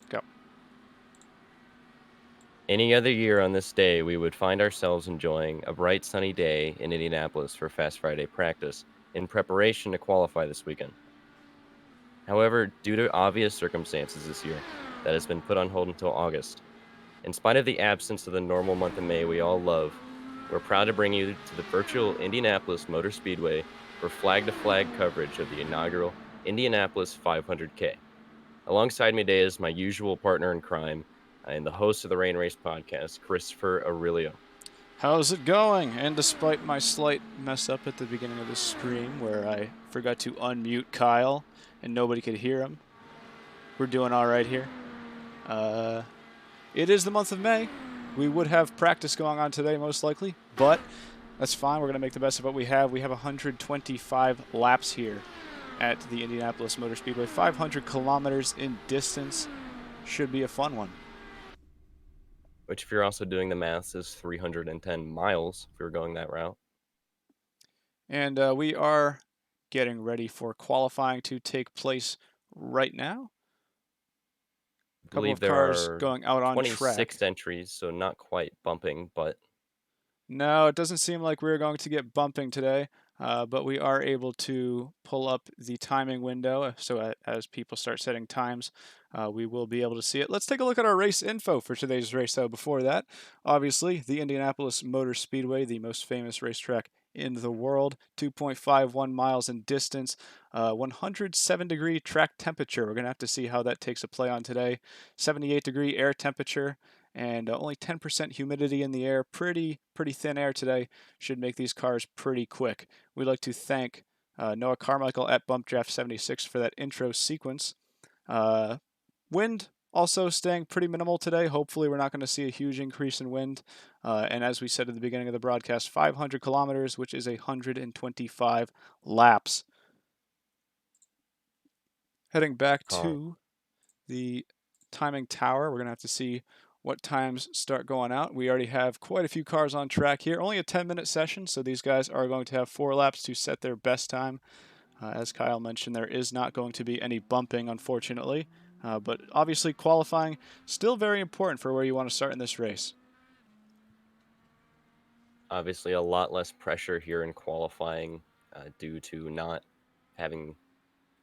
Go. Any other year on this day, we would find ourselves enjoying a bright sunny day in Indianapolis for Fast Friday practice in preparation to qualify this weekend. However, due to obvious circumstances this year, that has been put on hold until August. In spite of the absence of the normal month of May we all love, we're proud to bring you to the virtual Indianapolis Motor Speedway for flag to flag coverage of the inaugural Indianapolis 500K. Alongside me today is my usual partner in crime and the host of the Rain Race podcast, Christopher Aurelio. How's it going? And despite my slight mess up at the beginning of the stream where I forgot to unmute Kyle and nobody could hear him, we're doing all right here. It is the month of May. We would have practice going on today, most likely, but that's fine. We're going to make the best of what we have. We have 125 laps here at the Indianapolis Motor Speedway. 500 kilometers in distance. Should be a fun one. Which, if you're also doing the maths, is 310 miles if we were going that route. And we are getting ready for qualifying to take place right now. I Couple believe of there cars are going out on 26 track. entries, so not quite bumping, but No, it doesn't seem like we're going to get bumping today, but we are able to pull up the timing window. So as people start setting times, we will be able to see it. Let's take a look at our race info for today's race, though. Before that, obviously, the Indianapolis Motor Speedway, the most famous racetrack in the world, 2.51 miles in distance, 107-degree track temperature. We're going to have to see how that takes a play on today. 78-degree air temperature and only 10% humidity in the air. Pretty thin air today. Should make these cars pretty quick. We'd like to thank Noah Carmichael at Bump Draft 76 for that intro sequence. Wind also staying pretty minimal today. Hopefully, we're not going to see a huge increase in wind. And as we said at the beginning of the broadcast, 500 kilometers, which is 125 laps. Heading back car. to the timing tower, we're going to have to see what times start going out. We already have quite a few cars on track here. Only a 10-minute session, so these guys are going to have 4 laps to set their best time. As Kyle mentioned, there is not going to be any bumping, unfortunately. But obviously, qualifying still very important for where you want to start in this race. Obviously, a lot less pressure here in qualifying due to not having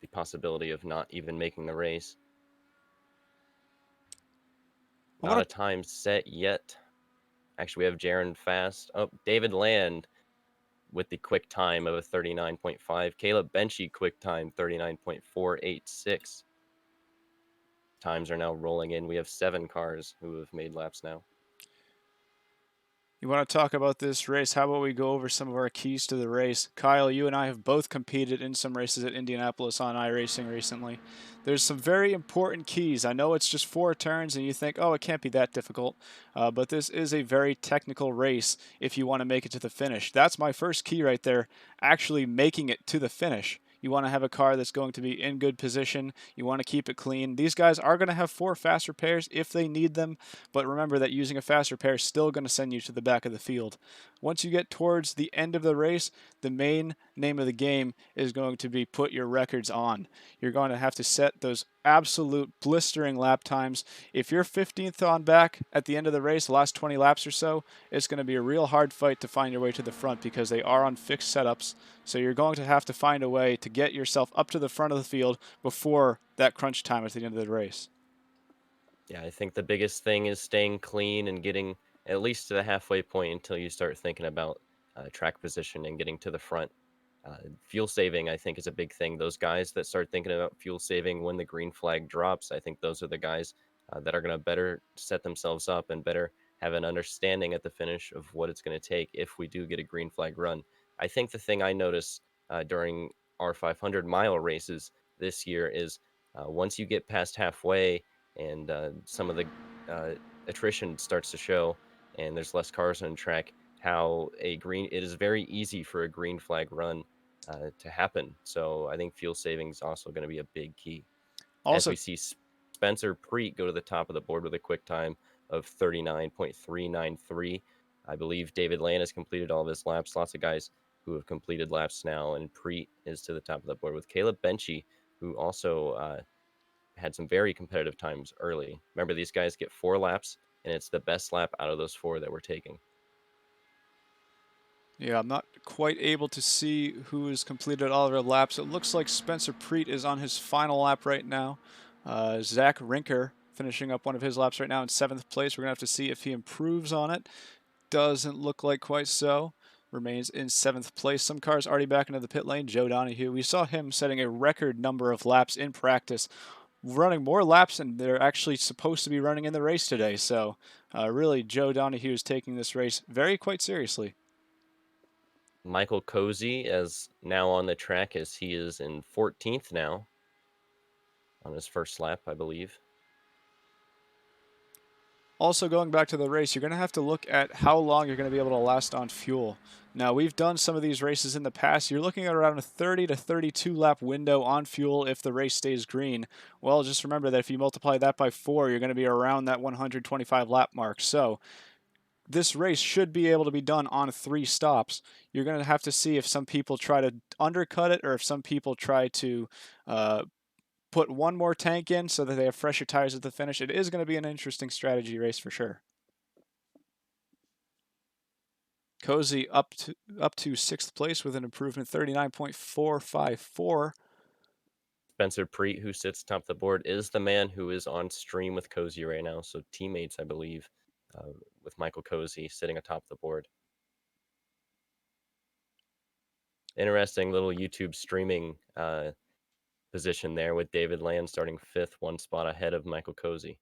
the possibility of not even making the race. I Not want a time set yet. Actually, we have Jaron Fast. Oh, David Land with the quick time of a 39.5. Caleb Benchy quick time 39.486. Times are now rolling in. We have 7 cars who have made laps now. You want to talk about this race? How about we go over some of our keys to the race? Kyle, you and I have both competed in some races at Indianapolis on iRacing recently. There's some very important keys. I know it's just 4 turns, and you think, oh, it can't be that difficult. But this is a very technical race if you want to make it to the finish. That's my first key right there, actually making it to the finish. You want to have a car that's going to be in good position. You want to keep it clean. These guys are going to have 4 fast repairs if they need them, but remember that using a fast repair is still going to send you to the back of the field. Once you get towards the end of the race, the main name of the game is going to be put your records on. You're going to have to set those absolute blistering lap times. If you're 15th on back at the end of the race, the last 20 laps or so, it's going to be a real hard fight to find your way to the front because they are on fixed setups. So you're going to have to find a way to get yourself up to the front of the field before that crunch time at the end of the race. Yeah, I think the biggest thing is staying clean and getting at least to the halfway point until you start thinking about track position and getting to the front. Fuel saving, I think, is a big thing. Those guys that start thinking about fuel saving when the green flag drops, I think those are the guys that are going to better set themselves up and better have an understanding at the finish of what it's going to take if we do get a green flag run. I think the thing I noticed during our 500-mile races this year is once you get past halfway and some of the attrition starts to show and there's less cars on track, how it is very easy for a green flag run to happen. So I think fuel saving is also going to be a big key. As Also, we see Spencer Preet go to the top of the board with a quick time of 39.393. I believe David Land has completed all of his laps. Lots of guys who have completed laps now, and Preet is to the top of the board with Caleb Benchy, who also had some very competitive times early. Remember, these guys get 4 laps, and it's the best lap out of those 4 that we're taking. Yeah, I'm not quite able to see who has completed all their laps. It looks like Spencer Preet is on his final lap right now. Zach Rinker finishing up one of his laps right now in 7th place. We're going to have to see if he improves on it. Doesn't look like quite so. Remains in 7th place. Some cars already back into the pit lane. Joe Donahue, we saw him setting a record number of laps in practice, running more laps than they're actually supposed to be running in the race today. So really, Joe Donahue is taking this race very quite seriously. Michael Cozy is now on the track as he is in 14th now on his first lap, I believe. Also, going back to the race, you're going to have to look at how long you're going to be able to last on fuel. Now, we've done some of these races in the past. You're looking at around a 30 to 32 lap window on fuel if the race stays green. Well, just remember that if you multiply that by 4, you're going to be around that 125 lap mark. So this race should be able to be done on 3 stops. You're going to have to see if some people try to undercut it or if some people try to put one more tank in so that they have fresher tires at the finish. It is going to be an interesting strategy race for sure. Cozy up to 6th place with an improvement 39.454. Spencer Preet, who sits top the board, is the man who is on stream with Cozy right now. So teammates, I believe, with Michael Cozy sitting atop the board. Interesting little YouTube streaming position there with David Land starting 5th, 1 spot ahead of Michael Cozy.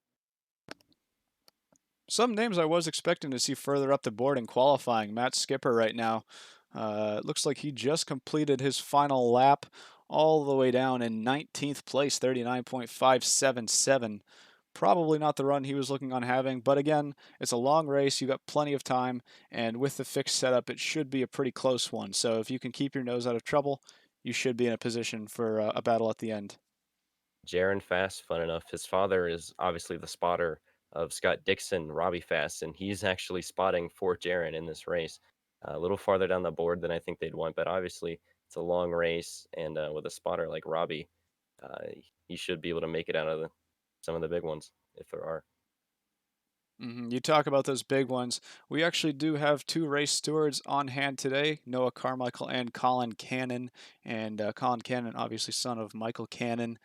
Some names I was expecting to see further up the board in qualifying. Matt Skipper right now. It looks like he just completed his final lap all the way down in 19th place, 39.577. Probably not the run he was looking on having, but again, it's a long race. You've got plenty of time, and with the fixed setup, it should be a pretty close one. So if you can keep your nose out of trouble, you should be in a position for a battle at the end. Jaron Fast, fun enough, his father is obviously the spotter of Scott Dixon, Robbie Fast, and he's actually spotting for Jaron in this race. A little farther down the board than I think they'd want, but obviously it's a long race, and with a spotter like Robbie, he should be able to make it out of some of the big ones, if there are. You talk about those big ones. We actually do have 2 race stewards on hand today, Noah Carmichael and Colin Cannon. And Colin Cannon, obviously son of Michael Cannon,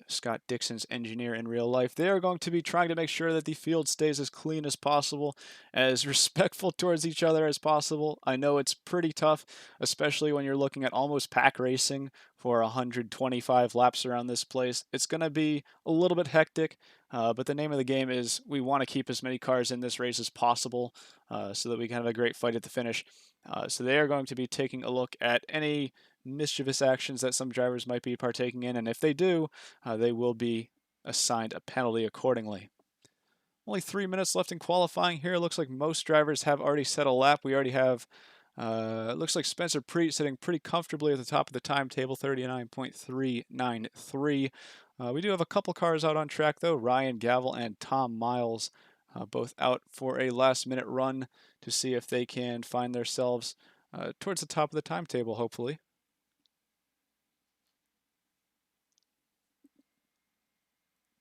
Scott Dixon's engineer in real life. They are going to be trying to make sure that the field stays as clean as possible, as respectful towards each other as possible. I know it's pretty tough, especially when you're looking at almost pack racing for 125 laps around this place. It's going to be a little bit hectic. But the name of the game is we want to keep as many cars in this race as possible so that we can have a great fight at the finish. So they are going to be taking a look at any mischievous actions that some drivers might be partaking in. And if they do, they will be assigned a penalty accordingly. Only 3 minutes left in qualifying here. It looks like most drivers have already set a lap. We already have, it looks like Spencer Preet sitting pretty comfortably at the top of the timetable, 39.393. We do have a couple cars out on track, though. Ryan Gavel and Tom Miles both out for a last-minute run to see if they can find themselves towards the top of the timetable, hopefully.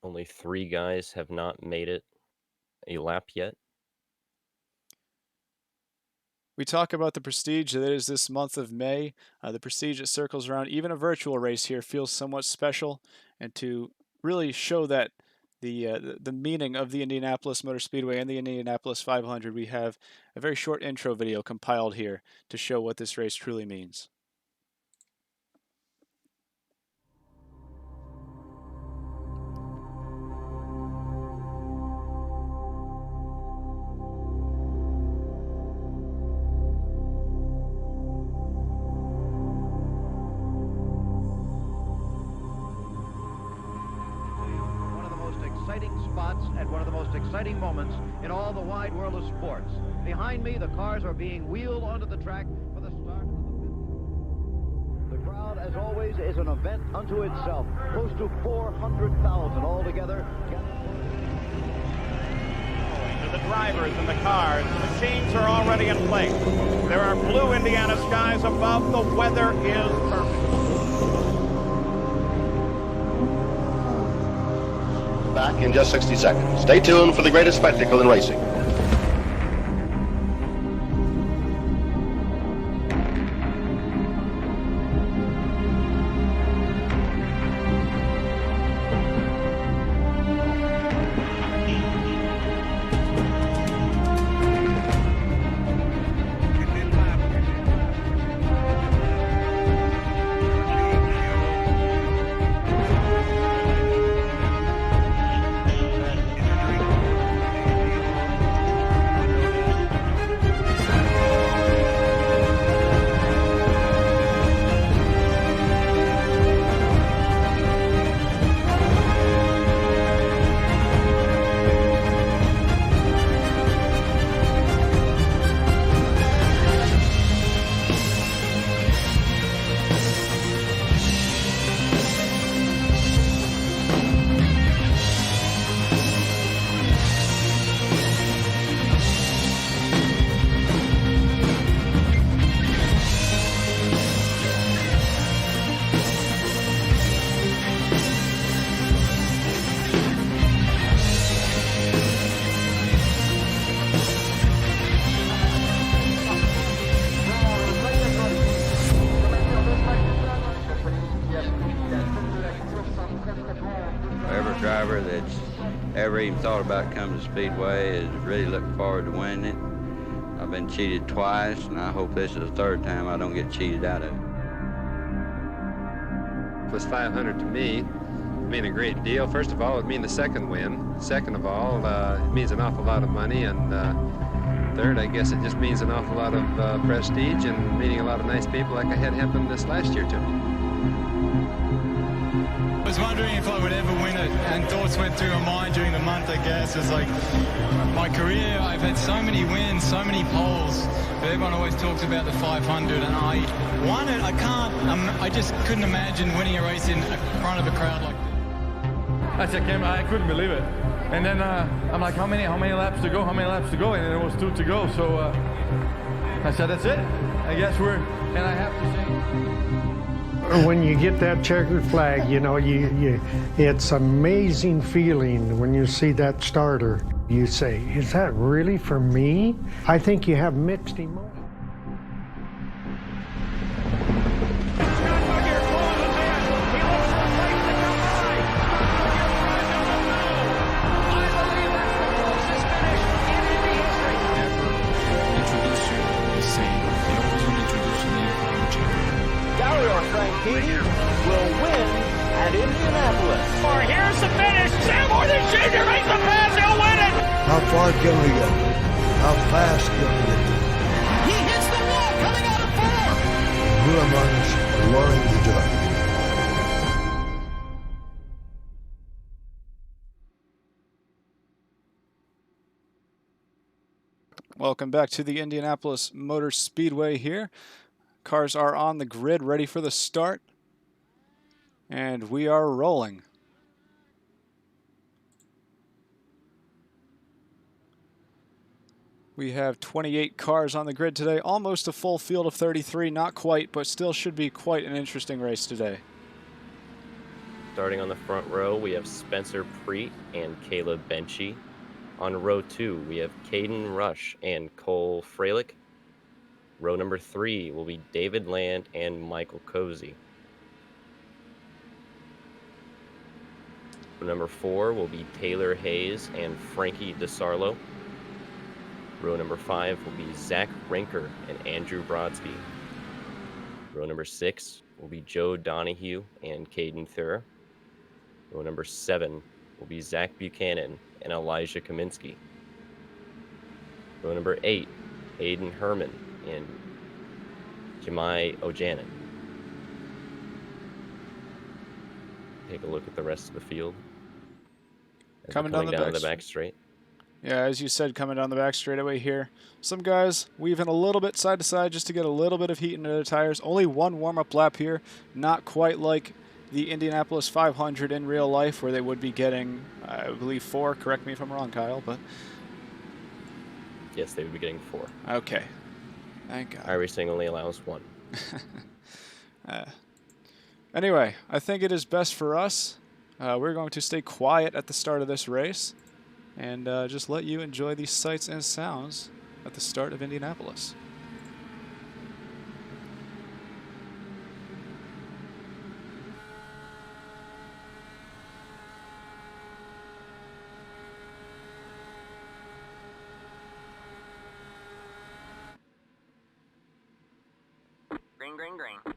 Only 3 guys have not made it a lap yet. We talk about the prestige that is this month of May. The prestige that circles around even a virtual race here feels somewhat special, and to really show that the meaning of the Indianapolis Motor Speedway and the Indianapolis 500, we have a very short intro video compiled here to show what this race truly means. Spots at one of the most exciting moments in all the wide world of sports. Behind me, the cars are being wheeled onto the track for the start of the fifth. The crowd, as always, is an event unto itself. Close to 400,000 altogether. The drivers and the cars, the machines are already in place. There are blue Indiana skies above. The weather is perfect. back in just 60 seconds. Stay tuned for the greatest spectacle in racing. Every driver that's ever even thought about coming to Speedway is really looking forward to winning it. I've been cheated twice, and I hope this is the third time I don't get cheated out of it. Plus 500 to me mean a great deal. First of all, it means the second win. Second of all, it means an awful lot of money, and third, I guess it just means an awful lot of prestige and meeting a lot of nice people like I had happen this last year to me. I was wondering if I would ever win it, and thoughts went through my mind during the month, I guess. It's like my career, I've had so many wins, so many poles, but everyone always talks about the 500, and I won it. I just couldn't imagine winning a race in front of a crowd like that. I couldn't believe it. And then I'm like, how many laps to go? How many laps to go? And then it was 2 to go. So I said, that's it. I guess and I have to say. When you get that checkered flag, you know, it's amazing feeling when you see that starter. You say, is that really for me? I think you have mixed emotions. Will win at Indianapolis. Here's the finish. Sam Morton Jr. makes the pass. He'll win it. How far can we go? How fast can we get? He hits the wall coming out of 4. Who among us are willing to do it? Welcome back to the Indianapolis Motor Speedway here. Cars are on the grid, ready for the start. And we are rolling. We have 28 cars on the grid today, almost a full field of 33, not quite, but still should be quite an interesting race today. Starting on the front row, we have Spencer Preet and Caleb Benchy. On row 2, we have Caden Rush and Cole Freilich. Row number 3 will be David Land and Michael Cozy. Row number 4 will be Taylor Hayes and Frankie DeSarlo. Row number 5 will be Zach Rinker and Andrew Brodsky. Row number 6 will be Joe Donahue and Caden Thur. Row number 7 will be Zach Buchanan and Elijah Kaminsky. Row number 8, Aiden Herman and Jemai Ojanen. Take a look at the rest of the field. Coming down the back straight. Yeah, as you said, coming down the back straightaway here. Some guys weaving a little bit side to side just to get a little bit of heat into their tires. Only one warm-up lap here. Not quite like the Indianapolis 500 in real life, where they would be getting, I believe, 4. Correct me if I'm wrong, Kyle, but... Yes, they would be getting 4. Okay. Thank God. iRacing only allows 1. Anyway, I think it is best for us We're going to stay quiet at the start of this race and just let you enjoy these sights and sounds at the start of Indianapolis. Green, green, green.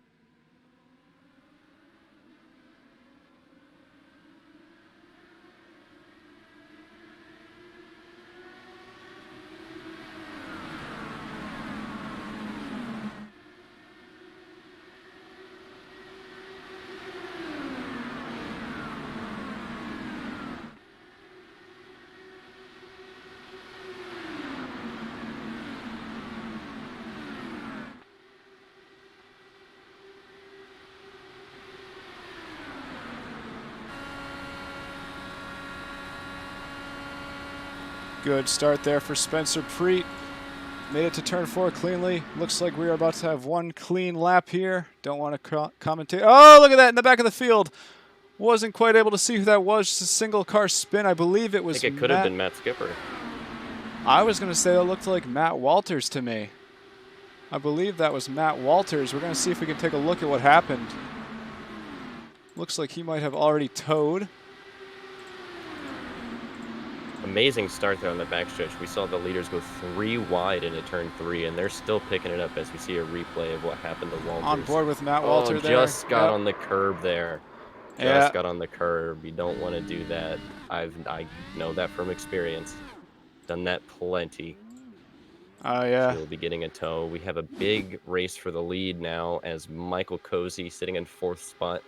Good start there for Spencer Preet. Made it to turn 4 cleanly. Looks like we're about to have one clean lap here. Don't want to commentate. Oh, look at that in the back of the field. Wasn't quite able to see who that was. Just a single car spin. I believe it was I think it could have been Matt Skipper. I was going to say that looked like Matt Walters to me. I believe that was Matt Walters. We're going to see if we can take a look at what happened. Looks like he might have already towed. Amazing start there on the backstretch. We saw the leaders go 3 wide into turn 3, and they're still picking it up as we see a replay of what happened to Walters. On board with Matt Walter there. Just got on the curb there. Just got on the curb. You don't want to do that. I know that from experience. Done that plenty. Oh, yeah. So we'll be getting a tow. We have a big race for the lead now as Michael Cozy sitting in 4th spot,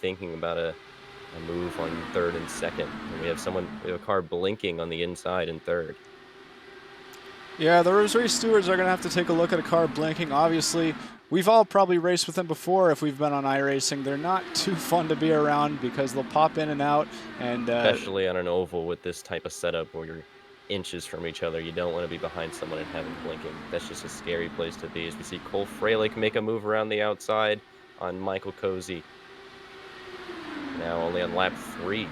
thinking about a move on 3rd and 2nd. And we have a car blinking on the inside in 3rd. Yeah, the race stewards are going to have to take a look at a car blinking. Obviously, we've all probably raced with them before if we've been on iRacing. They're not too fun to be around because they'll pop in and out. And especially on an oval with this type of setup where you're inches from each other. You don't want to be behind someone and have them blinking. That's just a scary place to be. As we see Cole Freilich make a move around the outside on Michael Cozy. Now only on lap 3.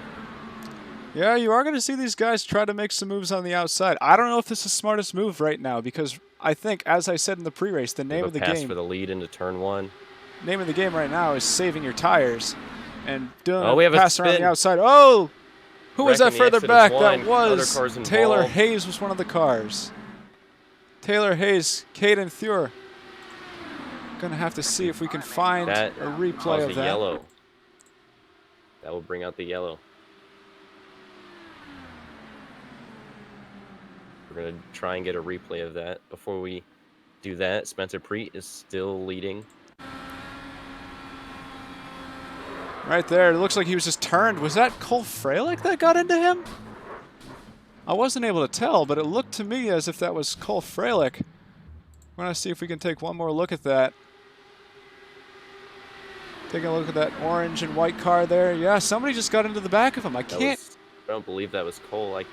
Yeah, you are going to see these guys try to make some moves on the outside. I don't know if this is the smartest move right now because I think, as I said in the pre-race, the name of the pass game for the lead into turn 1. Name of the game right now is saving your tires and doing we have a pass a around spin. the outside. Oh, who was that further back? That was Other cars Taylor involved. Hayes was one of the cars. Taylor Hayes, Caden Thur. Gonna have to see if we can find a replay of that. Yellow. That will bring out the yellow. We're going to try and get a replay of that. Before we do that, Spencer Preet is still leading. Right there. It looks like he was just turned. Was that Cole Freilich that got into him? I wasn't able to tell, but it looked to me as if that was Cole Freilich. We're going to see if we can take one more look at that. Taking a look at that orange and white car there. Yeah, somebody just got into the back of him. I don't believe that was Cole. I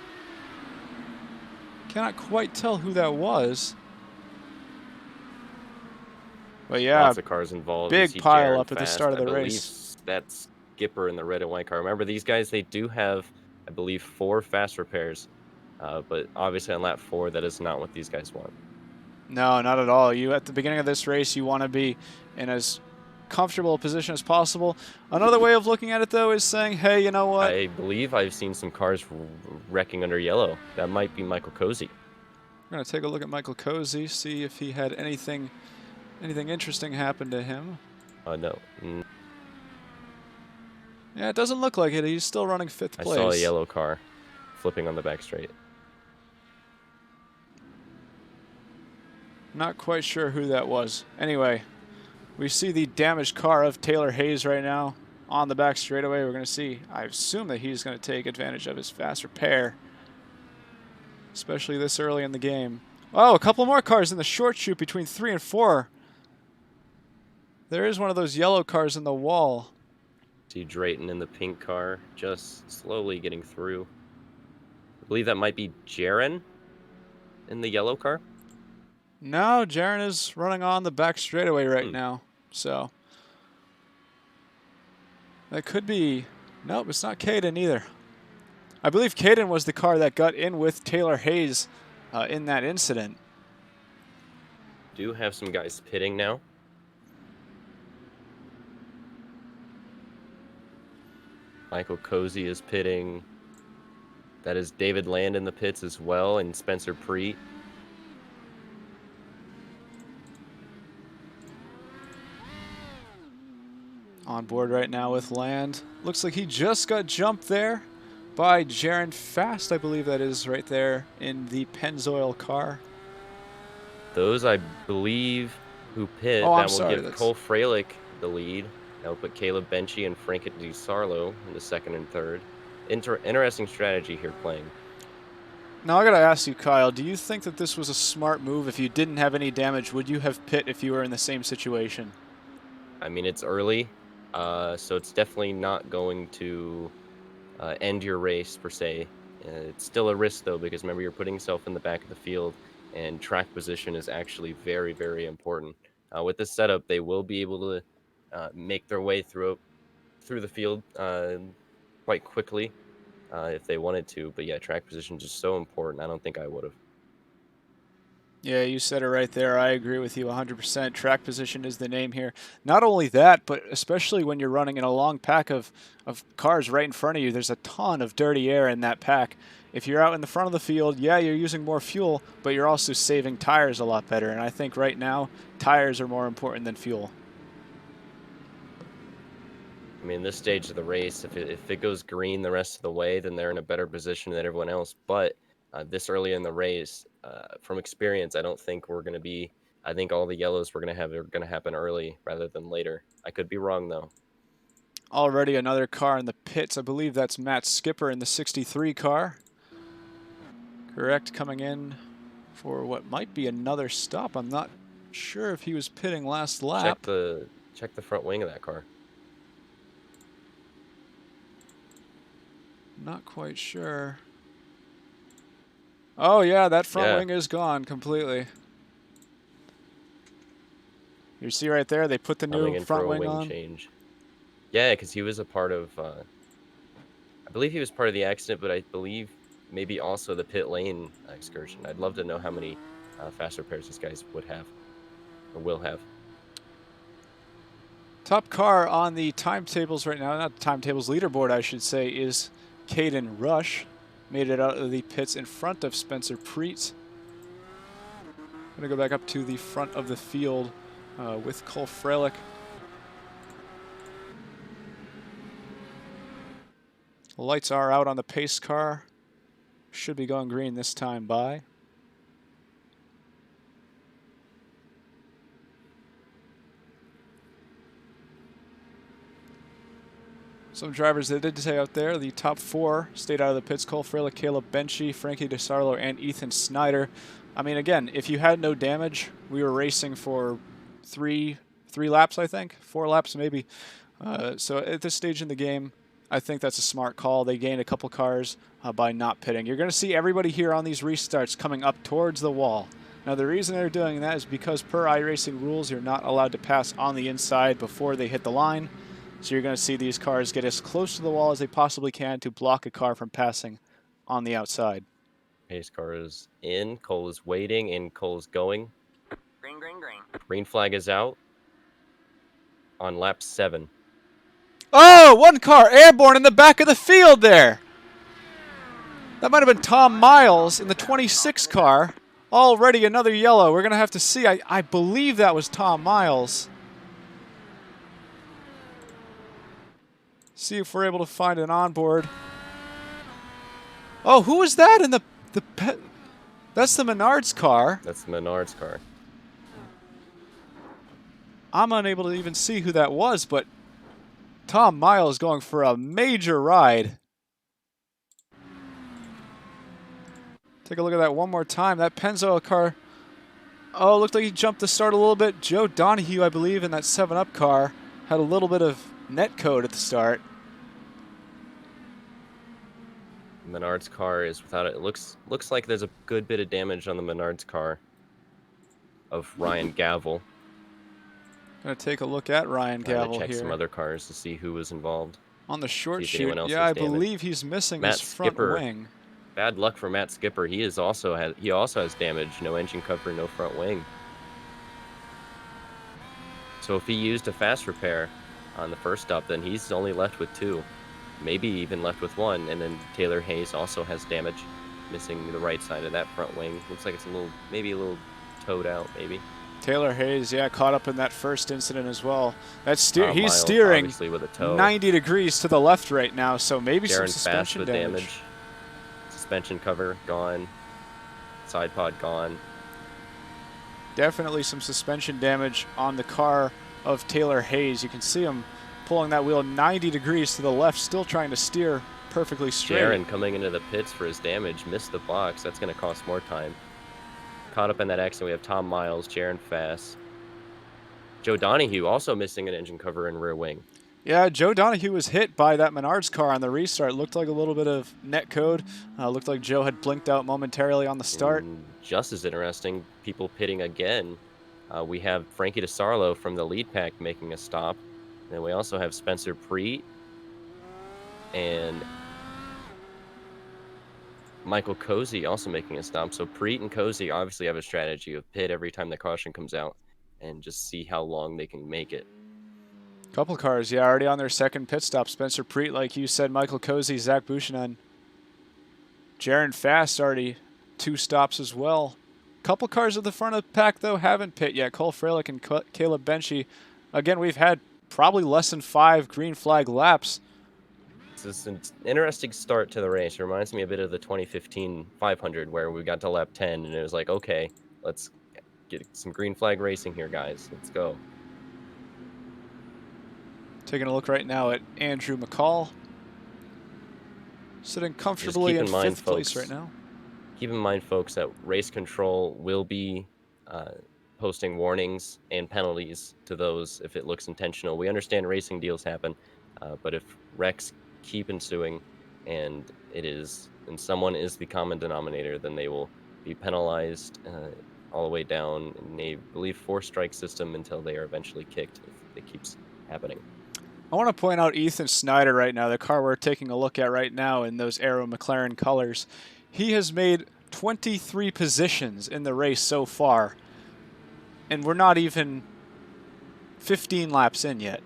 cannot quite tell who that was. But yeah, lots of cars involved. Big pile up at the start of the race. That's Skipper in the red and white car. Remember, these guys, they do have, I believe, 4 fast repairs. But obviously on lap 4, that is not what these guys want. No, not at all. You, at the beginning of this race, you want to be in as comfortable a position as possible. Another way of looking at it, though, is saying, hey, you know what? I believe I've seen some cars wrecking under yellow. That might be Michael Cozy. We're going to take a look at Michael Cozy, see if he had anything interesting happen to him. No. Yeah, it doesn't look like it. He's still running 5th place. I saw a yellow car flipping on the back straight. Not quite sure who that was. Anyway, we see the damaged car of Taylor Hayes right now on the back straightaway. We're going to see, I assume that he's going to take advantage of his fast repair, especially this early in the game. Oh, a couple more cars in the short chute between 3 and 4. There is one of those yellow cars in the wall. See Drayton in the pink car, just slowly getting through. I believe that might be Jaron in the yellow car. No, Jaron is running on the back straightaway right now. So that could be Nope, it's not Caden either. I believe Caden was the car that got in with Taylor Hayes in that incident. Do have some guys pitting now. Michael Cozy is pitting. That is David Land in the pits as well, and Spencer Preet. On board right now with Land. Looks like he just got jumped there by Jaron Fast, I believe that is right there in the Pennzoil car. Those, I believe, who pit. Oh, That will give Cole Freilich the lead. That will put Caleb Benchy and Frank DiSarlo in the second and third. Interesting strategy here playing. Now I gotta ask you, Kyle, do you think that this was a smart move? If you didn't have any damage, would you have pit if you were in the same situation? I mean, it's early, so it's definitely not going to end your race per se. It's still a risk though, because remember, you're putting yourself in the back of the field, and track position is actually very, very important. With this setup, they will be able to make their way through the field quite quickly if they wanted to. But yeah, track position is just so important. I don't think I would have. Yeah, you said it right there. I agree with you 100%. Track position is the name here. Not only that, but especially when you're running in a long pack of cars right in front of you, there's a ton of dirty air in that pack. If you're out in the front of the field, yeah, you're using more fuel, but you're also saving tires a lot better. And I think right now, tires are more important than fuel. I mean, this stage of the race, if it goes green the rest of the way, then they're in a better position than everyone else. But this early in the race, from experience, I don't think we're going to be. I think all the yellows we're going to have are going to happen early rather than later. I could be wrong though. Already another car in the pits. I believe that's Matt Skipper in the 63 car. Correct, coming in for what might be another stop. I'm not sure if he was pitting last lap. Check the front wing of that car. Not quite sure. Oh yeah, that front wing is gone completely. You see right there, they put the new front wing on. Change. Yeah, because he was a part of. I believe he was part of the accident, but I believe maybe also the pit lane excursion. I'd love to know how many fast repairs these guys would have or will have. Top car on the timetables right now, not the timetables, leaderboard I should say, is Caden Rush. Made it out of the pits in front of Spencer Preet. Gonna go back up to the front of the field with Cole Freilich. The lights are out on the pace car. Should be going green this time by. Some drivers that did stay out there. The top four stayed out of the pits. Cole Freilich, Caleb Benchy, Frankie DiSarlo, and Ethan Snyder. I mean, again, if you had no damage, we were racing for three laps, I think. 4 laps, maybe. So at this stage in the game, I think that's a smart call. They gained a couple cars by not pitting. You're going to see everybody here on these restarts coming up towards the wall. Now, the reason they're doing that is because per iRacing rules, you're not allowed to pass on the inside before they hit the line. So you're going to see these cars get as close to the wall as they possibly can to block a car from passing on the outside. Pace car is in. Cole is waiting, and Cole is going. Green, green, green. Green flag is out on lap 7. Oh, one car airborne in the back of the field there. That might have been Tom Miles in the 26 car. Already another yellow. We're going to have to see. I believe that was Tom Miles. See if we're able to find an onboard. Oh, who was that in the that's the Menards car. That's the Menards car. I'm unable to even see who that was, but Tom Miles going for a major ride. Take a look at that one more time. That Pennzoil car. Oh, looked like he jumped the start a little bit. Joe Donahue, I believe, in that 7-Up car had a little bit of net code at the start. Menards car is without it. It looks like there's a good bit of damage on the Menards car of Ryan Gavel. Gonna take a look at Ryan Gavel check here. some other cars to see who was involved. On the short if shoot, anyone else yeah, has I damage. believe he's missing Matt his front Skipper, wing. bad luck for Matt Skipper. He also has damage. No engine cover, no front wing. So if he used a fast repair on the first stop, then he's only left with 2. Maybe even left with 1. And then Taylor Hayes also has damage, missing the right side of that front wing. Looks like it's maybe a little towed out, maybe. Taylor Hayes, yeah, caught up in that first incident as well. He's Miles, steering obviously, with a tow. 90 degrees to the left right now, so maybe some Darren Fast suspension with damage. Suspension cover gone. Side pod gone. Definitely some suspension damage on the car of Taylor Hayes. You can see him pulling that wheel 90 degrees to the left, still trying to steer perfectly straight. Jaron coming into the pits for his damage, missed the box. That's going to cost more time. Caught up in that accident, we have Tom Miles, Jaron Fass. Joe Donahue also missing an engine cover and rear wing. Yeah, Joe Donahue was hit by that Menards car on the restart. Looked like a little bit of net code. Looked like Joe had blinked out momentarily on the start. And just as interesting, people pitting again. We have Frankie DeSarlo from the lead pack making a stop. And we also have Spencer Preet and Michael Cozy also making a stop. So Preet and Cozy obviously have a strategy of pit every time the caution comes out and just see how long they can make it. Couple cars, yeah, already on their second pit stop. Spencer Preet, like you said, Michael Cozy, Zach Bouchanan. Jaron Fast already 2 stops as well. Couple cars at the front of the pack, though, haven't pit yet. Cole Freilich and Caleb Benchy. Again, we've had probably less than 5 green flag laps. It's an interesting start to the race. It reminds me a bit of the 2015 500 where we got to lap 10 and it was like, okay, let's get some green flag racing here, guys. Let's go. Taking a look right now at Andrew McCall. Sitting comfortably in 5th place right now. Keep in mind, folks, that race control will be posting warnings and penalties to those if it looks intentional. We understand racing deals happen, but if wrecks keep ensuing and someone is the common denominator, then they will be penalized all the way down in a, I believe, 4-strike system until they are eventually kicked if it keeps happening. I want to point out Ethan Snyder right now, the car we're taking a look at right now in those Aero McLaren colors. He has made 23 positions in the race so far, and we're not even 15 laps in yet.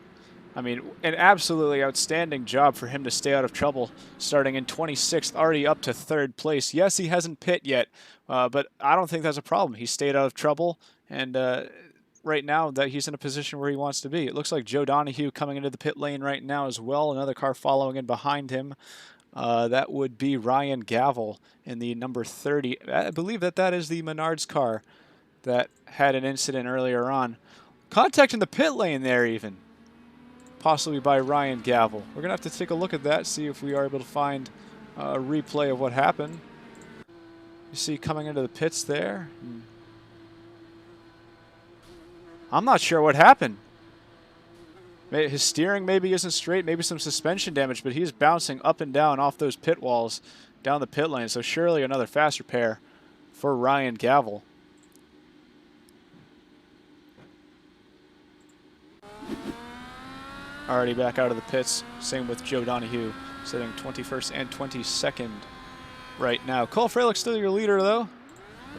I mean, an absolutely outstanding job for him to stay out of trouble, starting in 26th, already up to 3rd place. Yes, he hasn't pit yet, but I don't think that's a problem. He stayed out of trouble, and right now that he's in a position where he wants to be. It looks like Joe Donahue coming into the pit lane right now as well. Another car following in behind him. That would be Ryan Gavel in the number 30. I believe that is the Menards car that had an incident earlier on. Contact in the pit lane there even. Possibly by Ryan Gavel. We're going to have to take a look at that, see if we are able to find a replay of what happened. You see coming into the pits there. I'm not sure what happened. His steering maybe isn't straight, maybe some suspension damage, but he's bouncing up and down off those pit walls down the pit lane. So surely another fast repair for Ryan Gavel. Already back out of the pits. Same with Joe Donahue, sitting 21st and 22nd right now. Cole Freilich still your leader, though.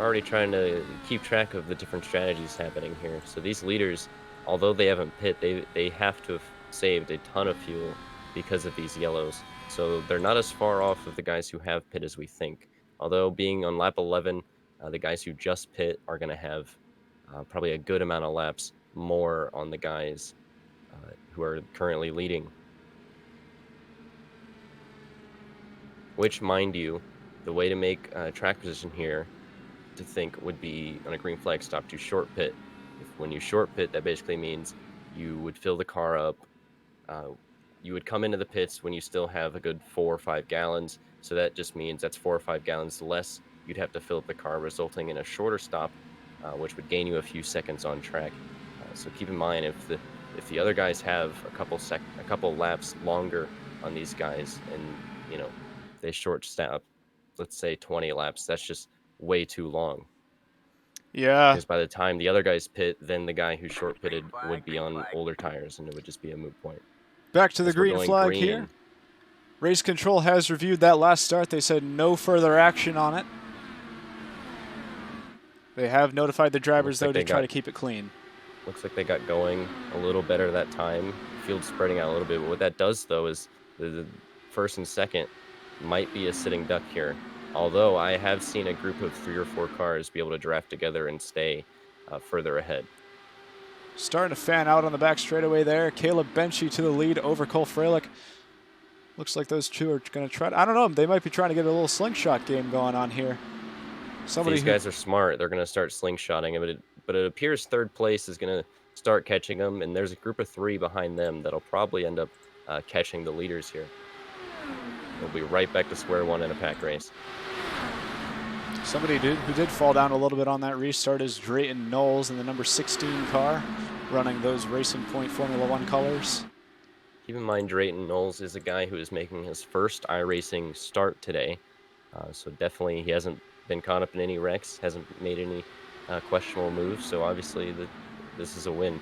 Already trying to keep track of the different strategies happening here. So these leaders, although they haven't pit, they have to have saved a ton of fuel because of these yellows. So they're not as far off of the guys who have pit as we think. Although being on lap 11, the guys who just pit are going to have probably a good amount of laps more on the guys who are currently leading. Which, mind you, the way to make track position here to think would be on a green flag stop to short pit. When you short pit, that basically means you would fill the car up. You would come into the pits when you still have a good 4 or 5 gallons. So that just means that's 4 or 5 gallons less you'd have to fill up the car, resulting in a shorter stop, which would gain you a few seconds on track. So keep in mind, if the other guys have a couple laps longer on these guys, and they short stop, let's say 20 laps, that's just way too long. Yeah. Because by the time the other guys pit, then the guy who short pitted would be on older tires, and it would just be a moot point. Back to the As we're green going flag green. here. Race control has reviewed that last start. They said no further action on it. They have notified the drivers, though, to try to keep it clean. Looks like they got going a little better that time. Field spreading out a little bit. But what that does, though, is the first and second might be a sitting duck here. Although I have seen a group of 3 or 4 cars be able to draft together and stay further ahead. Starting to fan out on the back straightaway there. Caleb Benchy to the lead over Cole Freilich. Looks like those two are going to try to, I don't know, they might be trying to get a little slingshot game going on here. These guys are smart. They're going to start slingshotting, but it appears third place is going to start catching them, and there's a group of 3 behind them that'll probably end up catching the leaders here. They'll be right back to square one in a pack race. Somebody who did fall down a little bit on that restart is Drayton Knowles in the number 16 car, running those Racing Point Formula 1 colors. Keep in mind, Drayton Knowles is a guy who is making his first iRacing start today. So definitely he hasn't been caught up in any wrecks, hasn't made any questionable moves. So obviously this is a win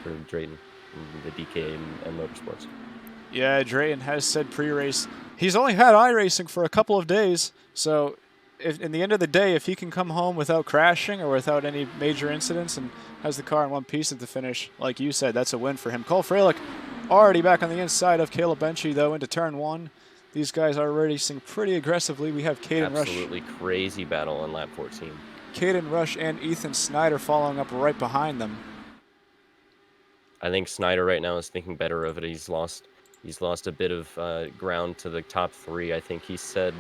for Drayton, the DK and Motorsports. Yeah, Drayton has said pre-race, he's only had iRacing for a couple of days. So if, in the end of the day, if he can come home without crashing or without any major incidents and has the car in one piece at the finish, like you said, that's a win for him. Cole Freilich already back on the inside of Caleb Benchy, though, into turn 1. These guys are racing pretty aggressively. We have Caden Rush. Absolutely crazy battle on lap 14. Caden Rush and Ethan Snyder following up right behind them. I think Snyder right now is thinking better of it. He's lost a bit of ground to the top 3. I think he said,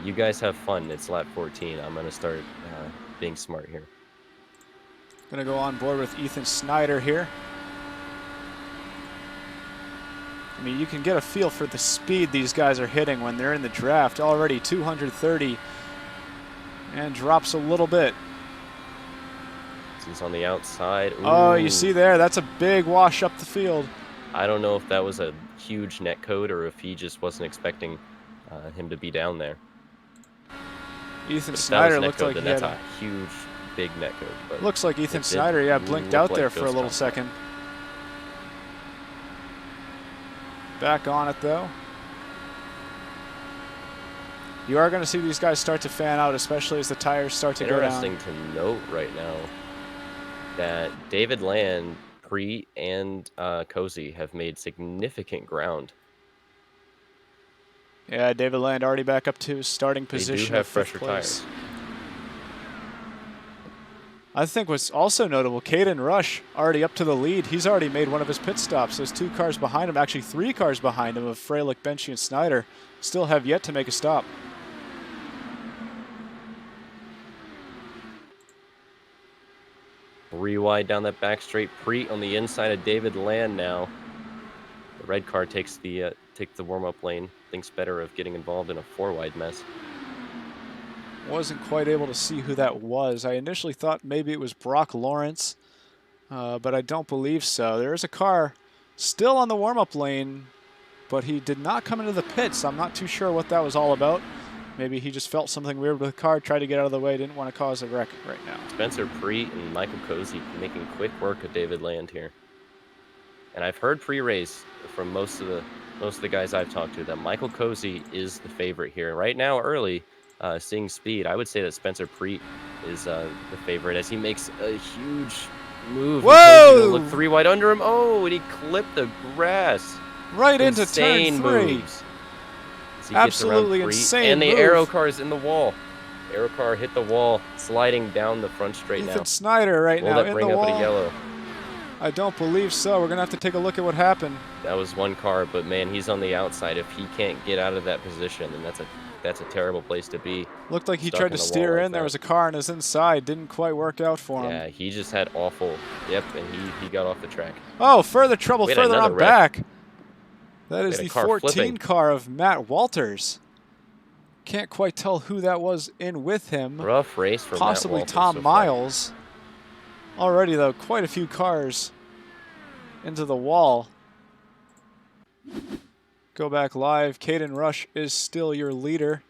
you guys have fun. It's lap 14. I'm going to start being smart here. Going to go on board with Ethan Snyder here. I mean, you can get a feel for the speed these guys are hitting when they're in the draft. Already 230 and drops a little bit. He's on the outside. Ooh. Oh, you see there, that's a big wash up the field. I don't know if that was a huge net code or if he just wasn't expecting him to be down there. Ethan Snyder looked like he had a huge, big net code. But looks like Ethan Snyder, yeah, blinked out there for a little second. Back on it, though. You are going to see these guys start to fan out, especially as the tires start to go down. Interesting to note right now that David Land, Preet, and Cozy have made significant ground. Yeah, David Land already back up to his starting position. They do have fresher tires. I think what's also notable, Caden Rush already up to the lead. He's already made one of his pit stops. Those 2 cars behind him, actually 3 cars behind him of Freilich, Benchy, and Snyder, still have yet to make a stop. Wide down that back straight. Preet on the inside of David Land now. The red car takes the warm-up lane. Thinks better of getting involved in a 4-wide mess. Wasn't quite able to see who that was. I initially thought maybe it was Brock Lawrence, but I don't believe so. There is a car still on the warm-up lane, but he did not come into the pits. I'm not too sure what that was all about. Maybe he just felt something weird with the car, tried to get out of the way, didn't want to cause a wreck right now. Spencer Preet and Michael Cozy making quick work of David Land here. And I've heard pre-race from most of the guys I've talked to that Michael Cozy is the favorite here. Right now, early, seeing speed, I would say that Spencer Preet is the favorite as he makes a huge move. Whoa! Look 3 wide under him. Oh, and he clipped the grass. Right into turn 3. Moves. Absolutely insane And the move. aero car is in the wall. Aero car hit the wall, sliding down the front straight now. Ethan Snyder right now in the bring up wall. a yellow? I don't believe so. We're going to have to take a look at what happened. That was one car, but man, he's on the outside. If he can't get out of that position, then that's a terrible place to be. Looked like he tried to steer in. There was a car on his inside. Didn't quite work out for him. Yeah, he just had awful. Yep, and he got off the track. Oh, further trouble further on back. That is the 14 flipping. car of Matt Walters. Can't quite tell who that was in with him. Rough race for possibly Matt Walters Tom so far. Miles. Already, though, quite a few cars into the wall. Go back live. Caden Rush is still your leader.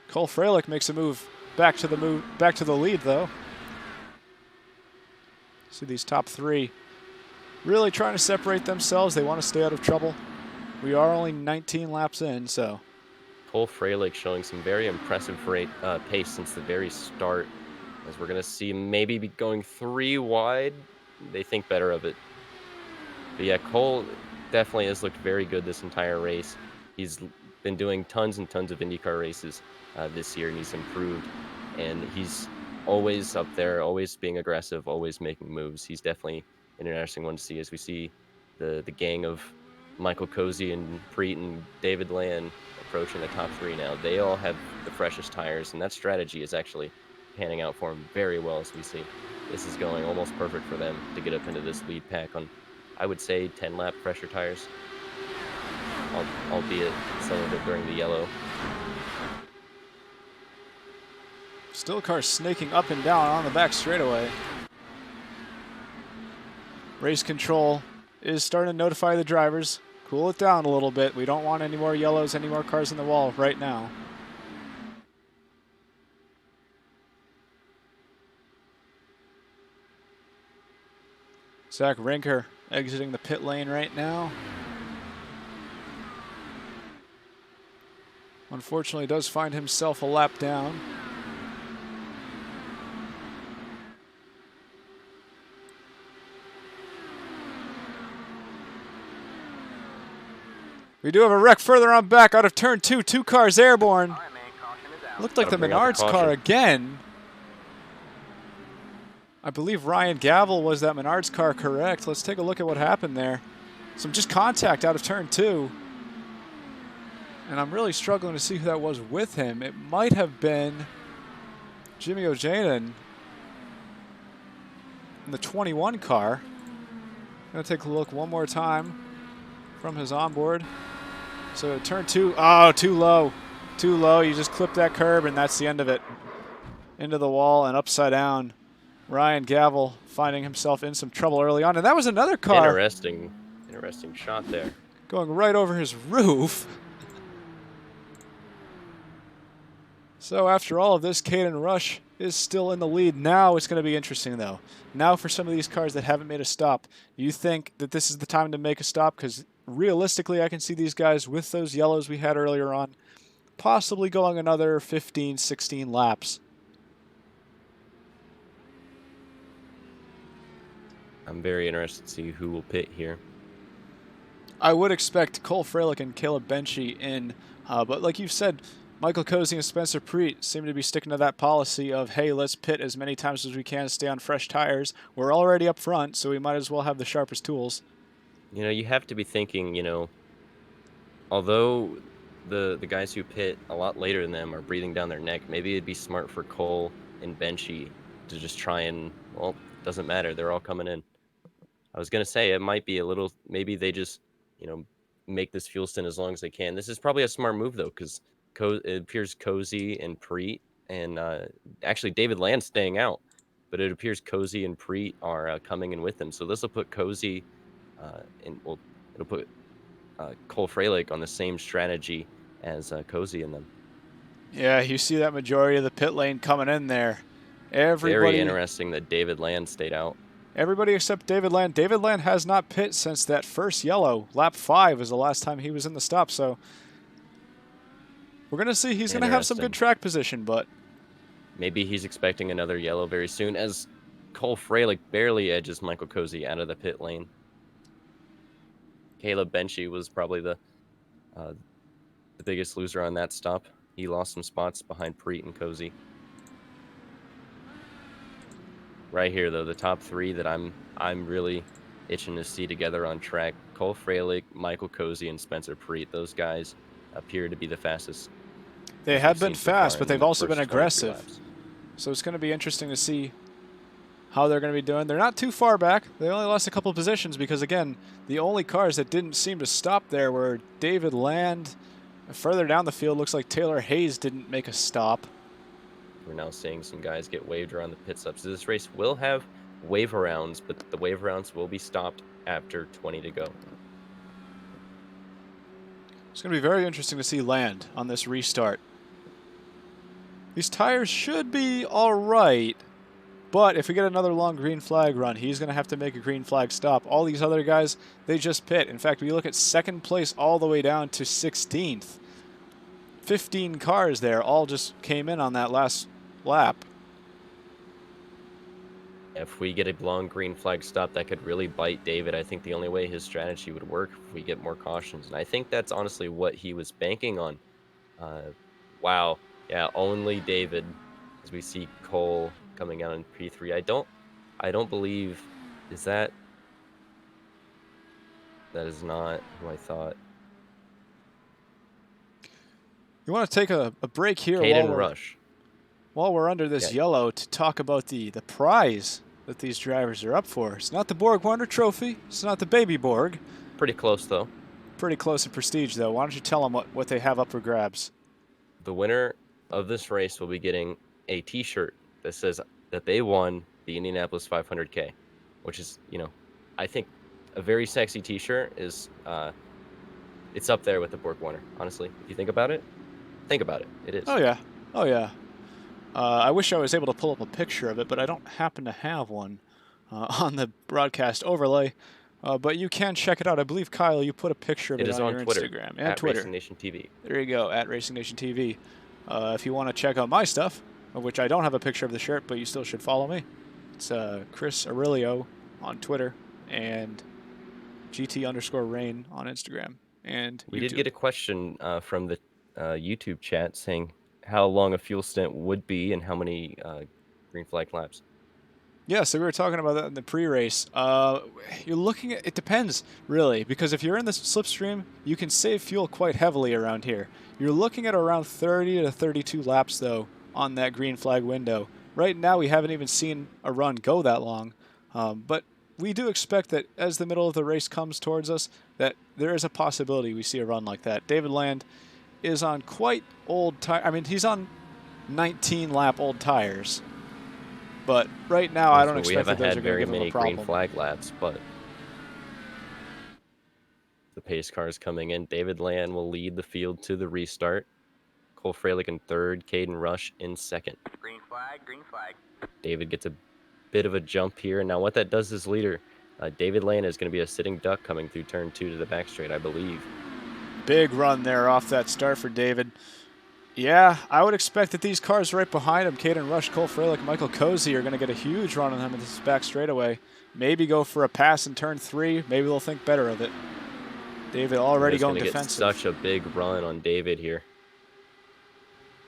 Cole Freilich makes a move back to the lead, though. See these top 3 really trying to separate themselves. They want to stay out of trouble. We are only 19 laps in, so. Cole Freilich showing some very impressive pace since the very start, as we're going to see maybe be going 3 wide. They think better of it. But yeah, Cole definitely has looked very good this entire race. He's been doing tons and tons of IndyCar races this year, and he's improved. And he's always up there, always being aggressive, always making moves. He's definitely an interesting one to see as we see the gang of Michael Cozy and Preet and David Land approaching the top 3 now. They all have the freshest tires, and that strategy is actually panning out for them very well as we see. This is going almost perfect for them to get up into this lead pack on, I would say, 10-lap pressure tires, albeit some of it during the yellow. Still cars snaking up and down on the back straightaway. Race control is starting to notify the drivers. Cool it down a little bit. We don't want any more yellows, any more cars in the wall right now. Zach Rinker exiting the pit lane right now. Unfortunately, does find himself a lap down. We do have a wreck further on back out of turn 2. 2 cars airborne. Looked like the Menards car again. I believe Ryan Gavel was that Menards car, correct. Let's take a look at what happened there. Some just contact out of turn 2. And I'm really struggling to see who that was with him. It might have been Jimmy Ojanen in the 21 car. I'm going to take a look one more time from his onboard. So turn 2, oh, too low. Too low, you just clip that curb and that's the end of it. Into the wall and upside down. Ryan Gavel finding himself in some trouble early on. And that was another car. Interesting shot there. Going right over his roof. So after all of this, Caden Rush is still in the lead. Now it's going to be interesting, though. Now for some of these cars that haven't made a stop, you think that this is the time to make a stop? Because realistically, I can see these guys with those yellows we had earlier on possibly going another 15, 16 laps. I'm very interested to see who will pit here. I would expect Cole Freilich and Caleb Benchy in, but like you've said, Michael Cozy and Spencer Preet seem to be sticking to that policy of, hey, let's pit as many times as we can, stay on fresh tires. We're already up front, so we might as well have the sharpest tools. You know, you have to be thinking, you know, although the guys who pit a lot later than them are breathing down their neck, maybe it'd be smart for Cole and Benchy to just try and, well, doesn't matter. They're all coming in. I was going to say it might be a little, maybe they just, you know, make this fuel stint as long as they can. This is probably a smart move, though, because it appears Cozy and Preet and actually David Land staying out, but it appears Cozy and Preet are coming in with them. So this will put Cozy well, it'll put Cole Freilich on the same strategy as Cozy in them. Yeah, you see that majority of the pit lane coming in there. Very interesting that David Land stayed out. Everybody except David Land. David Land has not pit since that first yellow. Lap 5 was the last time he was in the stop, so we're going to see. He's going to have some good track position, but maybe he's expecting another yellow very soon as Cole Freilich barely edges Michael Cozy out of the pit lane. Caleb Benchy was probably the biggest loser on that stop. He lost some spots behind Preet and Cozy. Right here, though, the top 3 that I'm really itching to see together on track: Cole Freilich, Michael Cozy, and Spencer Preet. Those guys appear to be the fastest. They have been fast, but they've also been aggressive. So it's going to be interesting to see how they're going to be doing. They're not too far back. They only lost a couple of positions because, again, the only cars that didn't seem to stop there were David Land. Further down the field, looks like Taylor Hayes didn't make a stop. We're now seeing some guys get waved around the pit stops. So this race will have wave arounds, but the wave arounds will be stopped after 20 to go. It's going to be very interesting to see Land on this restart. These tires should be all right. But if we get another long green flag run, he's going to have to make a green flag stop. All these other guys, they just pit. In fact, we look at second place all the way down to 16th. 15 cars there all just came in on that last lap. If we get a long green flag stop, that could really bite David. I think the only way his strategy would work if we get more cautions. And I think that's honestly what he was banking on. Wow. Yeah, only David, as we see Cole coming out in P3. I don't believe, that is not who I thought. You want to take a break here while we're under this yellow to talk about the prize that these drivers are up for. It's not the Borg Wonder Trophy. It's not the Baby Borg. Pretty close, though. Pretty close in prestige, though. Why don't you tell them what they have up for grabs? The winner of this race will be getting a T-shirt that says that they won the Indianapolis 500K, which is, I think a very sexy T-shirt is, it's up there with the Borg Warner, honestly. If you think about it, it is. Oh, yeah. Oh, yeah. I wish I was able to pull up a picture of it, but I don't happen to have one on the broadcast overlay. But you can check it out. I believe, Kyle, you put a picture of it on your Twitter, Instagram and Twitter. RacingNationTV. There you go, at RacingNationTV. If you want to check out my stuff, of which I don't have a picture of the shirt, but you still should follow me. It's Chris Aurelio on Twitter and GT_Rain on Instagram and We YouTube. did get a question from the YouTube chat saying how long a fuel stint would be and how many green flag laps. Yeah, so we were talking about that in the pre-race. You're looking at, it depends, really, because if you're in the slipstream, you can save fuel quite heavily around here. You're looking at around 30 to 32 laps, though, on that green flag window. Right now, we haven't even seen a run go that long, but we do expect that as the middle of the race comes towards us, that there is a possibility we see a run like that. David Land is on quite old tires. I mean, he's on 19-lap old tires. But right now, I don't expect that those are going to give him a problem. We haven't had very many green flag laps, but the pace car is coming in. David Land will lead the field to the restart. Cole Fralick in third, Caden Rush in second. Green flag, green flag. David gets a bit of a jump here. And now what that does is leader. David Land is going to be a sitting duck coming through turn 2 to the back straight, I believe. Big run there off that start for David. Yeah, I would expect that these cars right behind him, Caden Rush, Cole Fralick, Michael Cozy, are going to get a huge run on him in this back straightaway. Maybe go for a pass in turn 3. Maybe they'll think better of it. David already going defensive. Get such a big run on David here.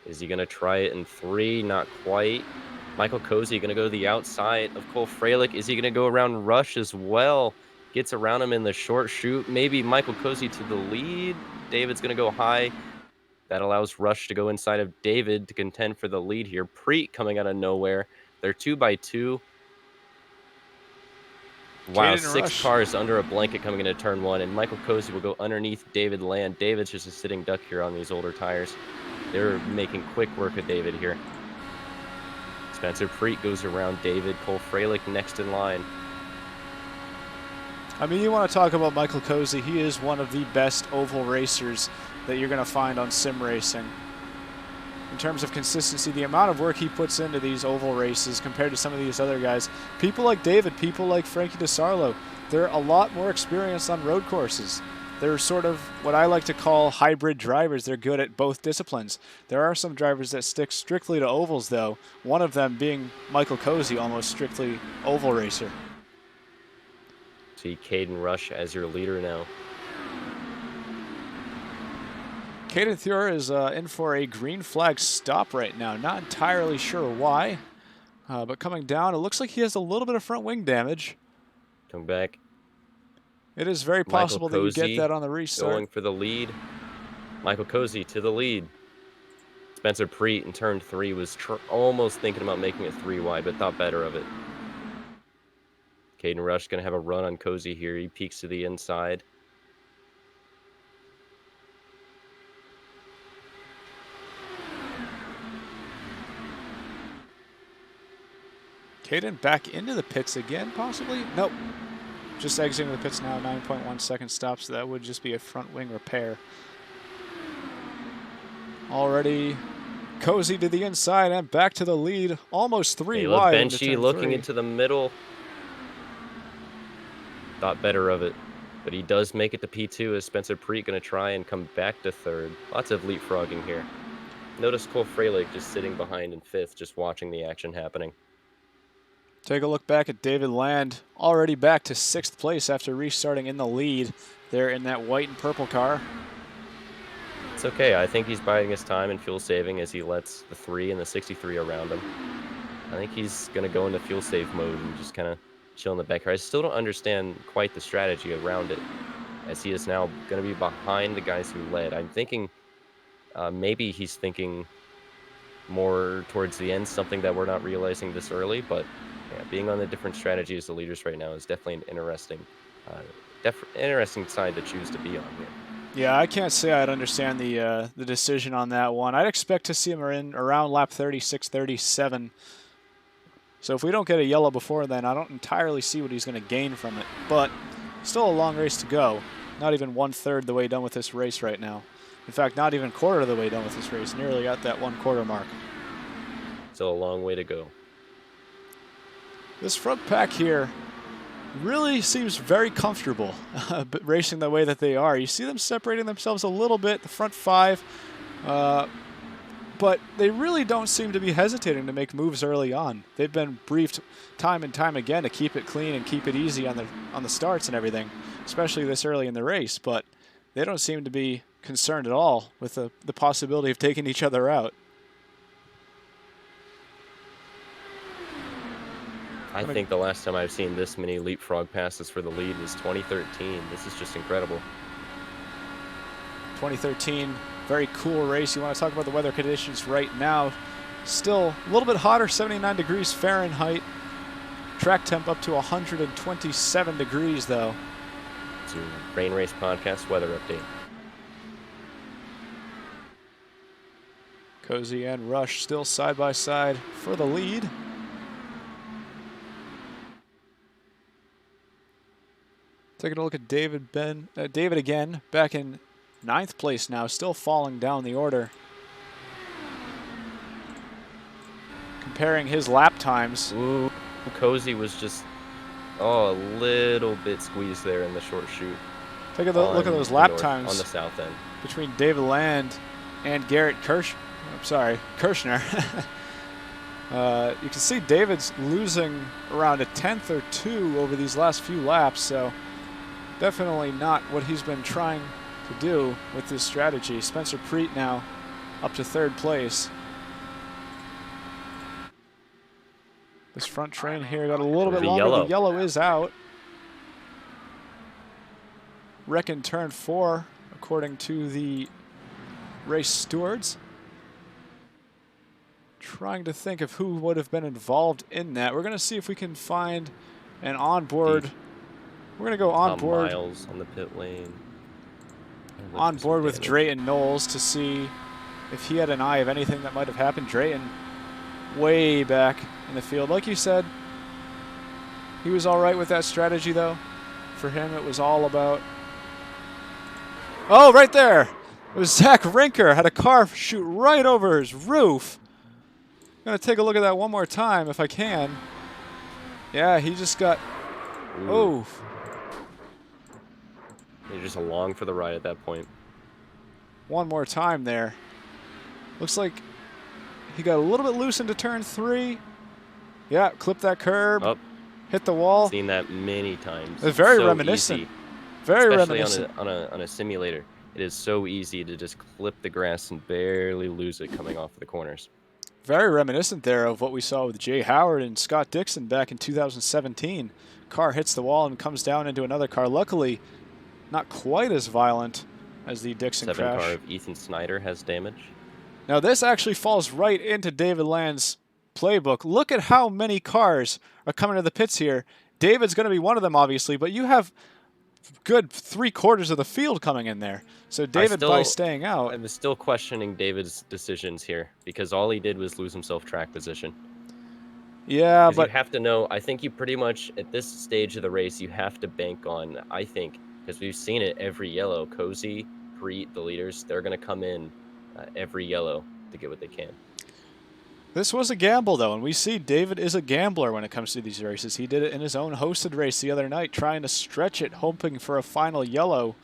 Is he going to try it in 3? Not quite. Michael Cozy going to go to the outside of Cole Fralick. Is he going to go around Rush as well? Gets around him in the short chute. Maybe Michael Cozy to the lead. David's going to go high. That allows Rush to go inside of David to contend for the lead here. Preet coming out of nowhere. They're 2 by 2. Wow, 6 cars under a blanket coming into turn 1, and Michael Cozy will go underneath David Land. David's just a sitting duck here on these older tires. They're making quick work of David here. Spencer Preet goes around David. Cole Fralick next in line. I mean, you want to talk about Michael Cozy. He is one of the best oval racers that you're going to find on sim racing. In terms of consistency, the amount of work he puts into these oval races compared to some of these other guys. People like David, people like Frankie DeSarlo, they're a lot more experienced on road courses. They're sort of what I like to call hybrid drivers. They're good at both disciplines. There are some drivers that stick strictly to ovals, though. One of them being Michael Cozy, almost strictly oval racer. See Caden Rush as your leader now. Caden Thur is in for a green flag stop right now. Not entirely sure why, but coming down, it looks like he has a little bit of front wing damage. Come back. It is very possible that you get that on the restart. Going for the lead. Michael Cozy to the lead. Spencer Preet in turn 3 was almost thinking about making it 3 wide, but thought better of it. Caden Rush going to have a run on Cozy here. He peeks to the inside. Caden back into the pits again, possibly? Nope. Just exiting the pits now, 9.1 second stop, so that would just be a front wing repair. Already Cozy to the inside and back to the lead. Almost 3 Caleb wide into Benchy turn looking 3. into the middle. Thought better of it. But he does make it to P2 as Spencer Preet going to try and come back to 3rd. Lots of leapfrogging here. Notice Cole Freilich just sitting behind in 5th, just watching the action happening. Take a look back at David Land, already back to 6th place after restarting in the lead there in that white and purple car. It's okay. I think he's biding his time and fuel saving as he lets the 3 and the 63 around him. I think he's going to go into fuel save mode and just kind of chill in the back car. I still don't understand quite the strategy around it, as he is now going to be behind the guys who led. I'm thinking maybe he's thinking more towards the end, something that we're not realizing this early, but yeah, being on the different strategy as the leaders right now is definitely an interesting side to choose to be on here. Yeah, I can't say I'd understand the decision on that one. I'd expect to see him around lap 36, 37. So if we don't get a yellow before then, I don't entirely see what he's going to gain from it. But still a long race to go. Not even 1/3 the way done with this race right now. In fact, not even quarter of the way done with this race. Nearly at that 1/4 mark. Still a long way to go. This front pack here really seems very comfortable racing the way that they are. You see them separating themselves a little bit, the front 5, but they really don't seem to be hesitating to make moves early on. They've been briefed time and time again to keep it clean and keep it easy on the starts and everything, especially this early in the race, but they don't seem to be concerned at all with the possibility of taking each other out. I think the last time I've seen this many leapfrog passes for the lead was 2013. This is just incredible. 2013, very cool race. You want to talk about the weather conditions right now. Still a little bit hotter, 79 degrees Fahrenheit. Track temp up to 127 degrees, though. It's your Rain Race Podcast weather update. Cozy and Rush still side by side for the lead. Taking a look at David again, back in 9th place now, still falling down the order. Comparing his lap times. Ooh, Cozy was just, a little bit squeezed there in the short chute. Take a look at those lap times on the south end between David Land and Garrett Kirschner. You can see David's losing around a 10th or 2 over these last few laps, so definitely not what he's been trying to do with this strategy. Spencer Preet now up to 3rd place. This front train here got a little bit longer. The yellow is out. Reckon turn 4, according to the race stewards. Trying to think of who would have been involved in that. We're going to see if we can find an onboard. We're going to go on board. Miles on the pit lane. On board with Drayton Knowles to see if he had an eye of anything that might have happened. Drayton way back in the field. Like you said, he was all right with that strategy, though. For him, it was all about... Oh, right there! It was Zach Rinker. Had a car shoot right over his roof. I'm going to take a look at that one more time if I can. Yeah, he just got... Oh. You're just along for the ride at that point. One more time there. Looks like he got a little bit loose into turn 3. Yeah, clipped that curb. Oh. Hit the wall. Seen that many times. It's very so reminiscent. Easy. Very Especially reminiscent. on a simulator. It is so easy to just clip the grass and barely lose it coming off the corners. Very reminiscent there of what we saw with Jay Howard and Scott Dixon back in 2017. Car hits the wall and comes down into another car. Luckily, not quite as violent as the Dixon 7 crash. car of Ethan Snyder has damage. Now this actually falls right into David Land's playbook. Look at how many cars are coming to the pits here. David's going to be one of them, obviously, but you have good 3/4 of the field coming in there. So David, by staying out... I'm still questioning David's decisions here because all he did was lose himself track position. Yeah, but... you have to know, I think you pretty much, at this stage of the race, you have to bank on, I think, because we've seen it every yellow. Cozy, Preet, the leaders, they're going to come in every yellow to get what they can. This was a gamble, though, and we see David is a gambler when it comes to these races. He did it in his own hosted race the other night, trying to stretch it, hoping for a final yellow.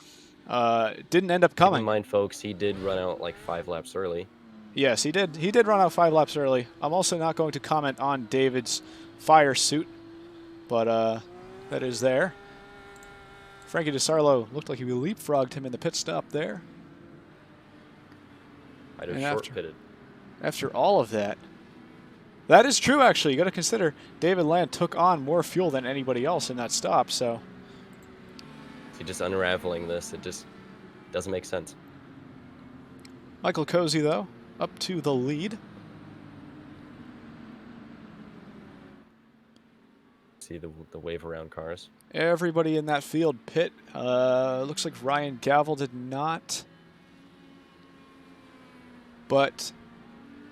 Didn't end up coming. Keep in mind, folks, he did run out like 5 laps early. Yes, he did. He did run out 5 laps early. I'm also not going to comment on David's fire suit, but that is there. Frankie DeSarlo looked like he leapfrogged him in the pit stop there. I'd have short pitted. After all of that. That is true, actually. You got to consider David Land took on more fuel than anybody else in that stop, so. See, just unraveling this, it just doesn't make sense. Michael Cozy, though, up to the lead. See the wave around cars. Everybody in that field pit. Looks like Ryan Gavel did not. But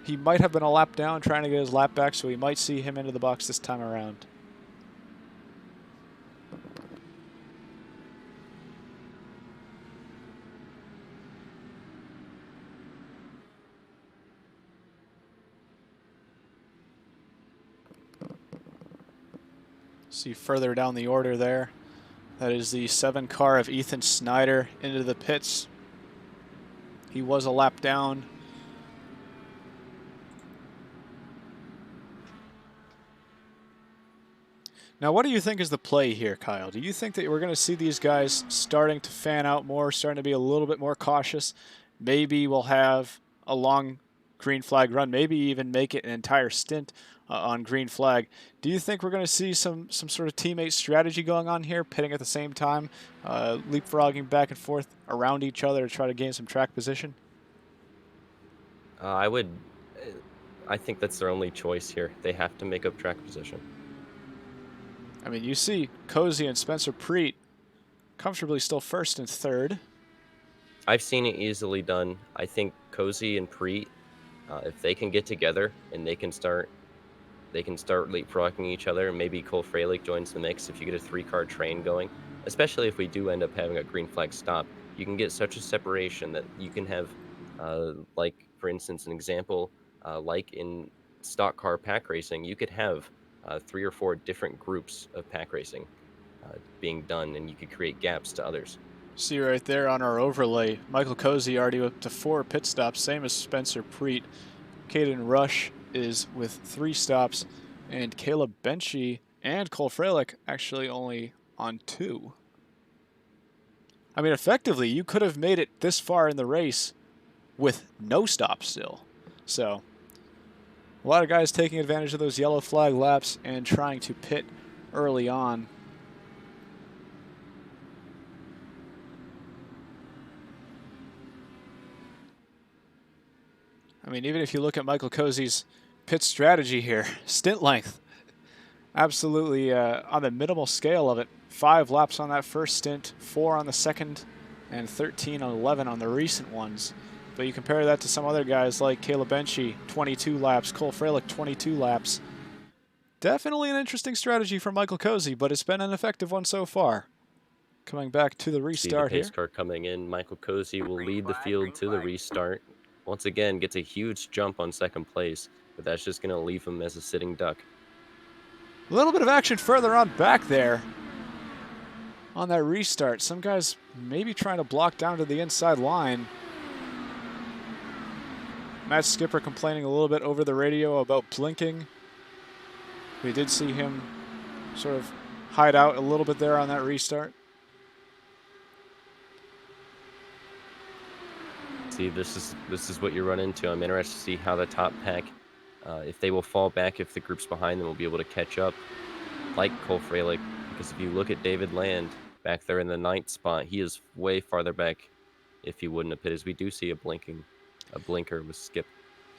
he might have been a lap down trying to get his lap back, so we might see him into the box this time around. See further down the order there. That is the 7 car of Ethan Snyder into the pits. He was a lap down. Now, what do you think is the play here, Kyle? Do you think that we're going to see these guys starting to fan out more, starting to be a little bit more cautious? Maybe we'll have a long green flag run, maybe even make it an entire stint on green flag. Do you think we're going to see some sort of teammate strategy going on here, pitting at the same time, leapfrogging back and forth around each other to try to gain some track position? I think that's their only choice here. They have to make up track position. I mean, you see Cozy and Spencer Preet comfortably still first and third. I've seen it easily done. I think Cozy and Preet, if they can get together and they can start leapfrogging each other, and maybe Cole Freilich joins the mix if you get a 3-car train going, especially if we do end up having a green flag stop. You can get such a separation that you can have, like, for instance, an example, like in stock car pack racing, you could have 3 or 4 different groups of pack racing being done, and you could create gaps to others. See right there on our overlay, Michael Cozy already up to 4 pit stops, same as Spencer Preet. Caden Rush is with 3 stops, and Caleb Benchy and Cole Freilich actually only on 2. I mean, effectively, you could have made it this far in the race with no stops still. So, a lot of guys taking advantage of those yellow flag laps and trying to pit early on. I mean, even if you look at Michael Cozy's pit strategy here, stint length, absolutely on the minimal scale of it. 5 laps on that first stint, 4 on the second, and 13 on 11 on the recent ones. But you compare that to some other guys like Caleb Benchy, 22 laps, Cole Freilich, 22 laps. Definitely an interesting strategy for Michael Cozy, but it's been an effective one so far. Coming back to the restart See the pace here. car coming in. Michael Cozy will lead the field to the restart. Once again, gets a huge jump on second place, but that's just going to leave him as a sitting duck. A little bit of action further on back there on that restart. Some guys maybe trying to block down to the inside line. Matt Skipper complaining a little bit over the radio about blinking. We did see him sort of hide out a little bit there on that restart. See, this is what you run into. I'm interested to see how the top pack, if they will fall back, if the groups behind them will be able to catch up, like Cole Freilich. Because if you look at David Land back there in the 9th spot, he is way farther back if he wouldn't have pitted. We do see a blinker with Skip.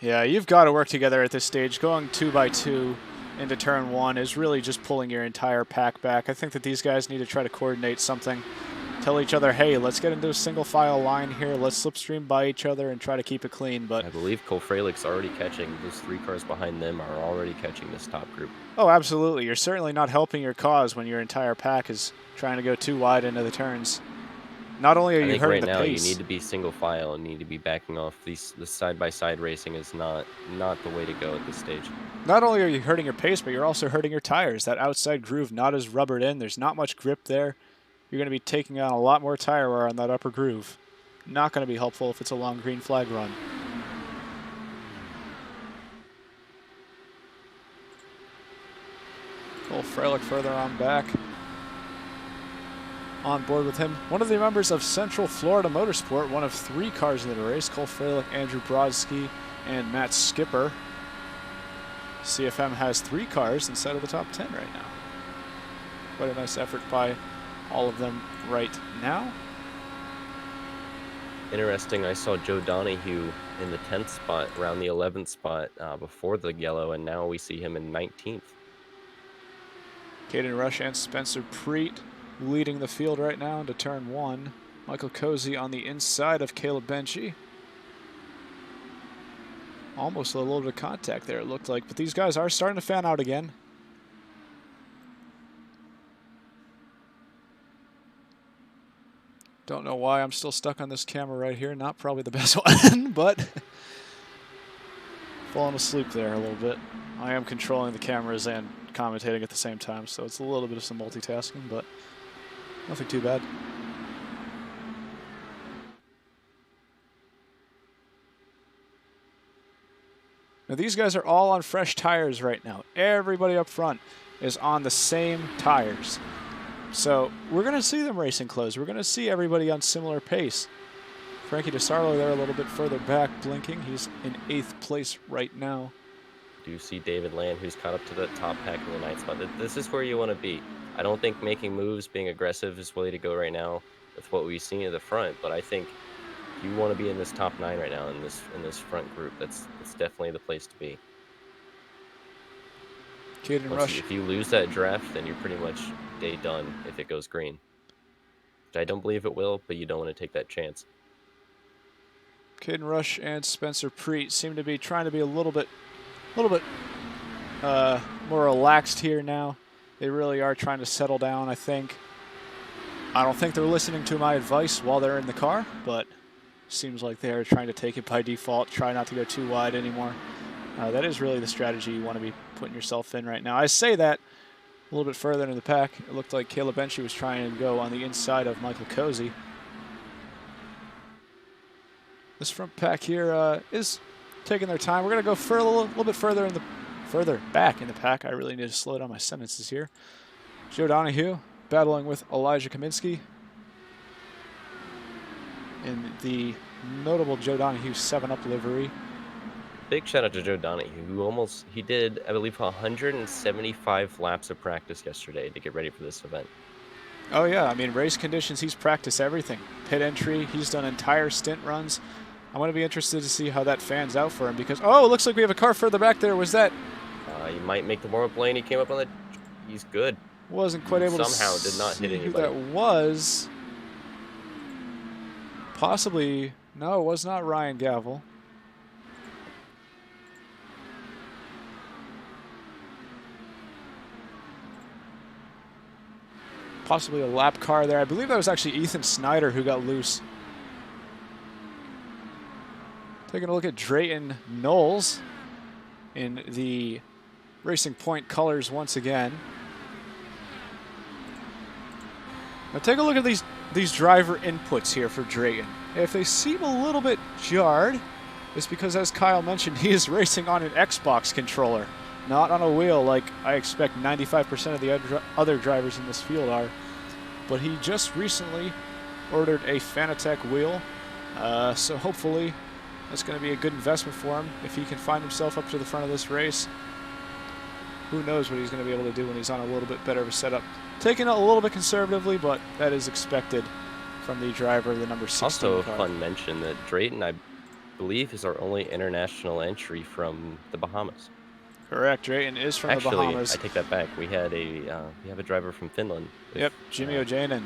Yeah, you've got to work together at this stage. Going 2 by 2 into turn 1 is really just pulling your entire pack back. I think that these guys need to try to coordinate something. Tell each other, hey, let's get into a single file line here. Let's slipstream by each other and try to keep it clean. But I believe Cole Freilich's already catching. Those 3 cars behind them are already catching this top group. Oh, absolutely. You're certainly not helping your cause when your entire pack is trying to go too wide into the turns. Not only are I you think hurting right the now you pace, need to be single file and need to be backing off. The side-by-side racing is not the way to go at this stage. not only are you hurting your pace, but you're also hurting your tires. That outside groove not as rubbered in. There's not much grip there. You're going to be taking on a lot more tire wear on that upper groove. Not going to be helpful if it's a long green flag run. Cole Freilich further on back. On board with him, one of the members of Central Florida Motorsport, one of 3 cars in the race, Cole Freilich, Andrew Brodsky, and Matt Skipper. CFM has 3 cars inside of the top 10 right now. Quite a nice effort by all of them right now. Interesting, I saw Joe Donahue in the 10th spot, around the 11th spot before the yellow, and now we see him in 19th. Caden Rush and Spencer Preet leading the field right now into turn 1. Michael Cozy on the inside of Caleb Benchy. Almost a little bit of contact there, it looked like, but these guys are starting to fan out again. Don't know why I'm still stuck on this camera right here. Not probably the best one, but falling asleep there a little bit. I am controlling the cameras and commentating at the same time, so it's a little bit of some multitasking, but nothing too bad. Now these guys are all on fresh tires right now. Everybody up front is on the same tires. So we're going to see them racing close. We're going to see everybody on similar pace. Frankie DeSarlo there a little bit further back, blinking. He's in 8th place right now. Do you see David Land, who's caught up to the top pack in the 9th spot? This is where you want to be. I don't think making moves, being aggressive is the way to go right now with what we've seen at the front, but I think you want to be in this top 9 right now in this front group. That's definitely the place to be. Caden Rush. If you lose that draft, then you're pretty much day done if it goes green. Which I don't believe it will, but you don't want to take that chance. Caden Rush and Spencer Preet seem to be trying to be a little bit more relaxed here now. They really are trying to settle down, I think. I don't think they're listening to my advice while they're in the car, but seems like they're trying to take it by default, try not to go too wide anymore. That is really the strategy you want to be putting yourself in right now. I say that a little bit further into the pack. It looked like Caleb Benchy was trying to go on the inside of Michael Cozy. This front pack here is taking their time. We're going to go a little bit further back in the pack. I really need to slow down my sentences here. Joe Donahue battling with Elijah Kaminsky in the notable Joe Donahue 7-Up livery. Big shout out to Joe Donahue, who he did, I believe, 175 laps of practice yesterday to get ready for this event. Oh yeah, I mean, race conditions, he's practiced everything. Pit entry, he's done entire stint runs. I'm going to be interested to see how that fans out for him because, oh, it looks like we have a car further back there. Was that? He might make the warm-up lane. He came up on the, he's good. Wasn't quite able Somehow to did not hit see anybody. who that was. Possibly, no, it was not Ryan Gavel. Possibly a lap car there. I believe that was actually Ethan Snyder who got loose. Taking a look at Drayton Knowles in the Racing Point colors once again. Now take a look at these driver inputs here for Drayton. If they seem a little bit jarred, it's because, as Kyle mentioned, he is racing on an Xbox controller, not on a wheel like I expect 95% of the other drivers in this field are. But he just recently ordered a Fanatec wheel, so hopefully that's going to be a good investment for him if he can find himself up to the front of this race. Who knows what he's going to be able to do when he's on a little bit better of a setup. Taking it a little bit conservatively, but that is expected from the driver of the number 16 Also, car. a fun mention that Drayton, I believe, is our only international entry from the Bahamas. Correct. Drayton is from the Bahamas. I take that back. We have a driver from Finland. Yep, Jimmy Ojanen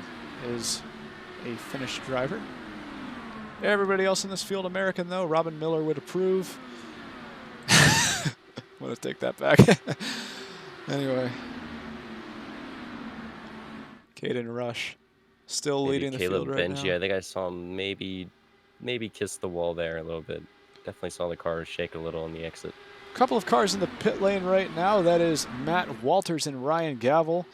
is a Finnish driver. Everybody else in this field American, though. Robin Miller would approve. I'm going to take that back. Anyway. Caden Rush. Still Maybe leading the Caleb field right Benji. now. I think I saw him maybe kiss the wall there a little bit. Definitely saw the car shake a little on the exit. Couple of cars in the pit lane right now. That is Matt Walters and Ryan Gavel,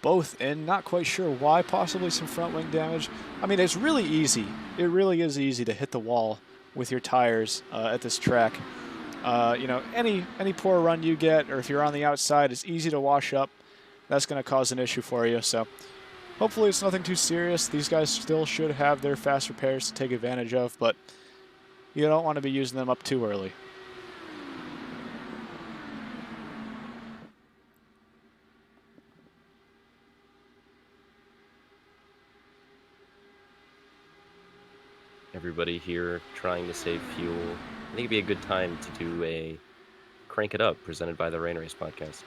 both in. Not quite sure why. Possibly some front wing damage. I mean, it's really easy. It really is easy to hit the wall with your tires at this track. You know, any poor run you get, or if you're on the outside, it's easy to wash up. That's going to cause an issue for you. So hopefully it's nothing too serious. These guys still should have their fast repairs to take advantage of, but you don't want to be using them up too early. Everybody here trying to save fuel. I think it'd be a good time to do a Crank It Up presented by the Rain Race Podcast.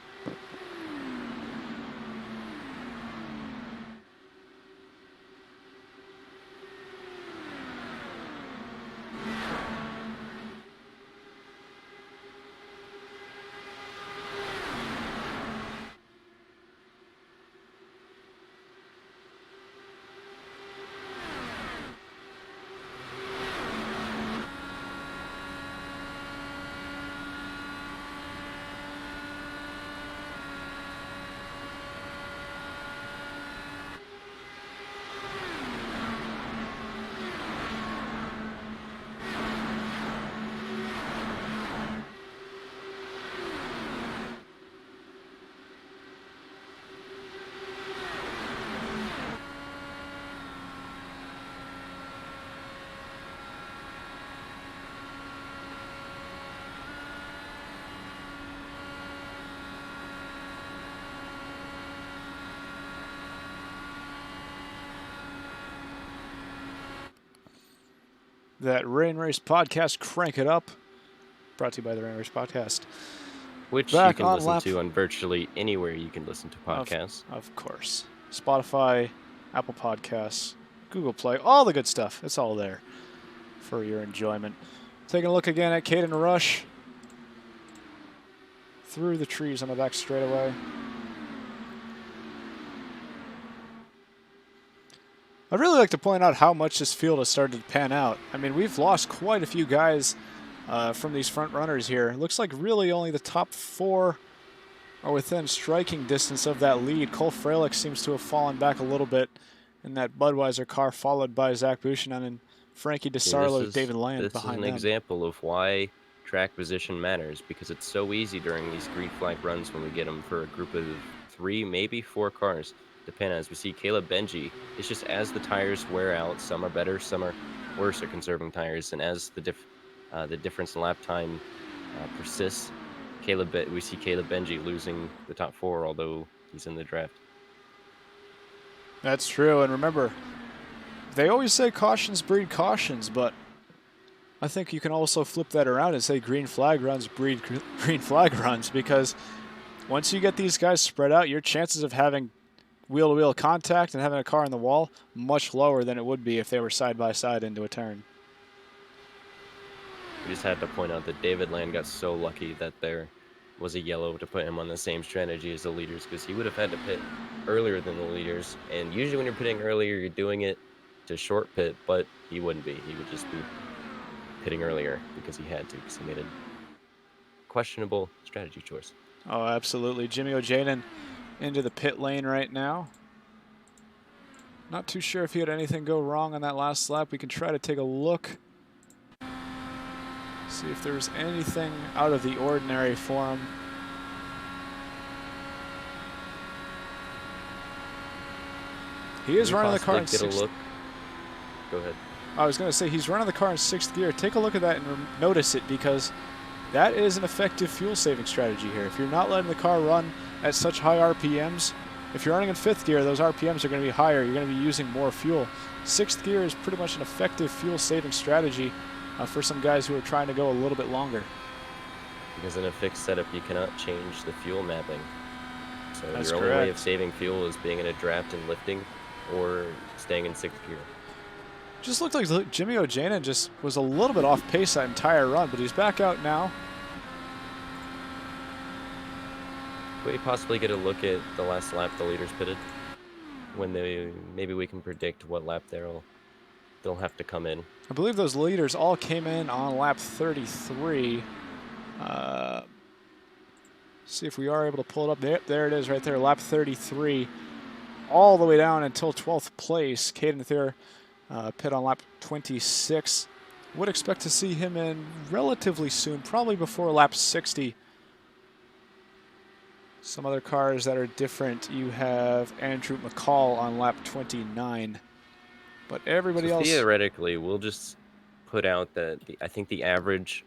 That Rain Race Podcast, Crank It Up, brought to you by the Rain Race Podcast. Which Back you can on listen lap to on virtually anywhere you can listen to podcasts. Of course. Spotify, Apple Podcasts, Google Play, all the good stuff. It's all there for your enjoyment. Taking a look again at Caden Rush. Through the trees on the back straightaway. I'd really like to point out how much this field has started to pan out. I mean, we've lost quite a few guys from these front runners here. It looks like really only the top 4 are within striking distance of that lead. Cole Freilich seems to have fallen back a little bit in that Budweiser car, followed by Zach Buchanan and Frankie DeSarlo, David Land behind them. This is an example of why track position matters, because it's so easy during these green flag runs when we get them for a group of 3, maybe 4 cars. Depending, as we see Caleb Benji, it's just as the tires wear out, some are better, some are worse at conserving tires, and as the difference in lap time persists, we see Caleb Benji losing the top 4, although he's in the draft. That's true, and remember, they always say cautions breed cautions, but I think you can also flip that around and say green flag runs breed green flag runs, because once you get these guys spread out, your chances of having wheel-to-wheel contact and having a car on the wall much lower than it would be if they were side-by-side into a turn. We just had to point out that David Land got so lucky that there was a yellow to put him on the same strategy as the leaders, because he would have had to pit earlier than the leaders, and usually when you're pitting earlier, you're doing it to short pit, but he wouldn't be. He would just be pitting earlier because he had to, because he made a questionable strategy choice. Oh, absolutely. Jimmy Ojaden into the pit lane right now. Not too sure if he had anything go wrong on that last lap. We can try to take a look. See if there's anything out of the ordinary for him. He is running the car in sixth. Go ahead. I was going to say he's running the car in 6th gear. Take a look at that and notice it, because that is an effective fuel saving strategy here. If you're not letting the car run at such high RPMs, if you're running in 5th gear, those RPMs are going to be higher. You're going to be using more fuel. 6th gear is pretty much an effective fuel saving strategy for some guys who are trying to go a little bit longer. Because in a fixed setup, you cannot change the fuel mapping. So That's your correct. only way of saving fuel is being in a draft and lifting, or staying in 6th gear. Just looked like Jimmy Ojanen just was a little bit off pace that entire run, but he's back out now. Could we possibly get a look at the last lap the leaders pitted? when maybe we can predict what lap they'll have to come in. I believe those leaders all came in on lap 33. See if we are able to pull it up. There it is right there, lap 33. All the way down until 12th place. Caden Thayer pit on lap 26. Would expect to see him in relatively soon, probably before lap 60. Some other cars that are different. You have Andrew McCall on lap 29. But everybody else... Theoretically, we'll just put out that I think the average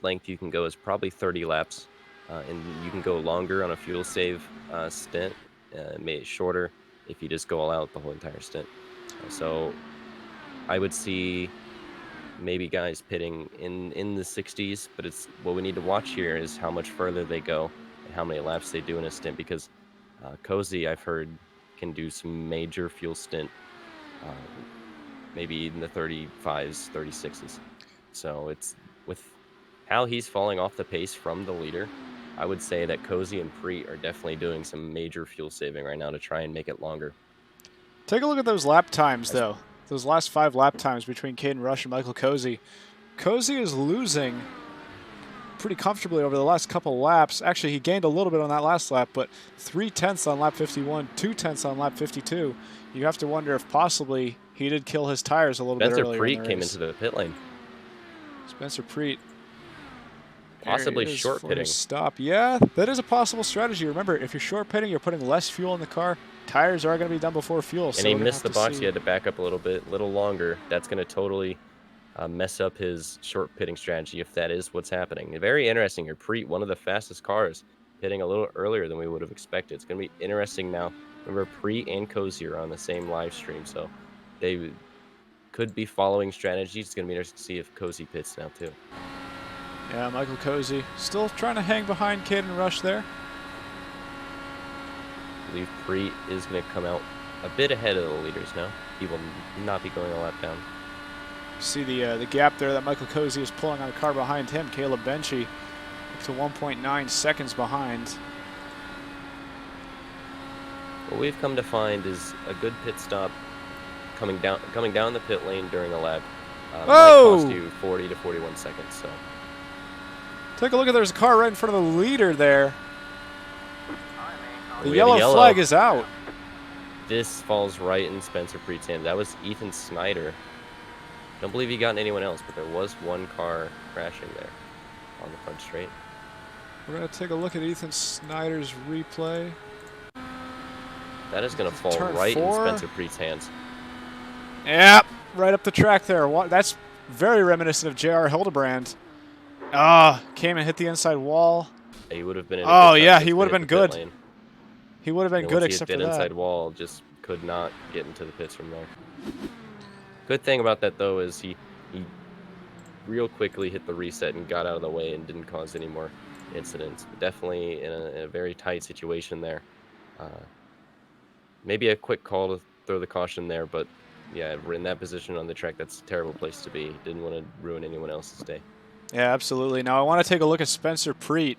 length you can go is probably 30 laps. And you can go longer on a fuel save stint, maybe shorter if you just go all out the whole entire stint. So I would see maybe guys pitting in the 60s, but it's what we need to watch here is how much further they go and how many laps they do in a stint, because Cozy, I've heard, can do some major fuel stint, maybe in the 35s, 36s. So it's with how he's falling off the pace from the leader, I would say that Cozy and Preet are definitely doing some major fuel saving right now to try and make it longer. Take a look at those lap times, though. Those last 5 lap times between Caden Rush and Michael Cozy. Cozy is losing pretty comfortably over the last couple laps. Actually, he gained a little bit on that last lap, but 3/10 on lap 51, 2/10 on lap 52. You have to wonder if possibly he did kill his tires a little bit earlier. Spencer Preet came into the pit lane. Spencer Preet. Possibly short pitting. Stop. Yeah, that is a possible strategy. Remember, if you're short pitting, you're putting less fuel in the car. Tires are going to be done before fuel. And he missed the box. He had to back up a little longer. That's going to totally mess up his short pitting strategy if that is what's happening. Very interesting here. Preet, one of the fastest cars, pitting a little earlier than we would have expected. It's going to be interesting now. Remember, Preet and Cozy are on the same live stream, so they could be following strategies. It's going to be interesting to see if Cozy pits now too. Yeah, Michael Cozy still trying to hang behind Caden Rush there. I believe Preet is going to come out a bit ahead of the leaders now. He will not be going a lap down. See the gap there that Michael Cozy is pulling on the car behind him. Caleb Benchy up to 1.9 seconds behind. What we've come to find is a good pit stop coming down the pit lane during a lap might cost you 40 to 41 seconds. So take a look at, there's a car right in front of the leader there. The yellow flag is out. This falls right in Spencer Preet's hands. That was Ethan Snyder. Don't believe he got anyone else, but there was one car crashing there on the front straight. We're going to take a look at Ethan Snyder's replay. That is going to fall right in Spencer Preet's hands. Yep, right up the track there. That's very reminiscent of J.R. Hildebrand. Came and hit the inside wall. He would have been in he would have been good. Lane. He would have been good except for that. Inside wall, just could not get into the pits from there. Good thing about that, though, is he real quickly hit the reset and got out of the way and didn't cause any more incidents. Definitely in a very tight situation there. Maybe a quick call to throw the caution there, but yeah, in that position on the track, that's a terrible place to be. Didn't want to ruin anyone else's day. Yeah, absolutely. Now I want to take a look at Spencer Preet.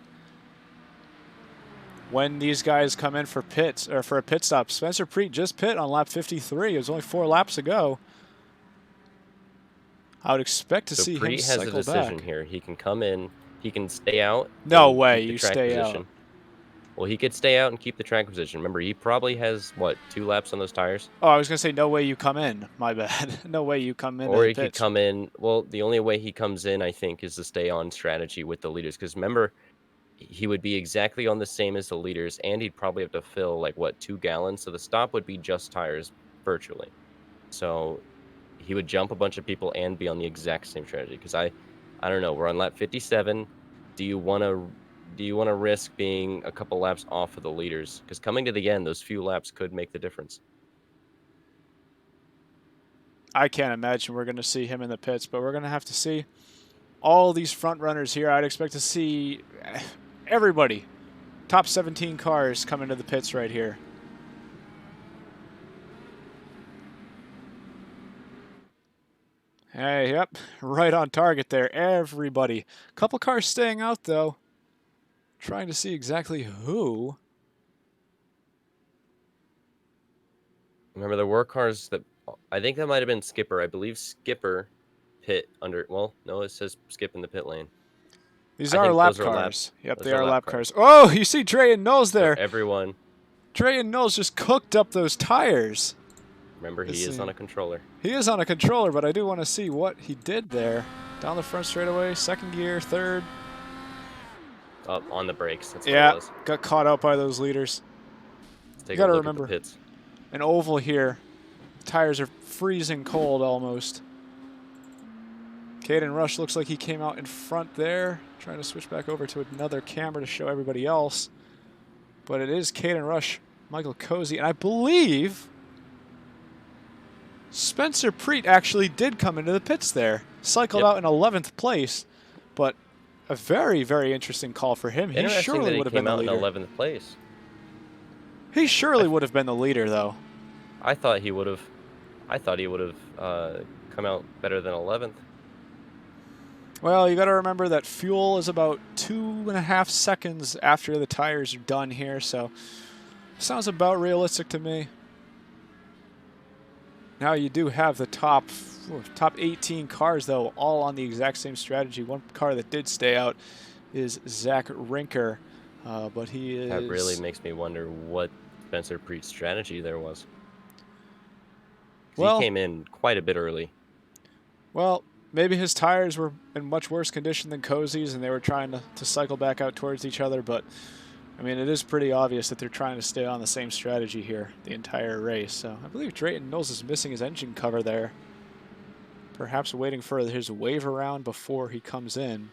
When these guys come in for a pit stop, Spencer Preet just pit on lap 53. It was only 4 laps ago. I would expect to see him cycle back. Preet has a decision here. He can come in. He can stay out. No way, you stay out. Well, he could stay out and keep the track position. Remember, he probably has, 2 laps on those tires? Oh, I was going to say, no way you come in. My bad. No way you come in. Or he could come in. Well, the only way he comes in, I think, is to stay on strategy with the leaders. Because remember, he would be exactly on the same as the leaders, and he'd probably have to fill, 2 gallons. So the stop would be just tires, virtually. So he would jump a bunch of people and be on the exact same strategy. Because I don't know, we're on lap 57. Do you want to risk being a couple laps off of the leaders? Because coming to the end, those few laps could make the difference. I can't imagine we're going to see him in the pits, but we're going to have to see all these front runners here. I'd expect to see everybody, top 17 cars, come into the pits right here. Hey, yep, right on target there, everybody. Couple cars staying out, though. Trying to see exactly who. Remember, there were cars that I think that might have been Skipper. I believe Skipper pit under. Well, no, it says Skip in the pit lane. These I are think lap those are cars. Yep, those they are are lap cars. cars. Oh, you see Dre and Knowles So there. everyone. Dre and Knowles just cooked up those tires. Remember, he is on a controller. He is on a controller, but I do want to see what he did there. Down the front straightaway, second gear, third. Up on the brakes. That's what Yeah, it was. got caught out by those leaders. Let's take You gotta a look remember, at the pits. an oval here. Tires are freezing cold almost. Caden Rush looks like he came out in front there. Trying to switch back over to another camera to show everybody else. But it is Caden Rush, Michael Cozy, and I believe Spencer Preet actually did come into the pits there. Cycled out in 11th place, but a very, very interesting call for him. He surely would have been the leader. In 11th place. He surely would have been the leader, though. I thought he would have. I thought he would have come out better than 11th. Well, you got to remember that fuel is about 2.5 seconds after the tires are done here, so sounds about realistic to me. Now you do have the top 18 cars, though, all on the exact same strategy. One car that did stay out is Zach Rinker, but he is... That really makes me wonder what Spencer Preet's strategy there was. Well, he came in quite a bit early. Well, maybe his tires were in much worse condition than Cozy's, and they were trying to cycle back out towards each other, but I mean, it is pretty obvious that they're trying to stay on the same strategy here the entire race. So I believe Drayton Knowles is missing his engine cover there. Perhaps waiting for his wave around before he comes in.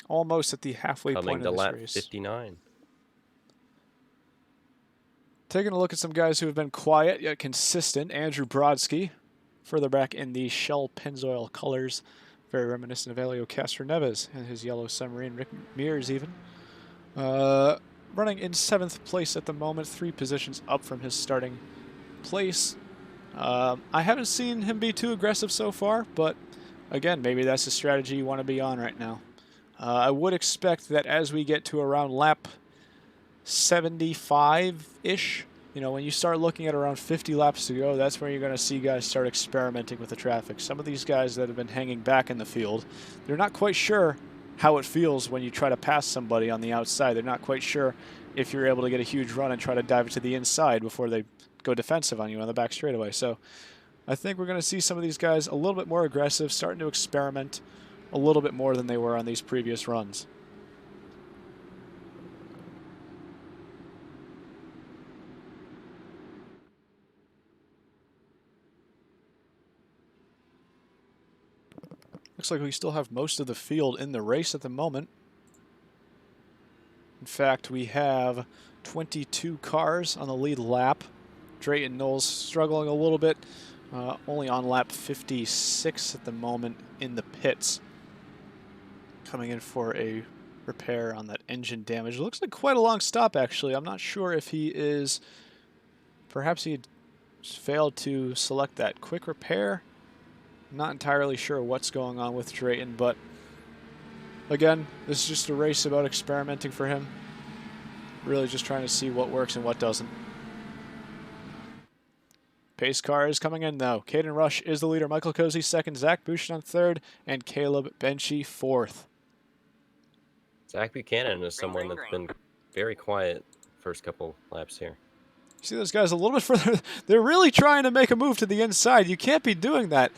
Almost at the halfway point of this lap race. 59. Taking a look at some guys who have been quiet yet consistent. Andrew Brodsky, further back in the Shell Pennzoil colors. Very reminiscent of Elio Castroneves and his yellow submarine. Rick Mears even. Running in 7th place at the moment, 3 positions up from his starting place. I haven't seen him be too aggressive so far, but again, maybe that's the strategy you want to be on right now. I would expect that as we get to around lap 75-ish, you know, when you start looking at around 50 laps to go, that's where you're going to see guys start experimenting with the traffic. Some of these guys that have been hanging back in the field, they're not quite sure how it feels when you try to pass somebody on the outside. They're not quite sure if you're able to get a huge run and try to dive to the inside before they go defensive on you on the back straightaway. So I think we're going to see some of these guys a little bit more aggressive, starting to experiment a little bit more than they were on these previous runs. Looks like we still have most of the field in the race at the moment. In fact, we have 22 cars on the lead lap. Drayton Knowles struggling a little bit, only on lap 56 at the moment in the pits. Coming in for a repair on that engine damage. It looks like quite a long stop, actually. I'm not sure if he is... Perhaps he failed to select that quick repair. Not entirely sure what's going on with Drayton, but again, this is just a race about experimenting for him. Really just trying to see what works and what doesn't. Pace car is coming in, though. Caden Rush is the leader. Michael Cozy second. Zach Bouchon third. And Caleb Benchy fourth. Zach Buchanan is someone that's been very quiet first couple laps here. You see those guys a little bit further. They're really trying to make a move to the inside. You can't be doing that.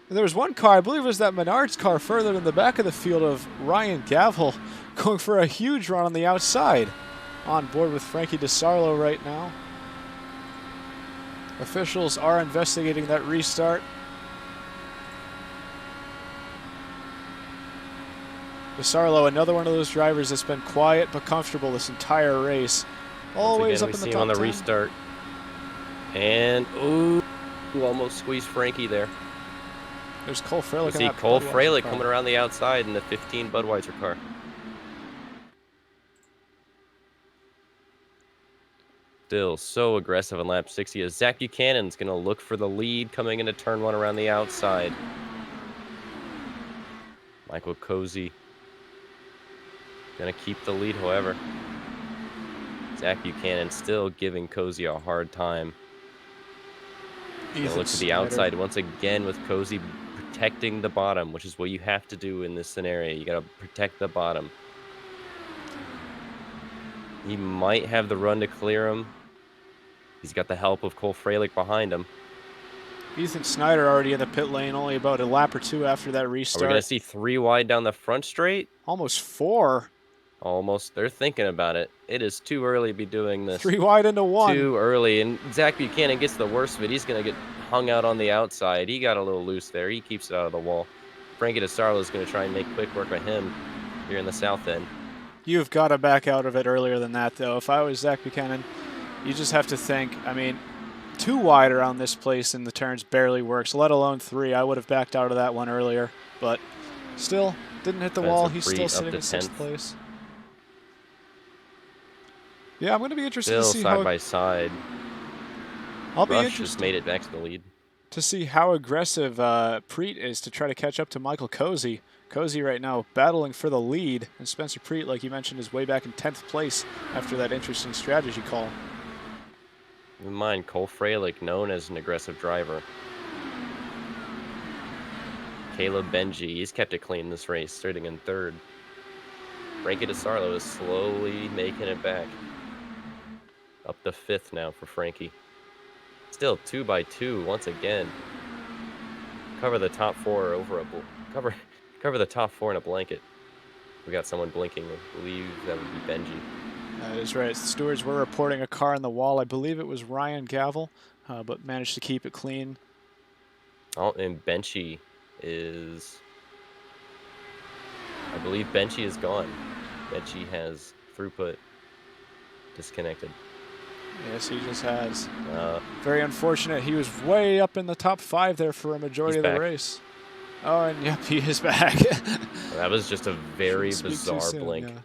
There was one car, I believe it was that Menards car further in the back of the field of Ryan Gavel, going for a huge run on the outside. On board with Frankie DeSarlo right now. Officials are investigating that restart. DeSarlo, another one of those drivers that's been quiet but comfortable this entire race. Always up in the top 10. On the restart. And, ooh, almost squeezed Frankie there. There's Cole Freilich. See Cole Freilich coming around the outside in the 15 Budweiser car. Still so aggressive in lap 60 as Zach Buchanan's going to look for the lead coming into turn 1 around the outside. Michael Cozy Gonna keep the lead, however. Zach Buchanan still giving Cozy a hard time. Gonna look to the outside once again with Cozy protecting the bottom, which is what you have to do in this scenario. You gotta protect the bottom. He might have the run to clear him. He's got the help of Cole Freilich behind him. Ethan Snyder already in the pit lane, only about a lap or two after that restart. Are we going to see 3 wide down the front straight? Almost 4. Almost. They're thinking about it. It is too early to be doing this. 3 wide into 1. Too early. And Zach Buchanan gets the worst of it. He's going to get hung out on the outside. He got a little loose there. He keeps it out of the wall. Frankie DeSarlo is going to try and make quick work of him here in the south end. You've got to back out of it earlier than that, though. If I was Zach Buchanan, you just have to think, I mean, 2 wide around this place in the turns barely works, let alone 3. I would have backed out of that one earlier, but still didn't hit the wall. He's still sitting in 6th place. Yeah, I'm going to be interested to see side how by side. I'll be Rush interested just made it back to the lead. To see how aggressive Preet is to try to catch up to Michael Cozy. Cozy right now battling for the lead, and Spencer Preet, like you mentioned, is way back in 10th place after that interesting strategy call. Keep in mind, Cole Freilich, known as an aggressive driver. Caleb Benji, he's kept it clean this race, starting in 3rd. Frankie DeSarlo is slowly making it back. Up to 5th now for Frankie. Still 2 by 2 once again. Cover the top 4 over a cover the top 4 in a blanket. We got someone blinking. I believe that would be Benji. That is right. The stewards were reporting a car on the wall. I believe it was Ryan Gavel, but managed to keep it clean. Oh, and Benji is... I believe Benji is gone. Benji has throughput disconnected. Yes, he just has. Very unfortunate. He was way up in the top 5 there for a majority of the race. Oh, and yep, he is back. That was just a very bizarre blink. Yeah.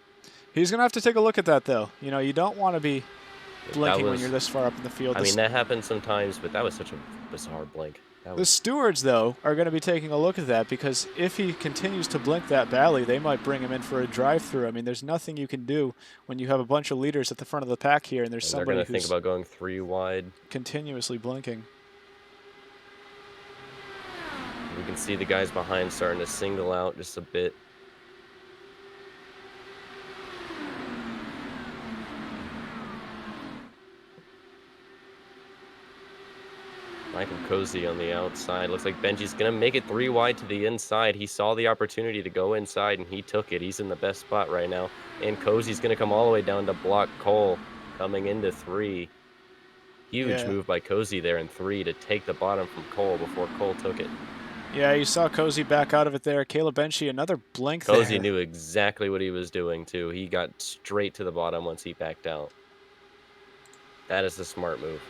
He's going to have to take a look at that, though. You know, you don't want to be blinking when you're this far up in the field. I mean, that happens sometimes, but that was such a bizarre blink. The stewards, though, are going to be taking a look at that because if he continues to blink that badly, they might bring him in for a drive-through. I mean, there's nothing you can do when you have a bunch of leaders at the front of the pack here, and there's somebody they're going to think about going 3 wide. Continuously blinking. You can see the guys behind starting to single out just a bit. Michael Cozy on the outside. Looks like Benji's going to make it 3 wide to the inside. He saw the opportunity to go inside, and he took it. He's in the best spot right now. And Cozy's going to come all the way down to block Cole coming into 3. Huge move by Cozy there in 3 to take the bottom from Cole before Cole took it. Yeah, you saw Cozy back out of it there. Caleb Benji, another blink there. Cozy knew exactly what he was doing, too. He got straight to the bottom once he backed out. That is the smart move.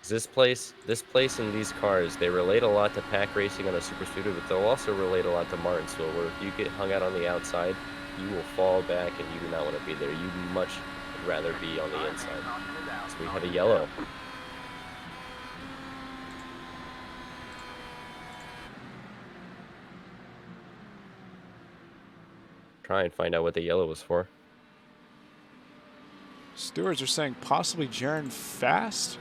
This place and these cars, they relate a lot to pack racing on a super scooter, but they'll also relate a lot to Martinsville, where if you get hung out on the outside, you will fall back and you do not want to be there. You'd much rather be on the inside. So we have a yellow. Try and find out what the yellow was for. Stewards are saying possibly Jaron Fast.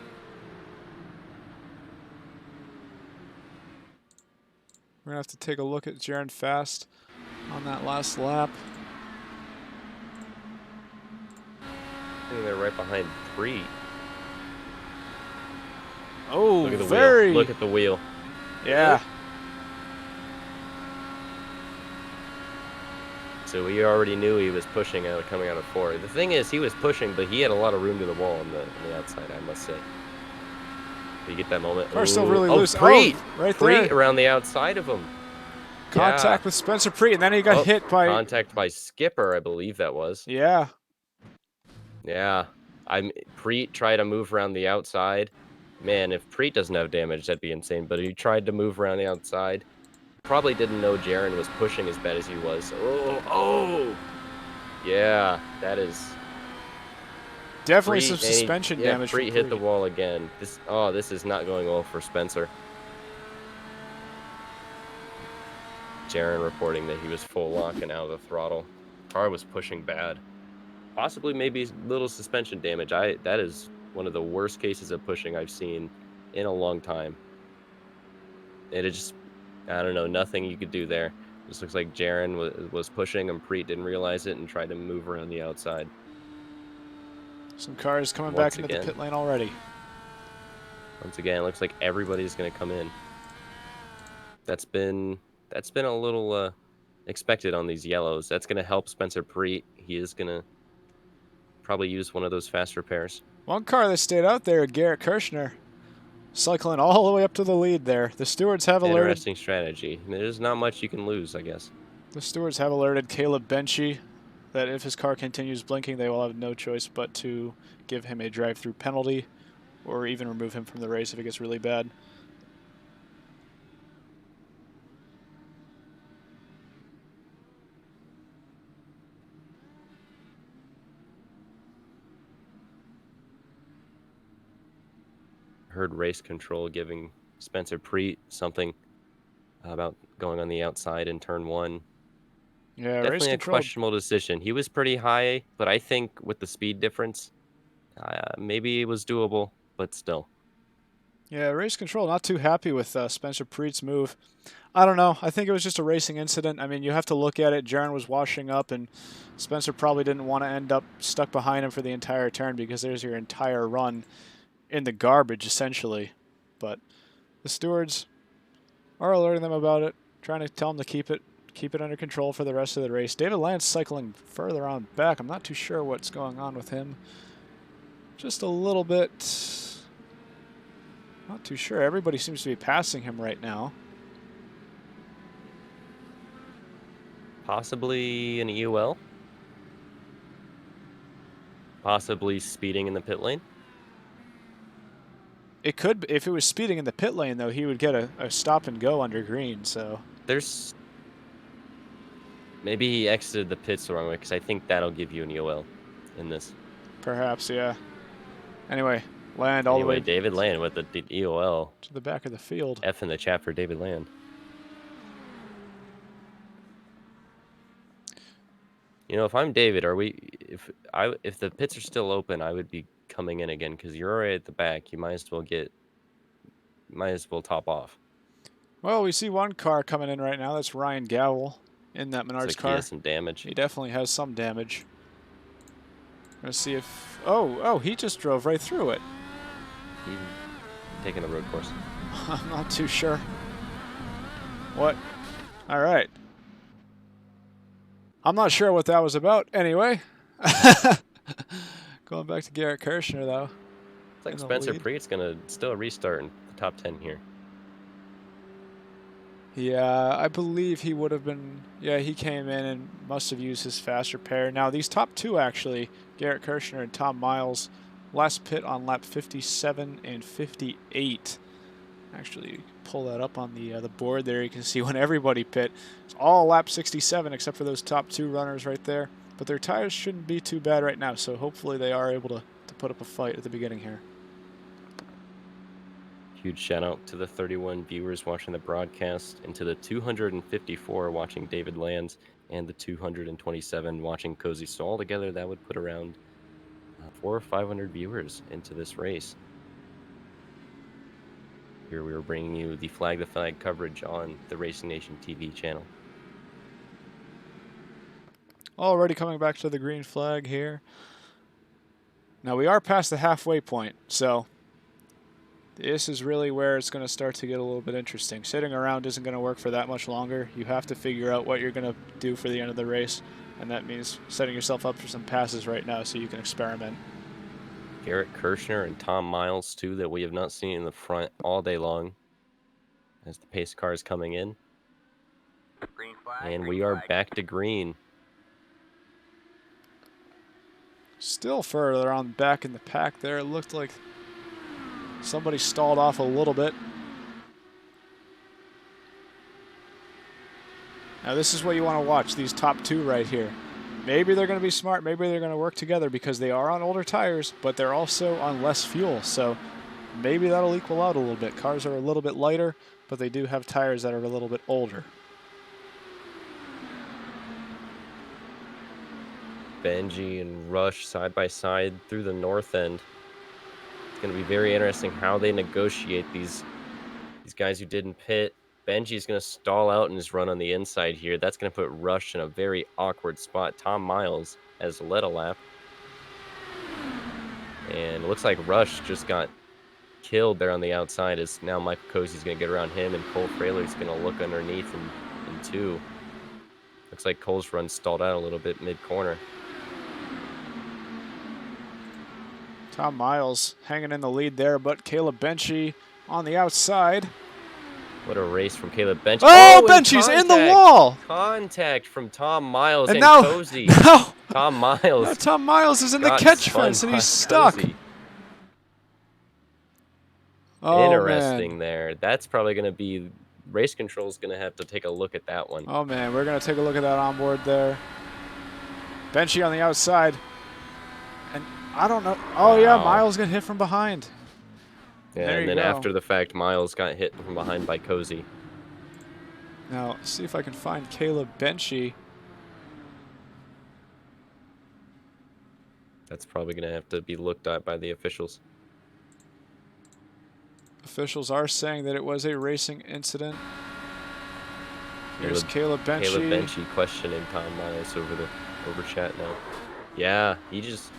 We're going to have to take a look at Jaron Fast on that last lap. I think they're right behind Preet. Oh, look at the very. Wheel. Look at the wheel. Yeah. So we already knew he was pushing out, coming out of 4. The thing is, he was pushing, but he had a lot of room to the wall on the outside, I must say. You get that moment. Car's still really loose. Preet! Oh, right Preet there. around the outside of him. Contact with Spencer Preet, and then he got hit by... Contact by Skipper, I believe that was. Yeah. Yeah. Preet tried to move around the outside. Man, if Preet doesn't have damage, that'd be insane. But he tried to move around the outside. Probably didn't know Jaron was pushing as bad as he was. Oh! Yeah, that is... Definitely some suspension damage. Preet hit the wall again. This is not going well for Spencer. Jaron reporting that he was full lock and out of the throttle. Car was pushing bad. Possibly maybe little suspension damage. That is one of the worst cases of pushing I've seen in a long time. It just, I don't know, nothing you could do there. Just looks like Jaron was pushing and Preet didn't realize it and tried to move around the outside. Some cars coming Once back into again. the pit lane already. Once again, it looks like everybody's going to come in. That's been a little expected on these yellows. That's going to help Spencer Preet. He is going to probably use one of those fast repairs. One car that stayed out there, Garrett Kirshner, cycling all the way up to the lead there. The stewards have alerted. Interesting strategy. There's not much you can lose, I guess. The stewards have alerted Caleb Benchy that if his car continues blinking, they will have no choice but to give him a drive-through penalty or even remove him from the race if it gets really bad. Heard race control giving Spencer Preet something about going on the outside in turn 1. Yeah, definitely race a control. questionable decision. He was pretty high, but I think with the speed difference, maybe it was doable, but still. Yeah, race control not too happy with Spencer Preet's move. I don't know. I think it was just a racing incident. I mean, you have to look at it. Jaron was washing up, and Spencer probably didn't want to end up stuck behind him for the entire turn because there's your entire run in the garbage, essentially. But the stewards are alerting them about it, trying to tell them to keep it under control for the rest of the race. David Lance cycling further on back. I'm not too sure what's going on with him. Just a little bit. Not too sure. Everybody seems to be passing him right now. Possibly an EUL? Possibly speeding in the pit lane? It could, if it was speeding in the pit lane, though, he would get a stop and go under green, so. There's... Maybe he exited the pits the wrong way, because I think that'll give you an EOL in this. Perhaps, yeah. Anyway, Land all the way. David Land with the EOL. To the back of the field. F in the chat for David Land. You know, if I'm David, if the pits are still open, I would be coming in again because you're already at the back. You might as well top off. Well, we see one car coming in right now. That's Ryan Gowell in that Menards car. He has some damage. He definitely has some damage. Let's see if... Oh, he just drove right through it. He's taking the road course. I'm not too sure. What? All right. I'm not sure what that was about. Anyway. Going back to Garrett Kirshner, though. It's like Spencer Preet's going to still restart in the top 10 here. Yeah, I believe he would have been... Yeah, he came in and must have used his fast repair. Now, these top two, actually, Garrett Kirshner and Tom Miles, last pit on lap 57 and 58. Actually, pull that up on the board there. You can see when everybody pit. It's all lap 67 except for those top two runners right there. But their tires shouldn't be too bad right now, so hopefully they are able to put up a fight at the beginning here. Huge shout out to the 31 viewers watching the broadcast and to the 254 watching David Lands and the 227 watching Cozy. So altogether, that would put around 400 or 500 viewers into this race. Here we are bringing you the Flag coverage on the Racing Nation TV channel. Already coming back to the green flag here. Now we are past the halfway point, so this is really where it's going to start to get a little bit interesting. Sitting around isn't going to work for that much longer. You have to figure out what you're going to do for the end of the race, and that means setting yourself up for some passes right now so you can experiment. Garrett Kirshner and Tom Miles, too, that we have not seen in the front all day long as the pace car is coming in. Green flag, and green we are flag. back to green. Still further on back in the pack there. It looked like somebody stalled off a little bit. Now this is what you want to watch, these top two right here. Maybe they're going to be smart, maybe they're going to work together because they are on older tires, but they're also on less fuel. So maybe that'll equal out a little bit. Cars are a little bit lighter, but they do have tires that are a little bit older. Benji and Rush side by side through the north end. It's going to be very interesting how they negotiate these guys who didn't pit. Benji's going to stall out in his run on the inside here. That's going to put Rush in a very awkward spot. Tom Miles has led a lap. And it looks like Rush just got killed there on the outside, as now Michael Cozy's going to get around him, and Cole Fraley's going to look underneath in two. Looks like Cole's run stalled out a little bit mid-corner. Tom Miles hanging in the lead there, but Caleb Benchy on the outside. What a race from Caleb Benchy. Oh, Benchy's in the wall! Contact from Tom Miles and now, Cozy. Now, Tom Miles. Now Tom Miles is in the catch fence and he's stuck. Cozy. Oh, interesting man. there. That's probably going to be, race control's going to have to take a look at that one. Oh, man, we're going to take a look at that onboard there. Benchy on the outside. And I don't know. Oh, yeah, Miles got hit from behind. Yeah, there and then go. after the fact, Miles got hit from behind by Cozy. Now, see if I can find Caleb Benchy. That's probably going to have to be looked at by the officials. Officials are saying that it was a racing incident. Here's Caleb Benchy. Caleb Benchy questioning Tom Miles over chat now. Yeah, he just...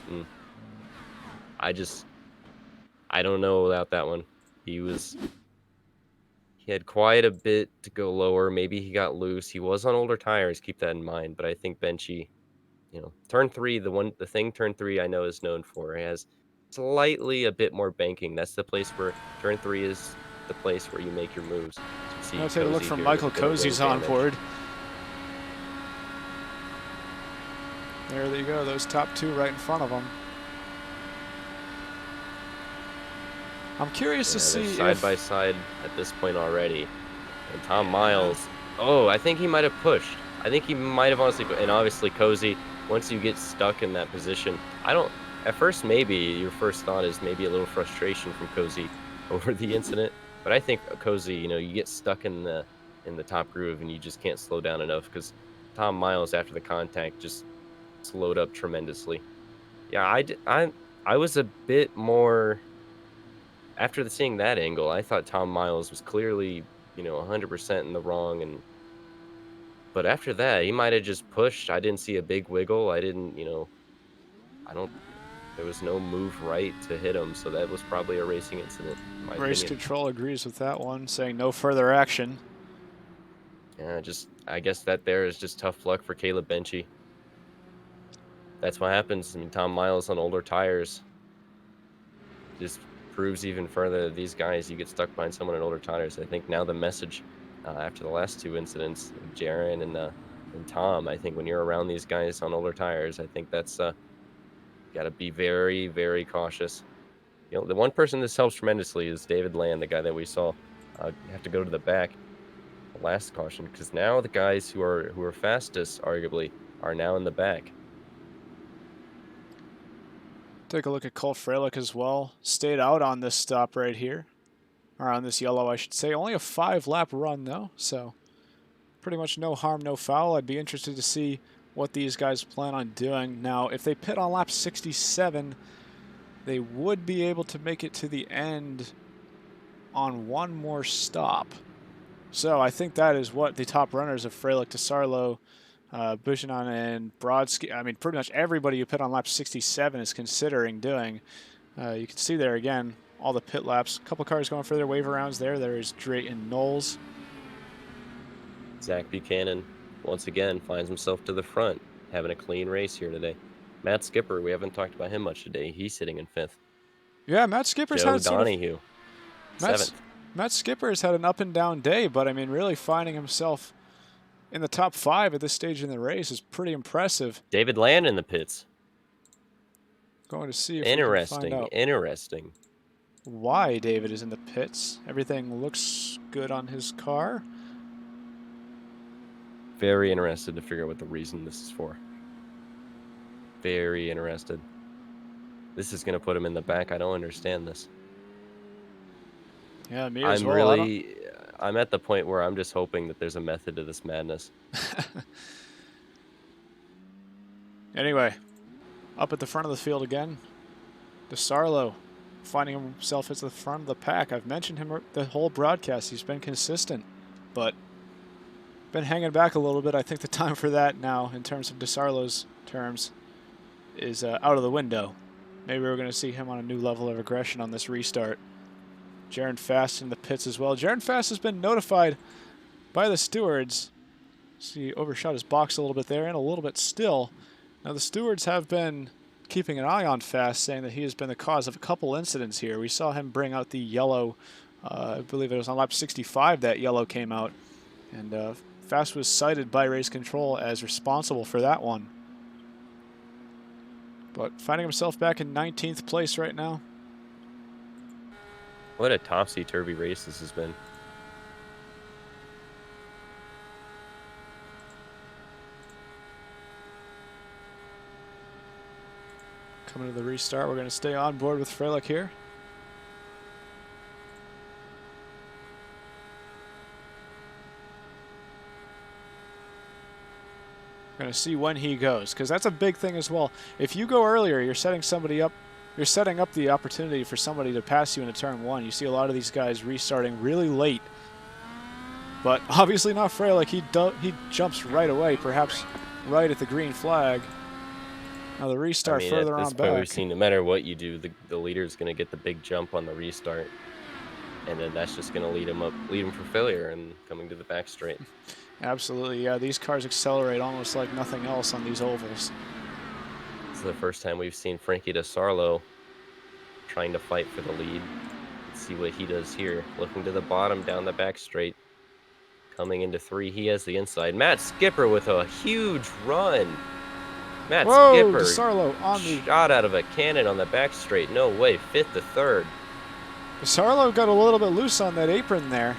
I don't know about that one. He had quite a bit to go lower. Maybe he got loose. He was on older tires, keep that in mind. But I think Benchy, you know, turn 3, the thing turn 3 I know is known for. It has slightly a bit more banking. That's the place where turn 3 is the place where you make your moves. So I'll take a look from Michael Cozy's on board. There you go, those top 2 right in front of him. I'm curious to see side by side at this point already. And Tom Miles, I think he might have pushed. I think he might have honestly, and obviously Cozy, once you get stuck in that position, at first maybe your first thought is maybe a little frustration from Cozy over the incident. But I think Cozy, you know, you get stuck in the top groove and you just can't slow down enough, because Tom Miles after the contact just slowed up tremendously. Yeah, I was a bit more... After seeing that angle, I thought Tom Miles was clearly, you know, 100% in the wrong. But after that, he might have just pushed. I didn't see a big wiggle. I didn't, you know, there was no move right to hit him. So that was probably a racing incident, in my Race opinion. control agrees with that one, saying no further action. Yeah, I guess that there is just tough luck for Caleb Benchy. That's what happens. I mean, Tom Miles on older tires just proves even further that these guys, you get stuck behind someone in older tires. I think now the message after the last 2 incidents, Jaron and Tom, I think when you're around these guys on older tires, I think that's got to be very, very cautious. You know, the one person this helps tremendously is David Land, the guy that we saw have to go to the back the last caution, because now the guys who are fastest, arguably, are now in the back. Take a look at Cole Fralick as well. Stayed out on this stop right here. Or on this yellow, I should say. Only a 5-lap run, though. So, pretty much no harm, no foul. I'd be interested to see what these guys plan on doing. Now, if they pit on lap 67, they would be able to make it to the end on one more stop. So, I think that is what the top runners of Fralick, DeSarlo, Buchanan and Brodsky, I mean, pretty much everybody who pit on lap 67 is considering doing. You can see there again, all the pit laps. A couple cars going for their wave arounds there. There is Drayton Knowles. Zach Buchanan, once again, finds himself to the front, having a clean race here today. Matt Skipper, we haven't talked about him much today. He's sitting in 5th. Yeah, Matt Skipper's Joe had Donahue, 7th. Matt Skipper's had an up and down day, but I mean, really finding himself in the top 5 at this stage in the race is pretty impressive. David Land in the pits. Going to see if we can find out interesting. why David is in the pits. Everything looks good on his car. Very interested to figure out what the reason this is for. Very interested. This is going to put him in the back. I don't understand this. Yeah, me as well. I'm at the point where I'm just hoping that there's a method to this madness. Anyway, Up at the front of the field again. DeSarlo finding himself at the front of the pack. I've mentioned him the whole broadcast. He's been consistent, but been hanging back a little bit. I think the time for that now, in terms of DeSarlo's terms, is out of the window. Maybe we're going to see him on a new level of aggression on this restart. Jaron Fast in the pits as well. Jaron Fast has been notified by the stewards. See, he overshot his box a little bit there and a little bit still. Now the stewards have been keeping an eye on Fast, saying that he has been the cause of a couple incidents here. We saw him bring out the yellow, I believe it was on lap 65 that yellow came out. And Fast was cited by race control as responsible for that one. But finding himself back in 19th place right now. What a topsy-turvy race this has been. Coming to the restart, we're going to stay on board with Freilich here. Going to see when he goes, because that's a big thing as well. If you go earlier, you're setting somebody up. You're setting up the opportunity for somebody to pass you into turn one. You see a lot of these guys restarting really late, but obviously not Freilich. He jumps right away, perhaps right at the green flag. Now the restart further on back. At this point, we've seen no matter what you do, the leader is going to get the big jump on the restart, and then that's just going to lead him for failure and coming to the back straight. Absolutely, yeah. These cars accelerate almost like nothing else on these ovals. This is the first time we've seen Frankie DeSarlo trying to fight for the lead. Let's see what he does here. Looking to the bottom, down the back straight. Coming into 3, he has the inside. Matt Skipper with a huge run. Matt Skipper DeSarlo on the shot out of a cannon on the back straight. No way, 5th to 3rd. DeSarlo got a little bit loose on that apron there.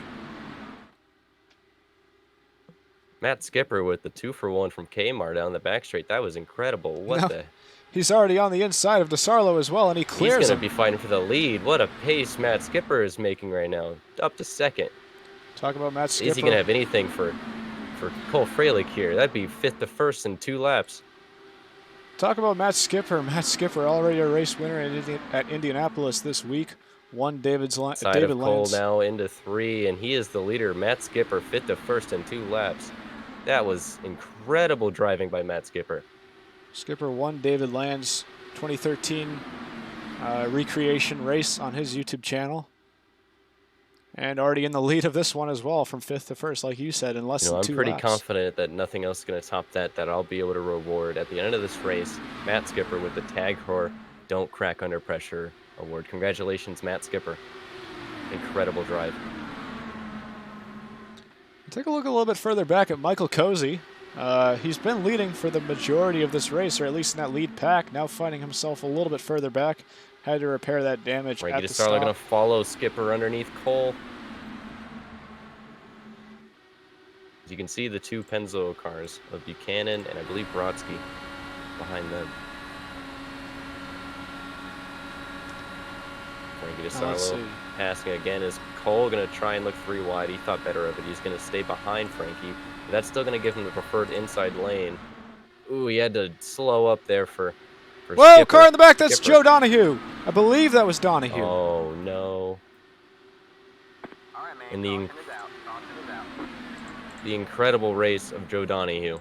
Matt Skipper with the 2-for-1 from Kmart down the back straight. That was incredible. What the? He's already on the inside of DeSarlo as well, and he clears He's going to be fighting for the lead. What a pace Matt Skipper is making right now. Up to 2nd. Talk about Matt Skipper. Is he going to have anything for Cole Freilich here? That'd be 5th to 1st in 2 laps. Talk about Matt Skipper. Matt Skipper, already a race winner at Indianapolis this week. Won David Lenz. Cole now into 3, and he is the leader. Matt Skipper, 5th to 1st in 2 laps. That was incredible driving by Matt Skipper. Skipper won David Land's 2013 recreation race on his YouTube channel. And already in the lead of this one as well, from 5th to 1st, like you said, in less than 2 laps. I'm pretty confident that nothing else is going to top that I'll be able to reward at the end of this race. Matt Skipper with the Tag Heuer Don't Crack Under Pressure award. Congratulations, Matt Skipper. Incredible drive. Take a look a little bit further back at Michael Cozy. He's been leading for the majority of this race, or at least in that lead pack. Now finding himself a little bit further back. Had to repair that damage Frankie at the stop. DeSarlo going to follow Skipper underneath Cole. As you can see, the 2 Penzo cars of Buchanan and I believe Brodsky behind them. Frankie DeSarlo passing again. Is Cole going to try and look 3 wide? He thought better of it. He's going to stay behind Frankie. But that's still going to give him the preferred inside lane. Ooh, he had to slow up there for Whoa, Skipper. car in the back. That's Joe Donahue. I believe that was Donahue. Oh, no. All right, man. In Caution is out. Caution is out. The incredible race of Joe Donahue.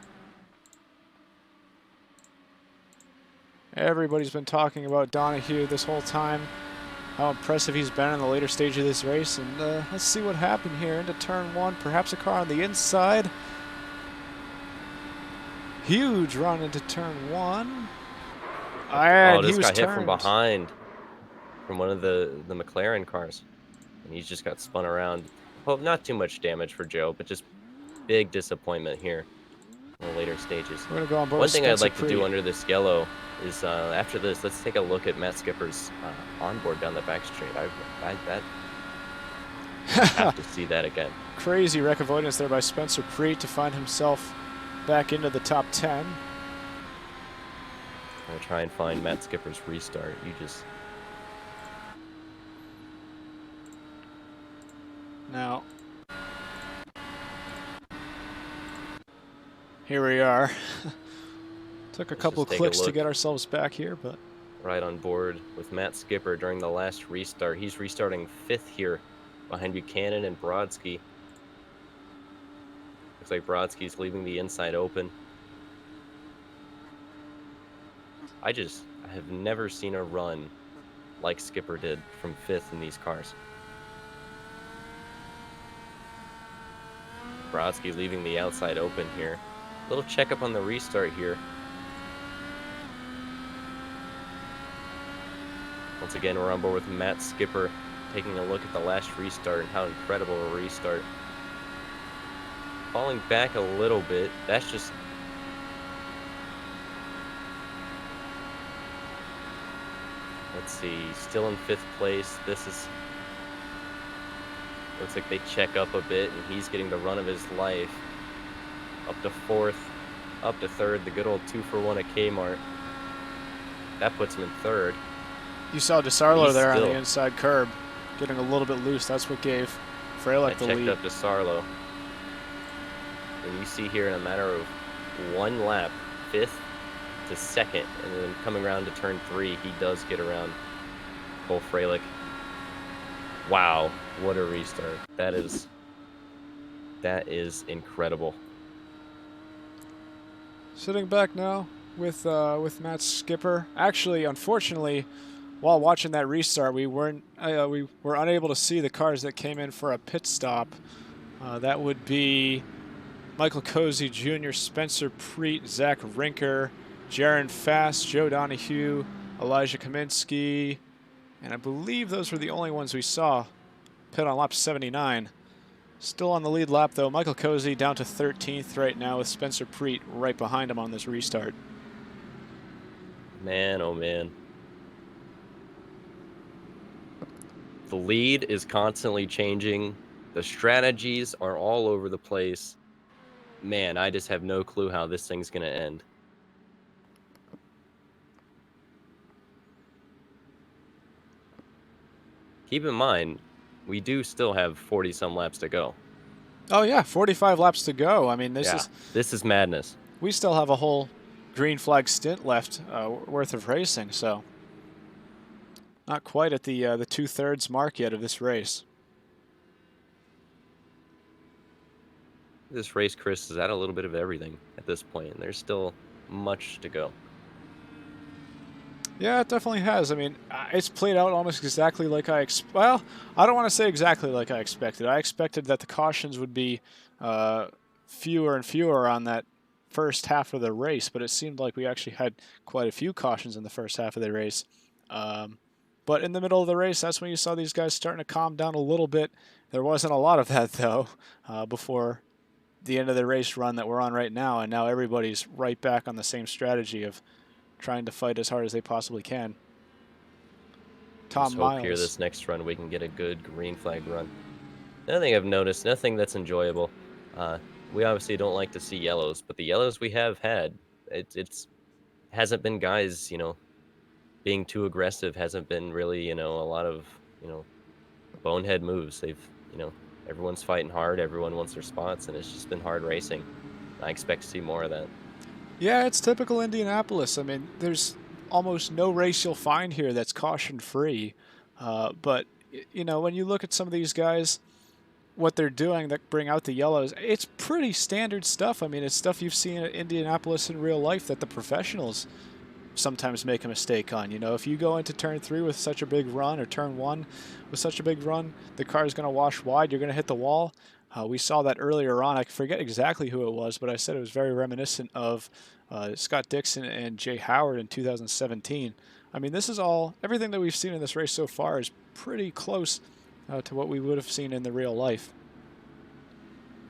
Everybody's been talking about Donahue this whole time. How impressive he's been in the later stage of this race. And let's see what happened here into turn 1. Perhaps a car on the inside. Huge run into turn 1. Oh, this got hit from behind from one of the McLaren cars. And he's just got spun around. Well, not too much damage for Joe, but just big disappointment here in the later stages. We're gonna go on board One thing I'd like to do under this yellow is after this, let's take a look at Matt Skipper's onboard down the back straight. I have to see that again. Crazy wreck avoidance there by Spencer Preet to find himself back into the top 10. I'm gonna try and find Matt Skipper's restart. You just now. Here we are. Took a Let's couple just take a clicks to look. get ourselves back here, but Right on board with Matt Skipper during the last restart. He's restarting 5th here behind Buchanan and Brodsky. Looks like Brodsky's leaving the inside open. I have never seen a run like Skipper did from 5th in these cars. Brodsky leaving the outside open here. Little checkup on the restart here. Once again, we're on board with Matt Skipper, taking a look at the last restart and how incredible a restart. Falling back a little bit. That's just... Let's see, still in 5th place. This is... Looks like they check up a bit, and he's getting the run of his life. Up to 4th, up to 3rd, the good old 2-for-1 at Kmart. That puts him in 3rd. you saw DeSarlo He's there on still- the inside curb, getting a little bit loose. That's what gave Freilich the I checked lead. up DeSarlo. And you see here in a matter of 1 lap, 5th to 2nd, and then coming around to turn 3, he does get around Cole Freilich. Wow, what a restart. That is incredible. Sitting back now with Matt Skipper. Actually, unfortunately, while watching that restart, we were unable to see the cars that came in for a pit stop. That would be Michael Cozy Jr., Spencer Preet, Zach Rinker, Jaron Fast, Joe Donahue, Elijah Kaminsky, and I believe those were the only ones we saw pit on lap 79. Still on the lead lap, though. Michael Cozy down to 13th right now with Spencer Preet right behind him on this restart. Man, oh man. The lead is constantly changing. The strategies are all over the place. Man, I just have no clue how this thing's going to end. Keep in mind, we do still have 40-some laps to go. Oh, yeah, 45 laps to go. I mean, this is madness. We still have a whole green flag stint left worth of racing, so not quite at the 2/3 mark yet of this race. This race, Chris, is at a little bit of everything at this point, and there's still much to go. Yeah, it definitely has. I mean, it's played out almost exactly like well, I don't want to say exactly like I expected. I expected that the cautions would be fewer and fewer on that first half of the race, but it seemed like we actually had quite a few cautions in the first half of the race. But in the middle of the race, that's when you saw these guys starting to calm down a little bit. There wasn't a lot of that, though, before the end of the race run that we're on right now, and now everybody's right back on the same strategy of trying to fight as hard as they possibly can. Tom Let's hope Miles. here this next run we can get a good green flag run. Another thing I've noticed, nothing that's enjoyable. We obviously don't like to see yellows, but the yellows we have had, it's hasn't been guys, being too aggressive. Hasn't been really, a lot of, bonehead moves. They've, everyone's fighting hard. Everyone wants their spots, and it's just been hard racing. I expect to see more of that. Yeah, it's typical Indianapolis. I mean, there's almost no race you'll find here that's caution-free. But, when you look at some of these guys, what they're doing that bring out the yellows, it's pretty standard stuff. I mean, it's stuff you've seen at Indianapolis in real life that the professionals sometimes make a mistake on. If you go into turn 3 with such a big run, or turn 1 with such a big run, the car is going to wash wide, you're going to hit the wall. We saw that earlier on. I forget exactly who it was, but I said it was very reminiscent of Scott Dixon and Jay Howard in 2017. I mean, this is everything that we've seen in this race so far is pretty close to what we would have seen in the real life.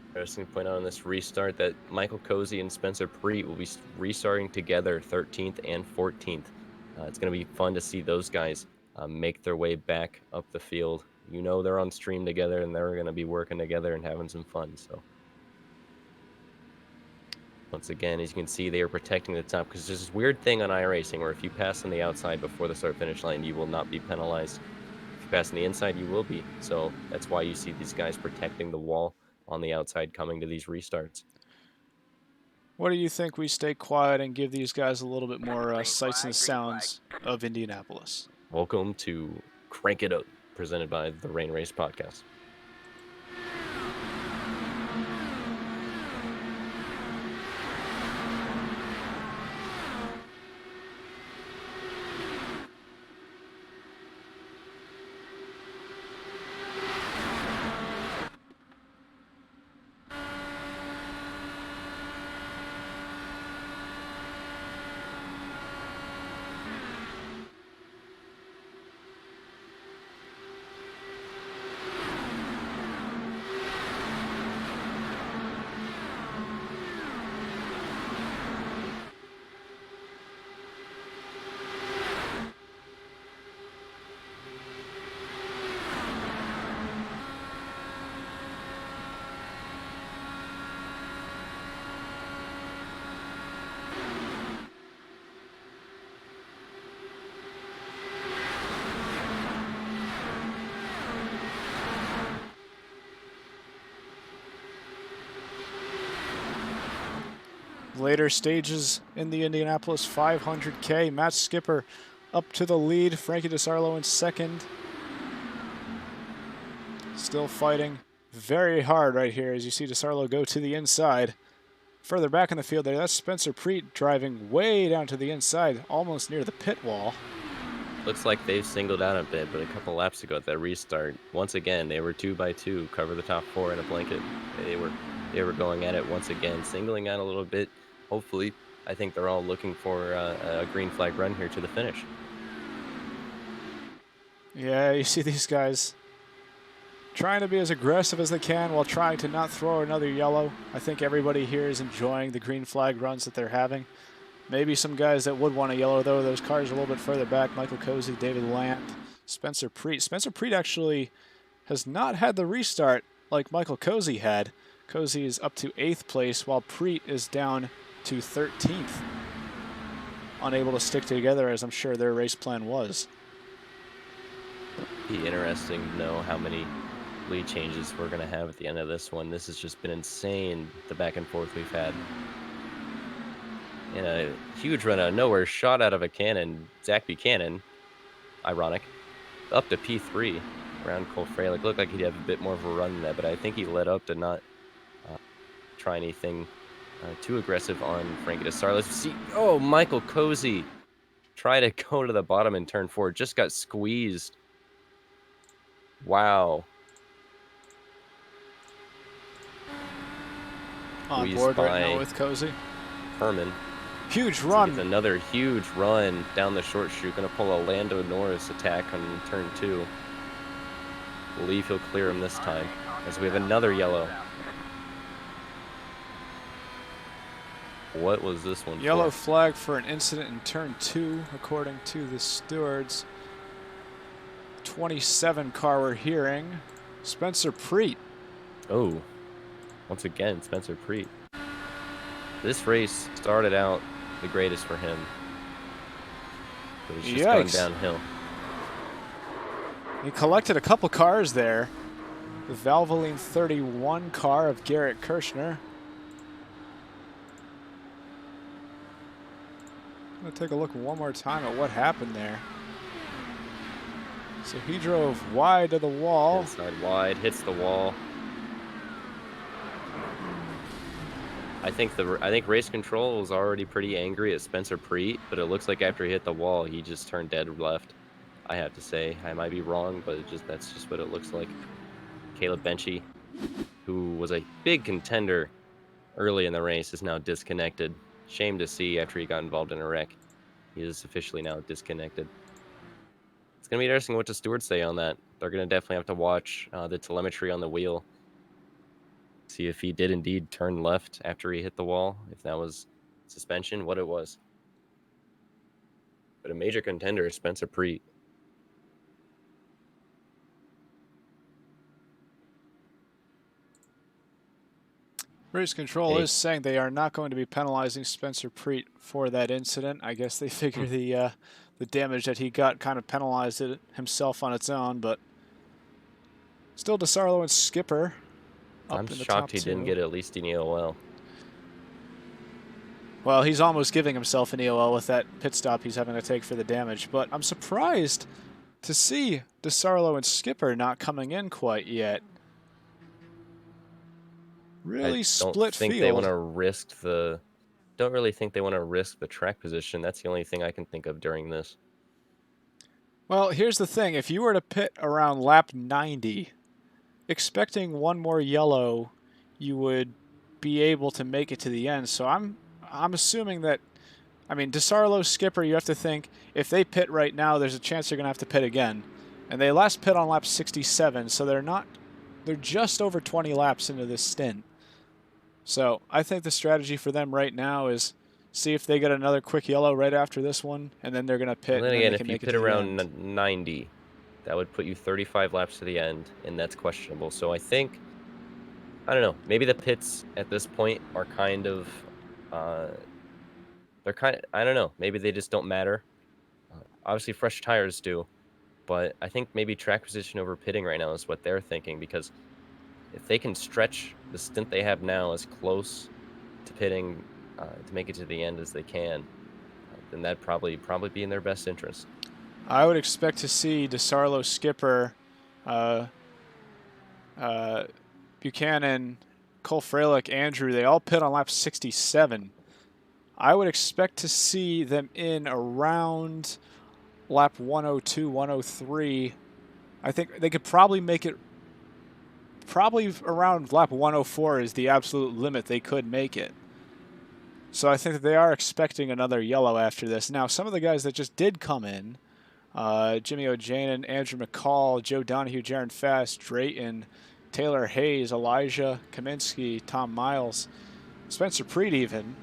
Interesting to point out on this restart that Michael Cozy and Spencer Preet will be restarting together 13th and 14th. It's going to be fun to see those guys make their way back up the field. They're on stream together, and they're going to be working together and having some fun. So once again, as you can see, they are protecting the top, because there's this weird thing on iRacing where if you pass on the outside before the start-finish line, you will not be penalized. If you pass on the inside, you will be. So that's why you see these guys protecting the wall on the outside coming to these restarts. What do you think we stay quiet and give these guys a little bit more sights and sounds of Indianapolis? Welcome to Crank It Up, presented by the Rain Race Podcast. Later stages in the Indianapolis 500K. Matt Skipper up to the lead. Frankie DeSarlo in second. Still fighting very hard right here as you see DeSarlo go to the inside. Further back in the field there, that's Spencer Preet driving way down to the inside, almost near the pit wall. Looks like they've singled out a bit, but a couple laps ago at that restart, once again, they were 2x2, cover the top 4 in a blanket. They were going at it once again, singling out a little bit. Hopefully, I think they're all looking for a green flag run here to the finish. Yeah, you see these guys trying to be as aggressive as they can while trying to not throw another yellow. I think everybody here is enjoying the green flag runs that they're having. Maybe some guys that would want a yellow, though. Those cars are a little bit further back. Michael Cozy, David Lant, Spencer Preet. Spencer Preet actually has not had the restart like Michael Cozy had. Cozy is up to 8th place, while Preet is down to 13th. Unable to stick together, as I'm sure their race plan was. Be interesting to know how many lead changes we're going to have at the end of this one. This has just been insane, the back and forth we've had. In a huge run out of nowhere, shot out of a cannon, Zach Buchanan, ironic, up to P3 around Cole Fralick. Looked like he'd have a bit more of a run than that, but I think he led up to not try anything too aggressive on Frankie DeSarlo. See, oh, Michael Cozy tried to go to the bottom in turn 4, just got squeezed. Wow. On board right now with Cozy. Herman. Huge run. Another huge run down the short chute. Going to pull a Lando Norris attack on turn 2. Believe he'll clear him this time, as we have another yellow. What was this one Yellow for? flag for an incident in turn 2, according to the stewards. 27 car we're hearing. Spencer Preet. Oh, once again, Spencer Preet. This race started out the greatest for him, but it's just gone downhill. He collected a couple cars there. The Valvoline 31 car of Garrett Kirshner. I'm going to take a look one more time at what happened there. So he drove wide to the wall. Inside wide, hits the wall. I think race control was already pretty angry at Spencer Preet, but it looks like after he hit the wall, he just turned dead left. I have to say, I might be wrong, but that's just what it looks like. Caleb Benchy, who was a big contender early in the race, is now disconnected. Shame to see after he got involved in a wreck. He is officially now disconnected. It's going to be interesting what the stewards say on that. They're going to definitely have to watch the telemetry on the wheel. See if he did indeed turn left after he hit the wall, if that was suspension, what it was. But a major contender is Spencer Preet. Race control is saying they are not going to be penalizing Spencer Preet for that incident. I guess they figure the damage that he got kind of penalized it himself on its own, but still DeSarlo and Skipper. I'm shocked he didn't get at least an EOL. Well, he's almost giving himself an EOL with that pit stop he's having to take for the damage. But I'm surprised to see DeSarlo and Skipper not coming in quite yet. Really split think field. They want to risk the. Don't really think they want to risk the track position. That's the only thing I can think of during this. Well, here's the thing. If you were to pit around lap 90, expecting one more yellow, you would be able to make it to the end. So I'm assuming that, I mean, DeSarlo, Skipper, you have to think, if they pit right now, there's a chance they're going to have to pit again. And they last pit on lap 67, so they're just over 20 laps into this stint. So I think the strategy for them right now is see if they get another quick yellow right after this one, and then they're going to pit. And then and again, they if can you make it pit to the around end. 90, that would put you 35 laps to the end, and that's questionable. So I think, I don't know, maybe the pits at this point are kind of, I don't know, maybe they just don't matter. Obviously, fresh tires do, but I think maybe track position over pitting right now is what they're thinking, because if they can stretch the stint they have now as close to pitting to make it to the end as they can, then that'd probably be in their best interest. I would expect to see DeSarlo, Skipper, Buchanan, Cole Freilich, Andrew, they all pit on lap 67. I would expect to see them in around lap 102, 103. I think they could probably make it probably around lap 104 is the absolute limit they could make it. So I think that they are expecting another yellow after this. Now, some of the guys that just did come in, Jimmy O'Janin, Andrew McCall, Joe Donahue, Jaron Fast, Drayton, Taylor Hayes, Elijah Kaminsky, Tom Miles, Spencer Preet even,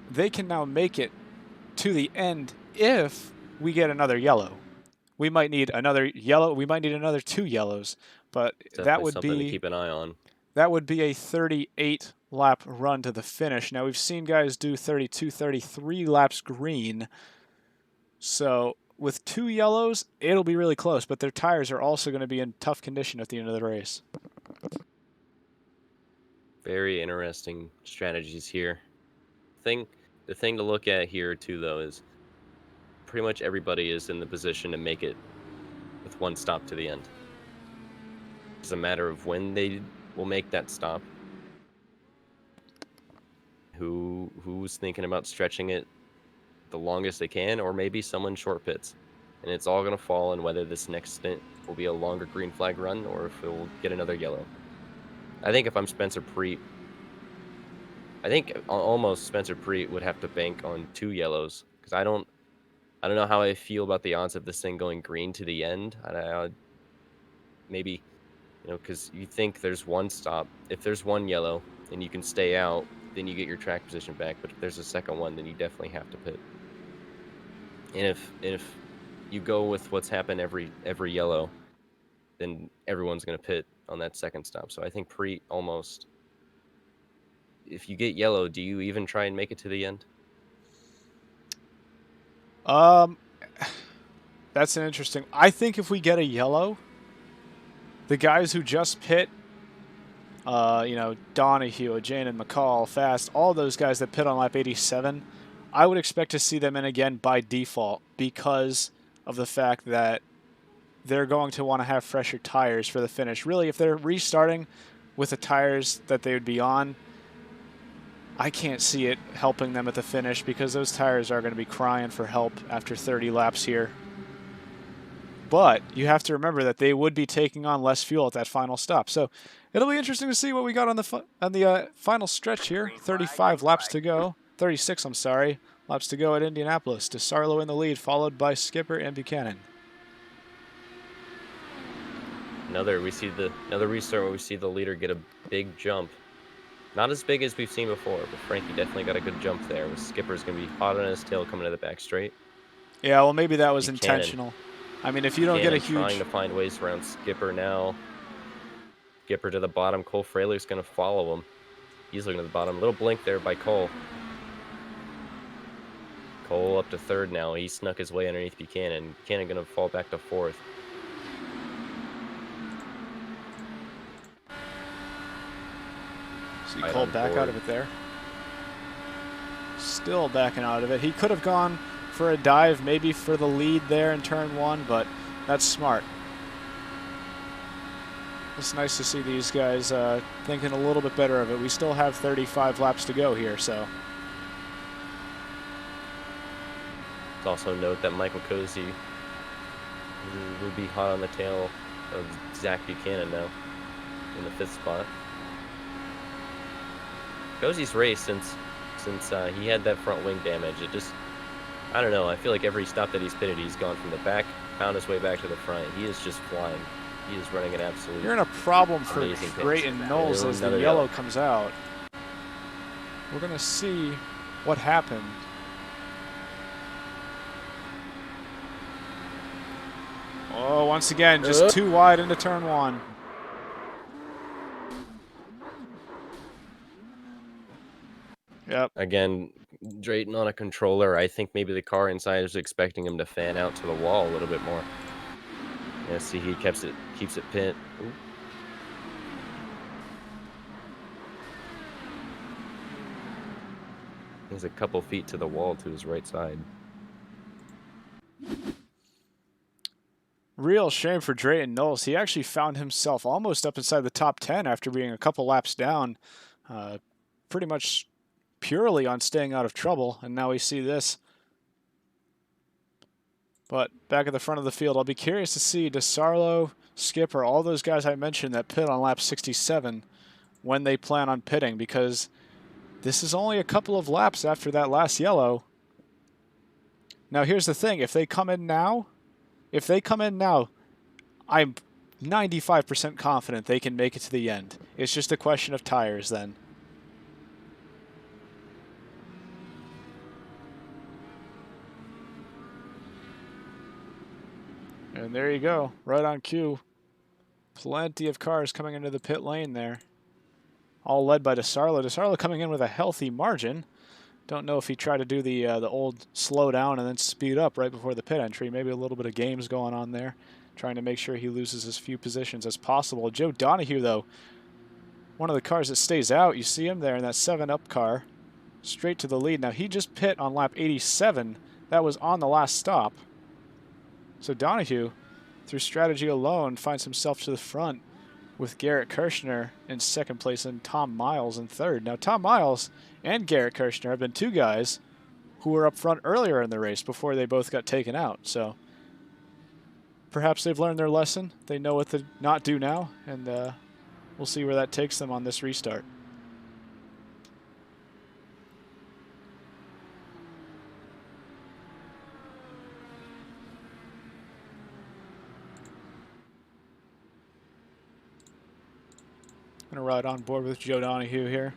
they can now make it to the end if we get another yellow. We might need another yellow. We might need another 2 yellows, but that would something be to keep an eye on. That would be a 38 lap run to the finish. Now we've seen guys do 32, 33 laps green. So with 2 yellows, it'll be really close, but their tires are also going to be in tough condition at the end of the race. Very interesting strategies here. The thing to look at here too, though, is pretty much everybody is in the position to make it with 1 stop to the end. It's a matter of when they will make that stop. Who's thinking about stretching it the longest they can, or maybe someone short pits. And it's all going to fall on whether this next stint will be a longer green flag run or if it will get another yellow. I think if I'm Spencer Preet, I think almost Spencer Preet would have to bank on 2 yellows, because I don't know how I feel about the odds of this thing going green to the end. Maybe, because you think there's 1 stop. If there's 1 yellow and you can stay out, then you get your track position back. But if there's a second one, then you definitely have to pit. And if you go with what's happened every yellow, then everyone's going to pit on that second stop. So I think Preet almost, if you get yellow, do you even try and make it to the end? That's an interesting. I think if we get a yellow, the guys who just pit, Donahue, Jane and McCall, Fast, all those guys that pit on lap 87, I would expect to see them in again by default because of the fact that they're going to want to have fresher tires for the finish. Really, if they're restarting with the tires that they would be on, I can't see it helping them at the finish because those tires are going to be crying for help after 30 laps here. But you have to remember that they would be taking on less fuel at that final stop. So it'll be interesting to see what we got on the final stretch here. 35 laps to go. 36, I'm sorry. Laps to go at Indianapolis. DeSarlo in the lead, followed by Skipper and Buchanan. Another restart where we see the leader get a big jump. Not as big as we've seen before, but Frankie definitely got a good jump there. With Skipper's going to be hot on his tail coming to the back straight. Yeah, well, maybe that was Buchanan. intentional. I mean, if you don't get a huge... trying to find ways around Skipper now. Skipper to the bottom. Cole Freilich's going to follow him. He's looking at the bottom. Little blink there by Cole. Cole up to 3rd now. He snuck his way underneath Buchanan. Buchanan going to fall back to 4th. See Cole back out of it there. Still backing out of it. He could have gone for a dive, maybe for the lead there in turn 1, but that's smart. It's nice to see these guys thinking a little bit better of it. We still have 35 laps to go here, so. Let's also note that Michael Cozy will be hot on the tail of Zach Buchanan now in the 5th spot. Cozy's race since he had that front wing damage, it just, I don't know, I feel like every stop that he's pitted, he's gone from the back, found his way back to the front. He is just flying. He is running an absolute. You're in a problem for amazing pace. Drayton Knowles as the yellow comes out. We're going to see what happened. Oh, once again, just too wide into turn 1. Yep. Again, Drayton on a controller. I think maybe the car inside is expecting him to fan out to the wall a little bit more. Yeah, see, he keeps it pit. Ooh. He's a couple feet to the wall to his right side. Real shame for Drayton Knowles. He actually found himself almost up inside the top 10 after being a couple laps down, pretty much purely on staying out of trouble, and now we see this. But back at the front of the field, I'll be curious to see DeSarlo, Skipper, all those guys I mentioned that pit on lap 67 when they plan on pitting, because this is only a couple of laps after that last yellow. Now here's the thing, if they come in now, I'm 95% confident they can make it to the end. It's just a question of tires then. And there you go, right on cue. Plenty of cars coming into the pit lane there. All led by DeSarlo. DeSarlo coming in with a healthy margin. Don't know if he tried to do the old slow down and then speed up right before the pit entry. Maybe a little bit of games going on there, trying to make sure he loses as few positions as possible. Joe Donahue, though, one of the cars that stays out. You see him there in that 7-up car, straight to the lead. Now, he just pit on lap 87. That was on the last stop. So Donahue, through strategy alone, finds himself to the front with Garrett Kirshner in 2nd place and Tom Miles in 3rd. Now, Tom Miles and Garrett Kirshner have been 2 guys who were up front earlier in the race before they both got taken out. So perhaps they've learned their lesson. They know what to not do now, and we'll see where that takes them on this restart. Gonna ride on board with Joe Donahue here.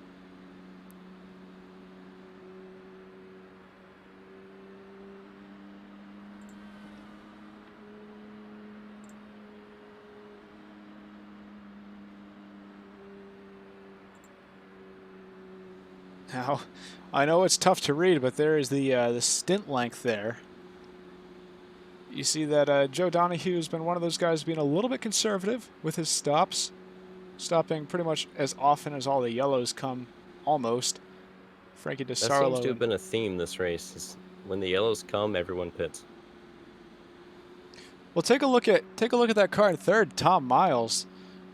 Now, I know it's tough to read, but there is the stint length there. You see that Joe Donahue's been one of those guys being a little bit conservative with his stops. Stopping pretty much as often as all the yellows come, almost. Frankie DeSarlo. That seems to have been a theme this race. When the yellows come, everyone pits. Well, take a look at that car in 3rd, Tom Miles.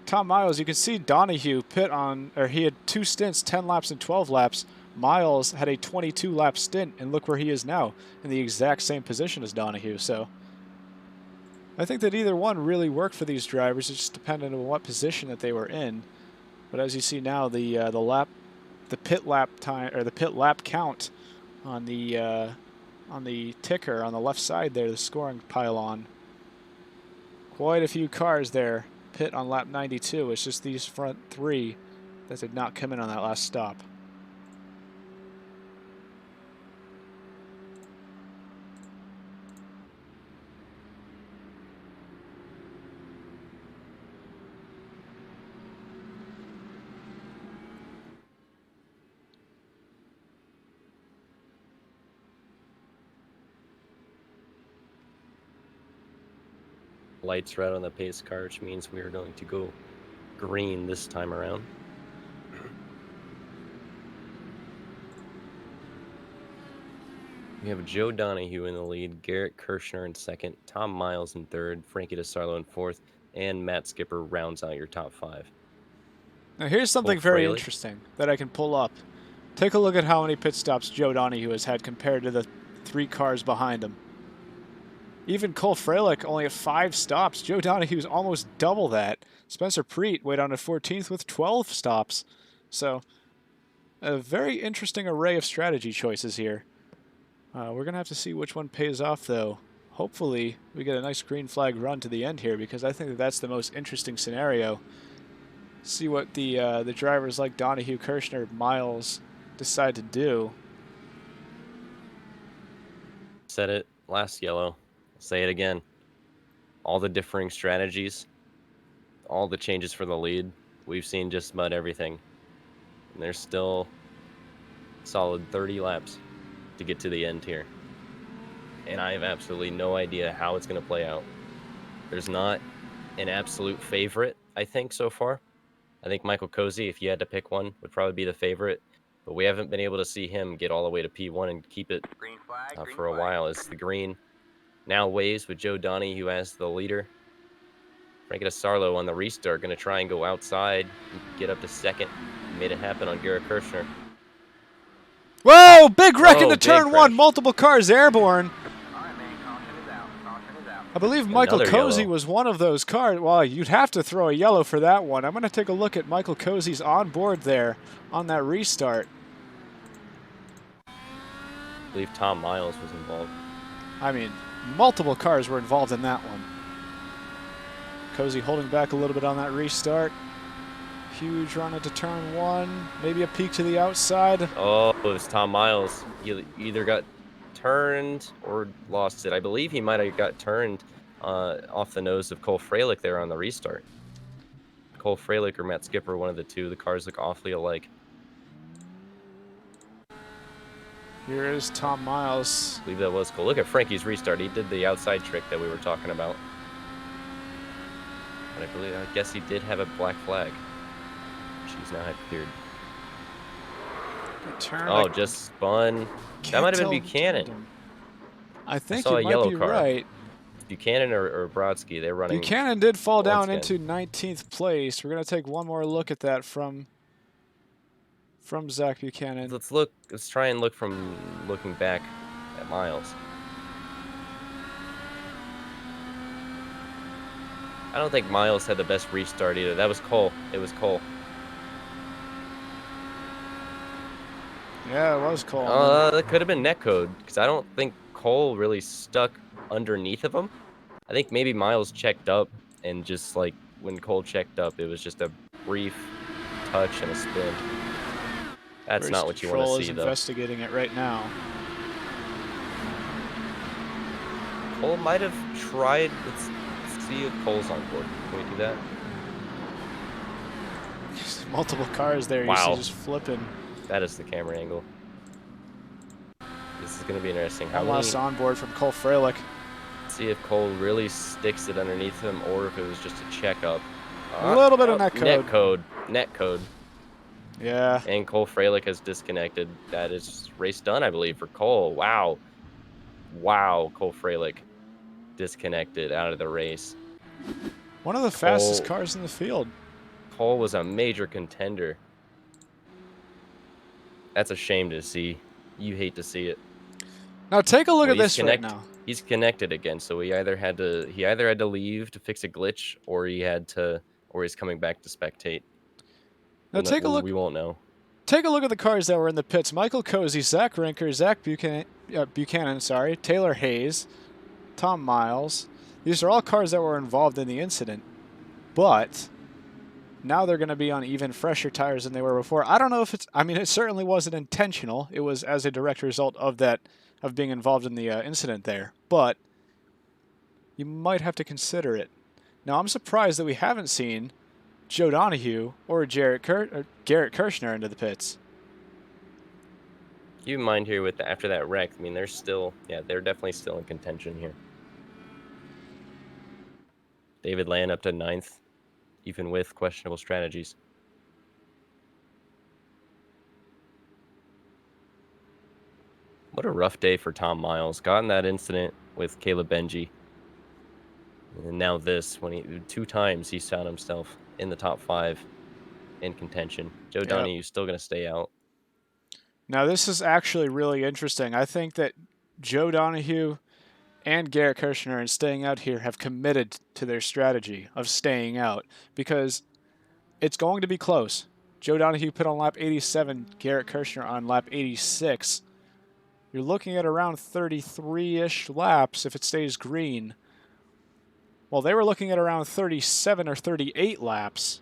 Tom Miles, you can see Donahue pit on, or he had 2 stints, 10 laps and 12 laps. Miles had a 22-lap stint, and look where he is now, in the exact same position as Donahue. So I think that either one really worked for these drivers. It just depended on what position that they were in. But as you see now, the pit lap time, or the pit lap count on the ticker on the left side there, the scoring pylon. Quite a few cars there pit on lap 92. It's just these front 3 that did not come in on that last stop. Lights red on the pace car, which means we are going to go green this time around. We have Joe Donahue in the lead, Garrett Kirshner in second, Tom Miles in third, Frankie DeSarlo in fourth, and Matt Skipper rounds out your top 5. Now here's something very interesting that I can pull up. Take a look at how many pit stops Joe Donahue has had compared to the 3 cars behind him. Even Cole Freilich only had 5 stops. Joe Donahue's almost double that. Spencer Preet way down to 14th with 12 stops. So, a very interesting array of strategy choices here. We're going to have to see which one pays off, though. Hopefully, we get a nice green flag run to the end here, because I think that that's the most interesting scenario. See what the drivers like Donahue, Kirshner, Miles decide to do. Said it last yellow. Say it again. All the differing strategies, all the changes for the lead. We've seen just about everything. And there's still solid 30 laps to get to the end here. And I have absolutely no idea how it's going to play out. There's not an absolute favorite, I think, so far. I think Michael Cozy, if you had to pick one, would probably be the favorite. But we haven't been able to see him get all the way to P1 and keep it for a while. As the green now waves with Joe Donahue as the leader. Frankie DeSarlo on the restart, going to try and go outside and get up to second. Made it happen on Garrett Kirshner. Whoa! Big wreck into turn 1. Multiple cars airborne. I believe Michael Cozy was one of those cars. Well, you'd have to throw a yellow for that one. I'm going to take a look at Michael Cozy's on board there on that restart. I believe Tom Miles was involved. I mean, multiple cars were involved in that one. Cozy holding back a little bit on that restart. Huge run into turn 1. Maybe a peek to the outside. Oh, it was Tom Miles. He either got turned or lost it. I believe he might have got turned off the nose of Cole Freilich there on the restart. Cole Freilich or Matt Skipper, one of the two. The cars look awfully alike. Here is Tom Miles. I believe that was Cole. Look at Frankie's restart. He did the outside trick that we were talking about. But I guess he did have a black flag. She's now had cleared. Oh, just spun. That might have been Buchanan. I think you might be right. Buchanan or Brodsky, they're running. Buchanan did fall down into 19th place. We're going to take one more look at that from Zach Buchanan. Let's try and look from looking back at Miles. I don't think Miles had the best restart either. That was Cole. It was Cole. Yeah, it was Cole. That could have been netcode, because I don't think Cole really stuck underneath of him. I think maybe Miles checked up, and just like when Cole checked up, it was just a brief touch and a spin. That's not what you want to see, though. Investigating it right now. Cole might have tried. Let's see if Cole's on board. Can we do that? Just multiple cars there. Wow. You see just flipping. That is the camera angle. This is going to be interesting. How lost on board from Cole Freilich. See if Cole really sticks it underneath him, or if it was just a checkup. A little bit of netcode. Netcode. Yeah. And Cole Freilich has disconnected. That is race done, I believe, for Cole. Wow. Wow, Cole Freilich disconnected out of the race. One of the fastest cars in the field. Cole was a major contender. That's a shame to see. You hate to see it. Now take a look at this right now. He's connected again, so he either had to leave to fix a glitch, or he's coming back to spectate. Now take a look. We won't know. Take a look at the cars that were in the pits. Michael Cozy, Zach Rinker, Zach Buchanan, Taylor Hayes, Tom Miles. These are all cars that were involved in the incident, but now they're going to be on even fresher tires than they were before. I don't know if it certainly wasn't intentional. It was as a direct result of being involved in the incident there, but you might have to consider it. Now, I'm surprised that we haven't seen Joe Donahue or Garrett Kirshner into the pits. Keep in mind here after that wreck, I mean, they're definitely still in contention here. David Land up to 9th, even with questionable strategies. What a rough day for Tom Miles. Got in that incident with Caleb Benji. And now this, when he 2 times he's found himself in the top 5 in contention. Joe Donahue's still going to stay out. Now, this is actually really interesting. I think that Joe Donahue and Garrett Kirshner in staying out here have committed to their strategy of staying out because it's going to be close. Joe Donahue put on lap 87, Garrett Kirshner on lap 86. You're looking at around 33-ish laps if it stays green. Well, they were looking at around 37 or 38 laps.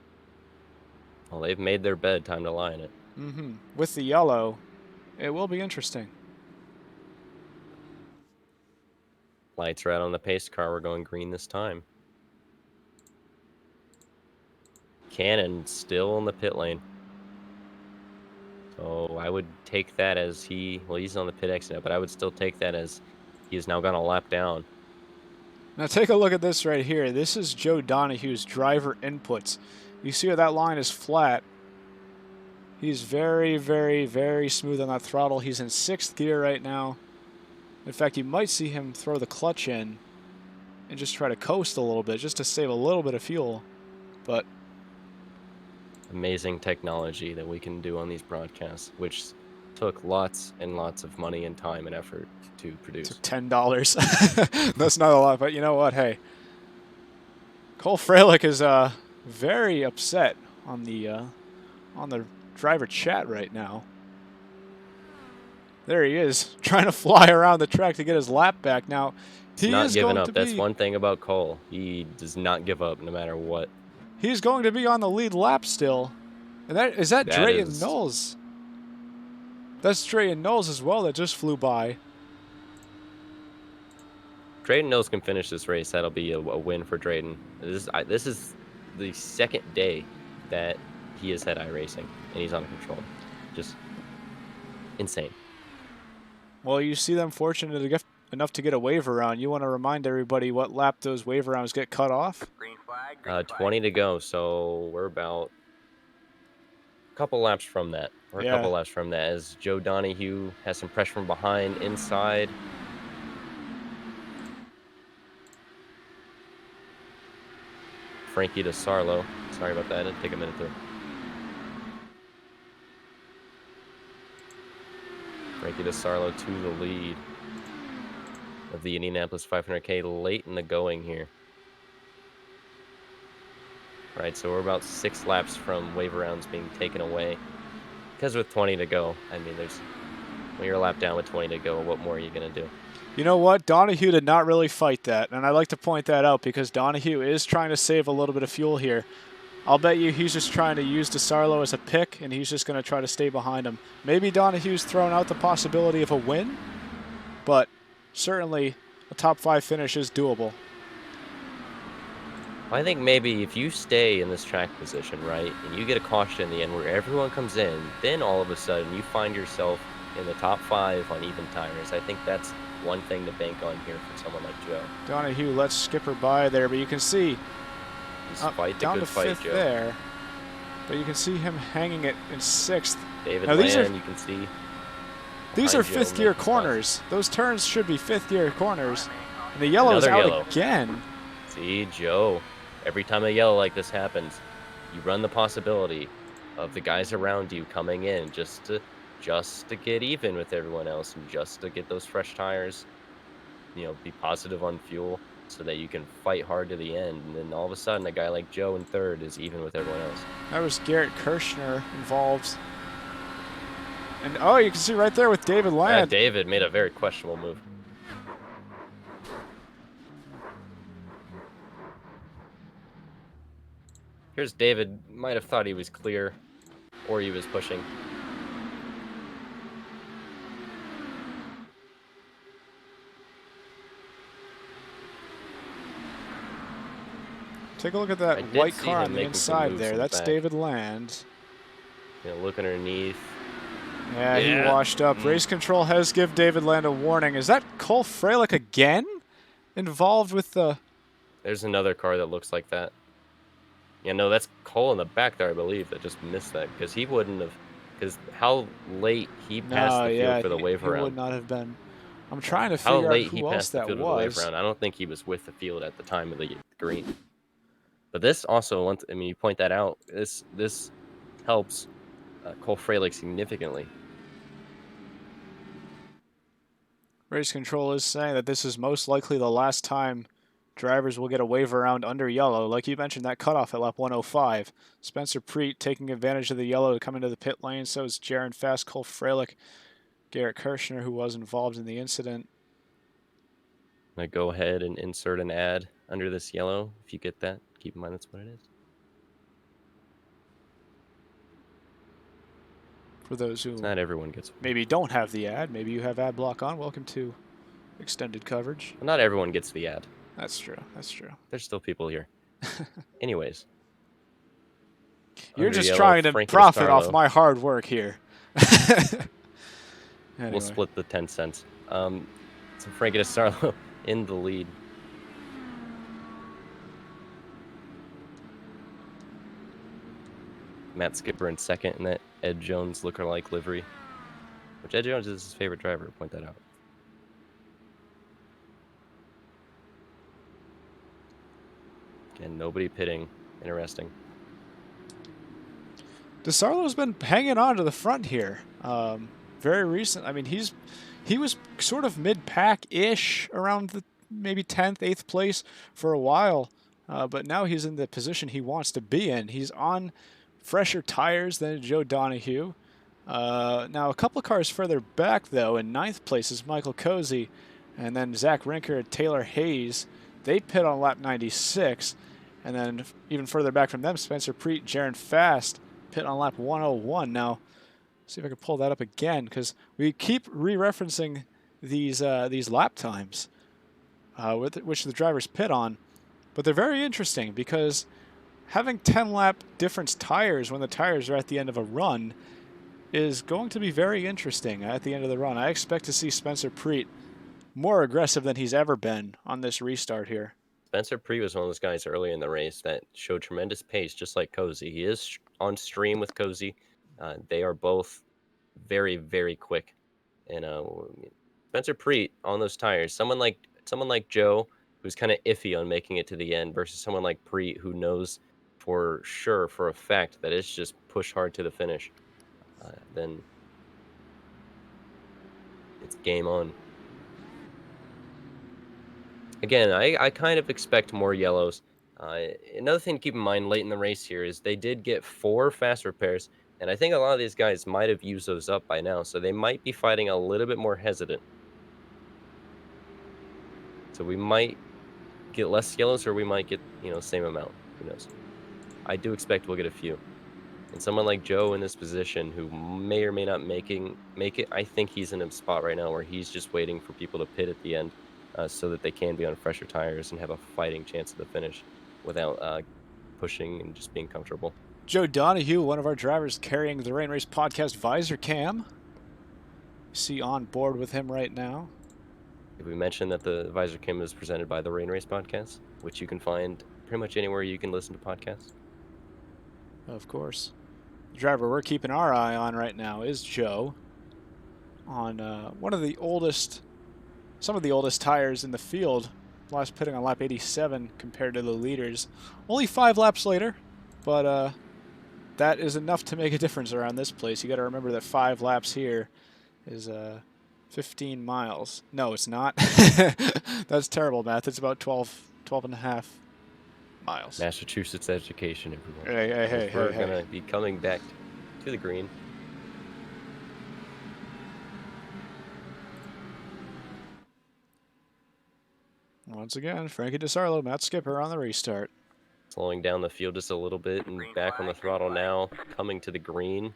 Well, they've made their bed. Time to lie in it. With the yellow, it will be interesting. Lights are out on the pace car. We're going green this time. Cannon still in the pit lane. So I would take that as he's on the pit exit now, but I would still take that as he has now gone a lap down. Now take a look at this right here. This is Joe Donahue's driver inputs. You see how that line is flat. He's very, very, very smooth on that throttle. He's in 6th gear right now. In fact, you might see him throw the clutch in and just try to coast a little bit, just to save a little bit of fuel. But amazing technology that we can do on these broadcasts, which took lots and lots of money and time and effort to produce. Took $10. That's not a lot, but you know what? Hey, Cole Freilich is very upset on the driver chat right now. There he is, trying to fly around the track to get his lap back. Now, he's not giving up. That's one thing about Cole. He does not give up no matter what. He's going to be on the lead lap still. And is that Drayton Knowles? That's Drayton Knowles as well that just flew by. Drayton Knowles can finish this race. That'll be a win for Drayton. This is the 2nd day that he has had iRacing, and he's on control. Just insane. Well, you see them fortunate enough to get a wave around. You want to remind everybody what lap those wave rounds get cut off? Green flag. 20 to go, so we're about a couple laps from that. We're a couple laps from that as Joe Donahue has some pressure from behind, inside. Frankie DeSarlo. Sorry about that. It'll take a minute to... Frankie DeSarlo to the lead of the Indianapolis 500K late in the going here. Right, so we're about 6 laps from wave rounds being taken away. Because with 20 to go, I mean, when you're a lap down with 20 to go, what more are you going to do? You know what? Donahue did not really fight that, and I'd like to point that out because Donahue is trying to save a little bit of fuel here. I'll bet you he's just trying to use DeSarlo as a pick, and he's just going to try to stay behind him. Maybe Donahue's thrown out the possibility of a win, but certainly a top 5 finish is doable. I think maybe if you stay in this track position, right, and you get a caution in the end where everyone comes in, then all of a sudden you find yourself in the top 5 on even tires. I think that's one thing to bank on here for someone like Joe. Donahue lets Skipper by there, but you can see down to 5th there. But you can see him hanging it in 6th. David Land, you can see. These are 5th gear corners. Those turns should be 5th gear corners. And the yellow is out again. See, Joe, every time a yellow like this happens, you run the possibility of the guys around you coming in just to get even with everyone else and just to get those fresh tires, you know, be positive on fuel so that you can fight hard to the end. And then all of a sudden, a guy like Joe in 3rd is even with everyone else. That was Garrett Kirshner involved. And, oh, you can see right there with David Land. Yeah, David made a very questionable move. Here's David. Might have thought he was clear, or he was pushing. Take a look at that white car on the inside there. That's David Land. You know, look underneath. Yeah, he washed up. Race control has give David Land a warning. Is that Cole Freilich again involved with the... There's another car that looks like that. Yeah, no, that's Cole in the back there, I believe, that just missed that because he wouldn't have Because how late he passed No, the field yeah, for the wave he would around. not have been. I'm trying to How figure out late he who else passed the that field with the wave was. around. I don't think he was with the field at the time of the green. But this also, I mean, you point that out. This helps Cole Fralick significantly. Race control is saying that this is most likely the last time drivers will get a wave around under yellow. Like you mentioned, that cutoff at lap 105. Spencer Preet taking advantage of the yellow to come into the pit lane. So is Jaron Fast, Cole Fralick, Garrett Kirshner, who was involved in the incident. I'm going to go ahead and insert an ad under this yellow. If you get that, keep in mind that's what it is. For those who not everyone gets maybe don't have the ad, maybe you have ad block on, welcome to extended coverage. Well, not everyone gets the ad. That's true. That's true. There's still people here. Anyways. You're Under just yellow, trying to Frankie profit off DeSarlo. my hard work here. Anyway. We'll split the 10 cents. So Frankie DeSarlo in the lead. Matt Skipper in second in that Ed Jones lookalike livery. Which Ed Jones is his favorite driver, point that out. And nobody pitting. Interesting. DeSarlo's been hanging on to the front here. Very recent. I mean, he was sort of mid-pack-ish around the maybe 10th, 8th place for a while. But now he's in the position he wants to be in. He's on fresher tires than Joe Donahue. Now, a couple of cars further back, though, in 9th place is Michael Cozy. And then Zach Rinker and Taylor Hayes. They pit on lap 96. And then even further back from them, Spencer Preet, Jaron Fast pit on lap 101. Now, see if I can pull that up again, because we keep re-referencing these lap times, which the drivers pit on. But they're very interesting because having 10-lap difference tires when the tires are at the end of a run is going to be very interesting at the end of the run. I expect to see Spencer Preet more aggressive than he's ever been on this restart here. Spencer Preet was one of those guys early in the race that showed tremendous pace, just like Cozy. He is on stream with Cozy. They are both very, very quick. And Spencer Preet on those tires, someone like Joe, who's kind of iffy on making it to the end, versus someone like Preet, who knows for sure, for a fact, that it's just push hard to the finish. Then it's game on. Again, I kind of expect more yellows. Another thing to keep in mind late in the race here is they did get 4 fast repairs, and I think a lot of these guys might have used those up by now, so they might be fighting a little bit more hesitant. So we might get less yellows, or we might get, same amount. Who knows? I do expect we'll get a few. And someone like Joe in this position who may or may not make it, I think he's in a spot right now where he's just waiting for people to pit at the end. So that they can be on fresher tires and have a fighting chance at the finish without pushing and just being comfortable. Joe Donahue, one of our drivers carrying the Rain Race Podcast visor cam. See on board with him right now. Did we mention that the visor cam is presented by the Rain Race Podcast, which you can find pretty much anywhere you can listen to podcasts? Of course. The driver we're keeping our eye on right now is Joe on some of the oldest tires in the field. Last pitting on lap 87 compared to the leaders. Only 5 laps later, but that is enough to make a difference around this place. You got to remember that 5 laps here is 15 miles. No, it's not. That's terrible math. It's about 12 and a half miles. Massachusetts education, everyone. Hey. We're going to be coming back to the green. Once again, Frankie DeSarlo, Matt Skipper on the restart. Slowing down the field just a little bit and back on the throttle now, coming to the green.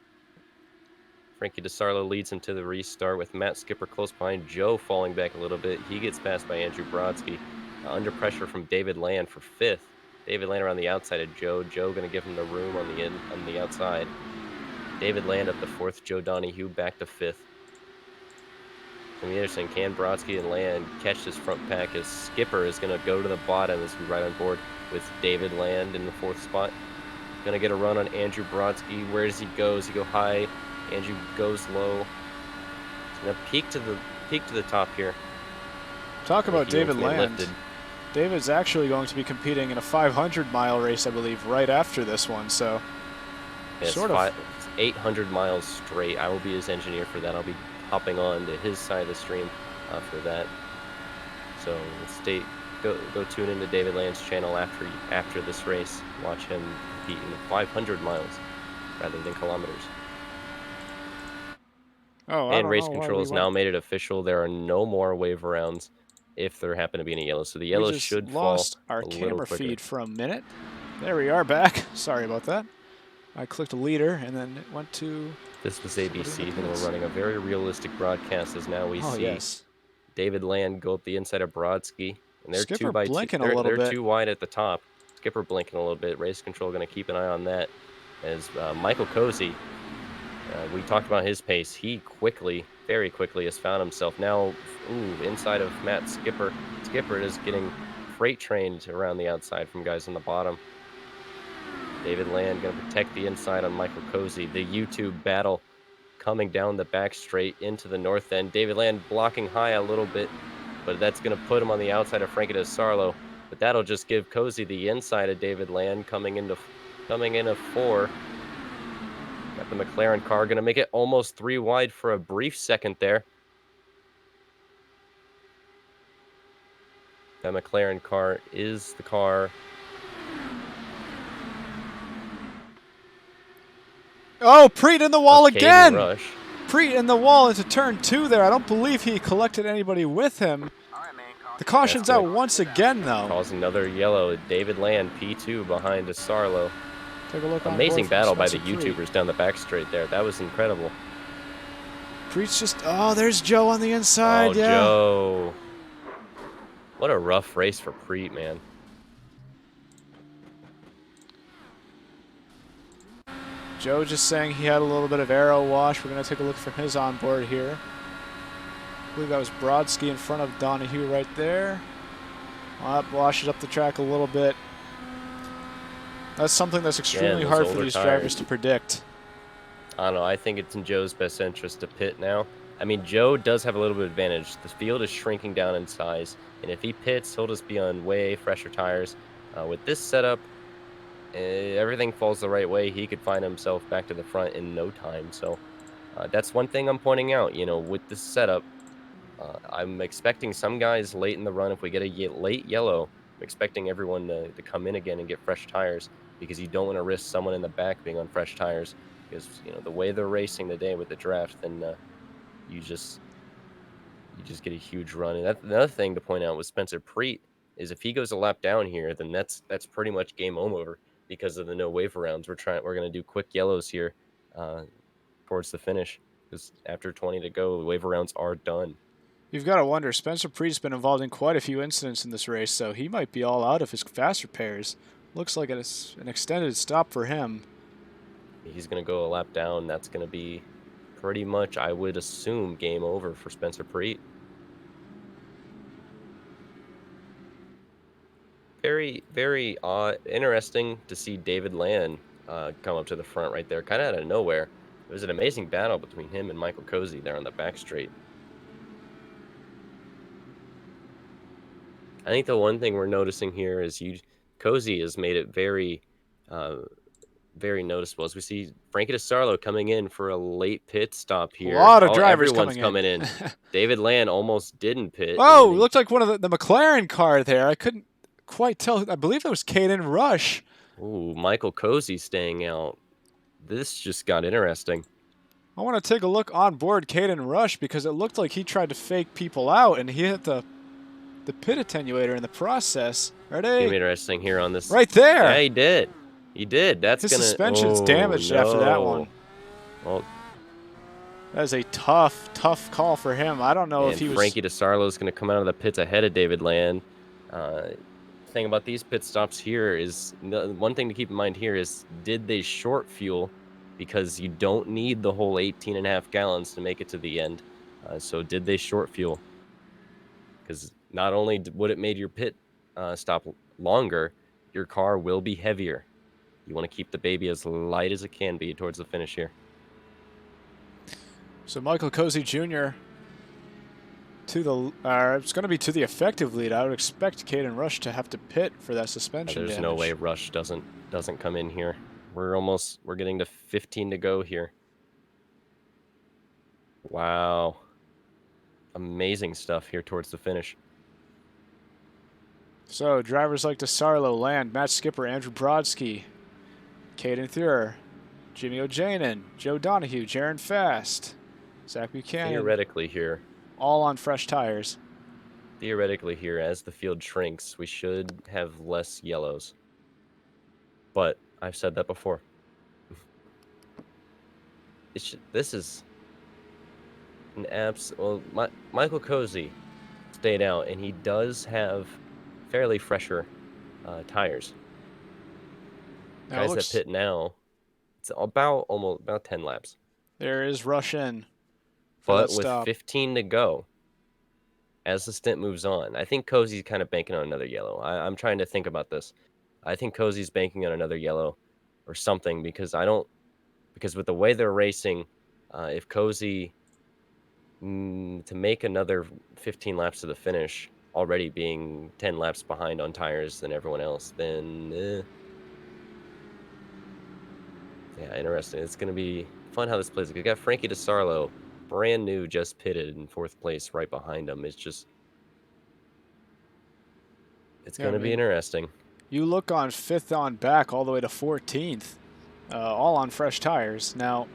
Frankie DeSarlo leads him to the restart with Matt Skipper close behind. Joe falling back a little bit. He gets passed by Andrew Brodsky. Under pressure from David Land for 5th. David Land around the outside of Joe. Joe going to give him the room on the outside. David Land up to 4th. Joe Donahue back to 5th. It's going to be interesting. Can Brodsky and Land catch this front pack as Skipper is going to go to the bottom as we ride on board with David Land in the 4th spot. Going to get a run on Andrew Brodsky. Where does he go? Does he go high? Andrew goes low. He's gonna peak to the top here. Talk about David Ultimately Land. lifted. David's actually going to be competing in a 500-mile race, I believe, right after this one. So, It's 800 miles straight. I will be his engineer for that. I'll be hopping on to his side of the stream for that. So go tune into David Land's channel after this race. Watch him compete in 500 miles rather than kilometers. Oh, and Race Control has now made it official. There are no more wave rounds if there happen to be any yellows. So the yellows should fall lost our a little camera quicker. feed for a minute. There we are back. Sorry about that. I clicked leader and then it went to... This was ABC. Then we're running a very realistic broadcast as now we see David Land go up the inside of Brodsky. And they're Skipper 2 by 2. blinking a little They're bit. too wide at the top. Skipper blinking a little bit. Race Control going to keep an eye on that. As Michael Cozy, we talked about his pace. He very quickly has found himself now inside of Matt Skipper. Skipper is getting freight trained around the outside from guys on the bottom. David Land going to protect the inside on Michael Cozy. The YouTube battle coming down the back straight into the north end. David Land blocking high a little bit, but that's going to put him on the outside of Frankie DeSarlo. But that'll just give Cozy the inside of David Land coming into 4. Got the McLaren car, going to make it almost 3 wide for a brief second there. That McLaren car is the car. Oh, Preet in the wall again! Rush. Preet in the wall into turn 2 there. I don't believe he collected anybody with him. The caution's out once again, though. Causing another yellow. David Land, P2 behind DeSarlo. Take a look. Amazing battle by the YouTubers down the back straight there. That was incredible. Preet's just... Oh, there's Joe on the inside. Oh, yeah. Joe. What a rough race for Preet, man. Joe just saying he had a little bit of aero wash. We're going to take a look from his onboard here. I believe that was Brodsky in front of Donahue right there. Well, that washes up the track a little bit. That's something that's extremely hard for these drivers to predict. I don't know. I think it's in Joe's best interest to pit now. I mean, Joe does have a little bit of advantage. The field is shrinking down in size, and if he pits, he'll just be on way fresher tires. With this setup, everything falls the right way. He could find himself back to the front in no time. So that's one thing I'm pointing out. You know, with this setup, I'm expecting some guys late in the run. If we get a late yellow, I'm expecting everyone to come in again and get fresh tires, because you don't want to risk someone in the back being on fresh tires. Because, you know, the way they're racing today with the draft, then you just get a huge run. And another thing to point out with Spencer Preet is if he goes a lap down here, then that's pretty much game over because of the no wave rounds. We're going to do quick yellows here towards the finish, because after 20 to go, the wave rounds are done. You've got to wonder, Spencer Preet's been involved in quite a few incidents in this race, so he might be all out of his fast repairs. Looks like it's an extended stop for him. He's going to go a lap down. That's going to be pretty much, I would assume, game over for Spencer Preet. Very, very interesting to see David Land come up to the front right there, kind of out of nowhere. It was an amazing battle between him and Michael Cozy there on the back straight. I think the one thing we're noticing here is Cozy has made it very noticeable, as we see Frankie DeSarlo coming in for a late pit stop here. A lot of drivers everyone's coming in. David Land almost didn't pit. Oh, it looked like one of the McLaren car there. I couldn't quite tell. I believe it was Caden Rush. Ooh, Michael Cozy staying out. This just got interesting. I want to take a look on board Caden Rush, because it looked like he tried to fake people out, and he hit the pit attenuator in the process. Ready? It's gonna be interesting here on this. Right there. Yeah, he did. He did. That's his gonna. suspension's damaged after that one. Well, that is a tough call for him. I don't know if he was. Frankie DeSarlo is gonna come out of the pits ahead of David Land. Thing about these pit stops here is, one thing to keep in mind here is, did they short fuel? Because you don't need the whole 18.5 gallons to make it to the end. So did they short fuel? Because not only would it make your pit stop longer, your car will be heavier. You want to keep the baby as light as it can be towards the finish here. So Michael Cozy Jr. to the, it's going to be to the effective lead. I would expect Caden Rush to have to pit for that suspension There's damage. no way Rush doesn't come in here. We're getting to 15 to go here. Wow. Amazing stuff here towards the finish. So drivers like DeSarlo, Land, Matt Skipper, Andrew Brodsky, Caden Thurer, Jimmy Ojanen, Joe Donahue, Jaron Fast, Zach Buchanan. Theoretically here. All on fresh tires. Theoretically here, as the field shrinks, we should have less yellows. But I've said that before. This is an Michael Cozy stayed out, and he does have fairly fresher tires. Now Guys that pit now, it's about 10 laps. There is Rush in. But with 15 to go, as the stint moves on, I think Cozy's kind of banking on another yellow. I'm trying to think about this. I think Cozy's banking on another yellow or something, because with the way they're racing, if Cozy to make another 15 laps to the finish, already being 10 laps behind on tires than everyone else, then yeah, interesting. It's going to be fun how this plays. We got Frankie DeSarlo, brand new, just pitted in 4th place right behind him. It's going to be interesting. You look on 5th on back all the way to 14th, all on fresh tires. Now,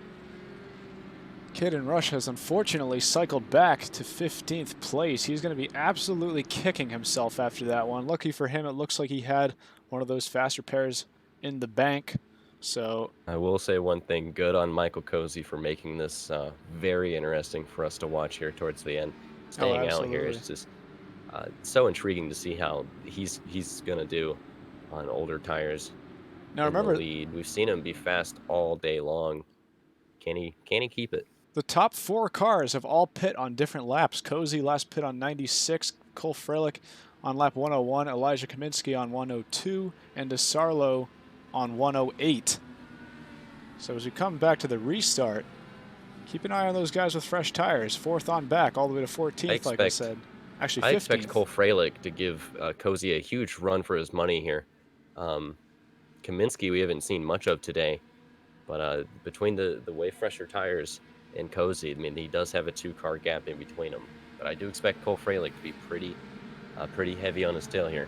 Caden Rush has unfortunately cycled back to 15th place. He's going to be absolutely kicking himself after that one. Lucky for him, it looks like he had one of those faster pairs in the bank. So I will say one thing, good on Michael Cozy for making this very interesting for us to watch here towards the end. Staying out here is just so intriguing to see how he's going to do on older tires. Now remember, the lead. We've seen him be fast all day long. Can he keep it? The top 4 cars have all pit on different laps. Cozy last pit on 96, Cole Freilich on lap 101, Elijah Kaminsky on 102, and DeSarlo on 108. So as we come back to the restart, keep an eye on those guys with fresh tires. 4th on back, all the way to 14th, like I said. Actually, 15th. I expect Cole Freilich to give Cozy a huge run for his money here. Kaminsky we haven't seen much of today, but between the way fresher tires and Cozy, I mean, he does have a 2-car gap in between them. But I do expect Cole Freilich to be pretty heavy on his tail here.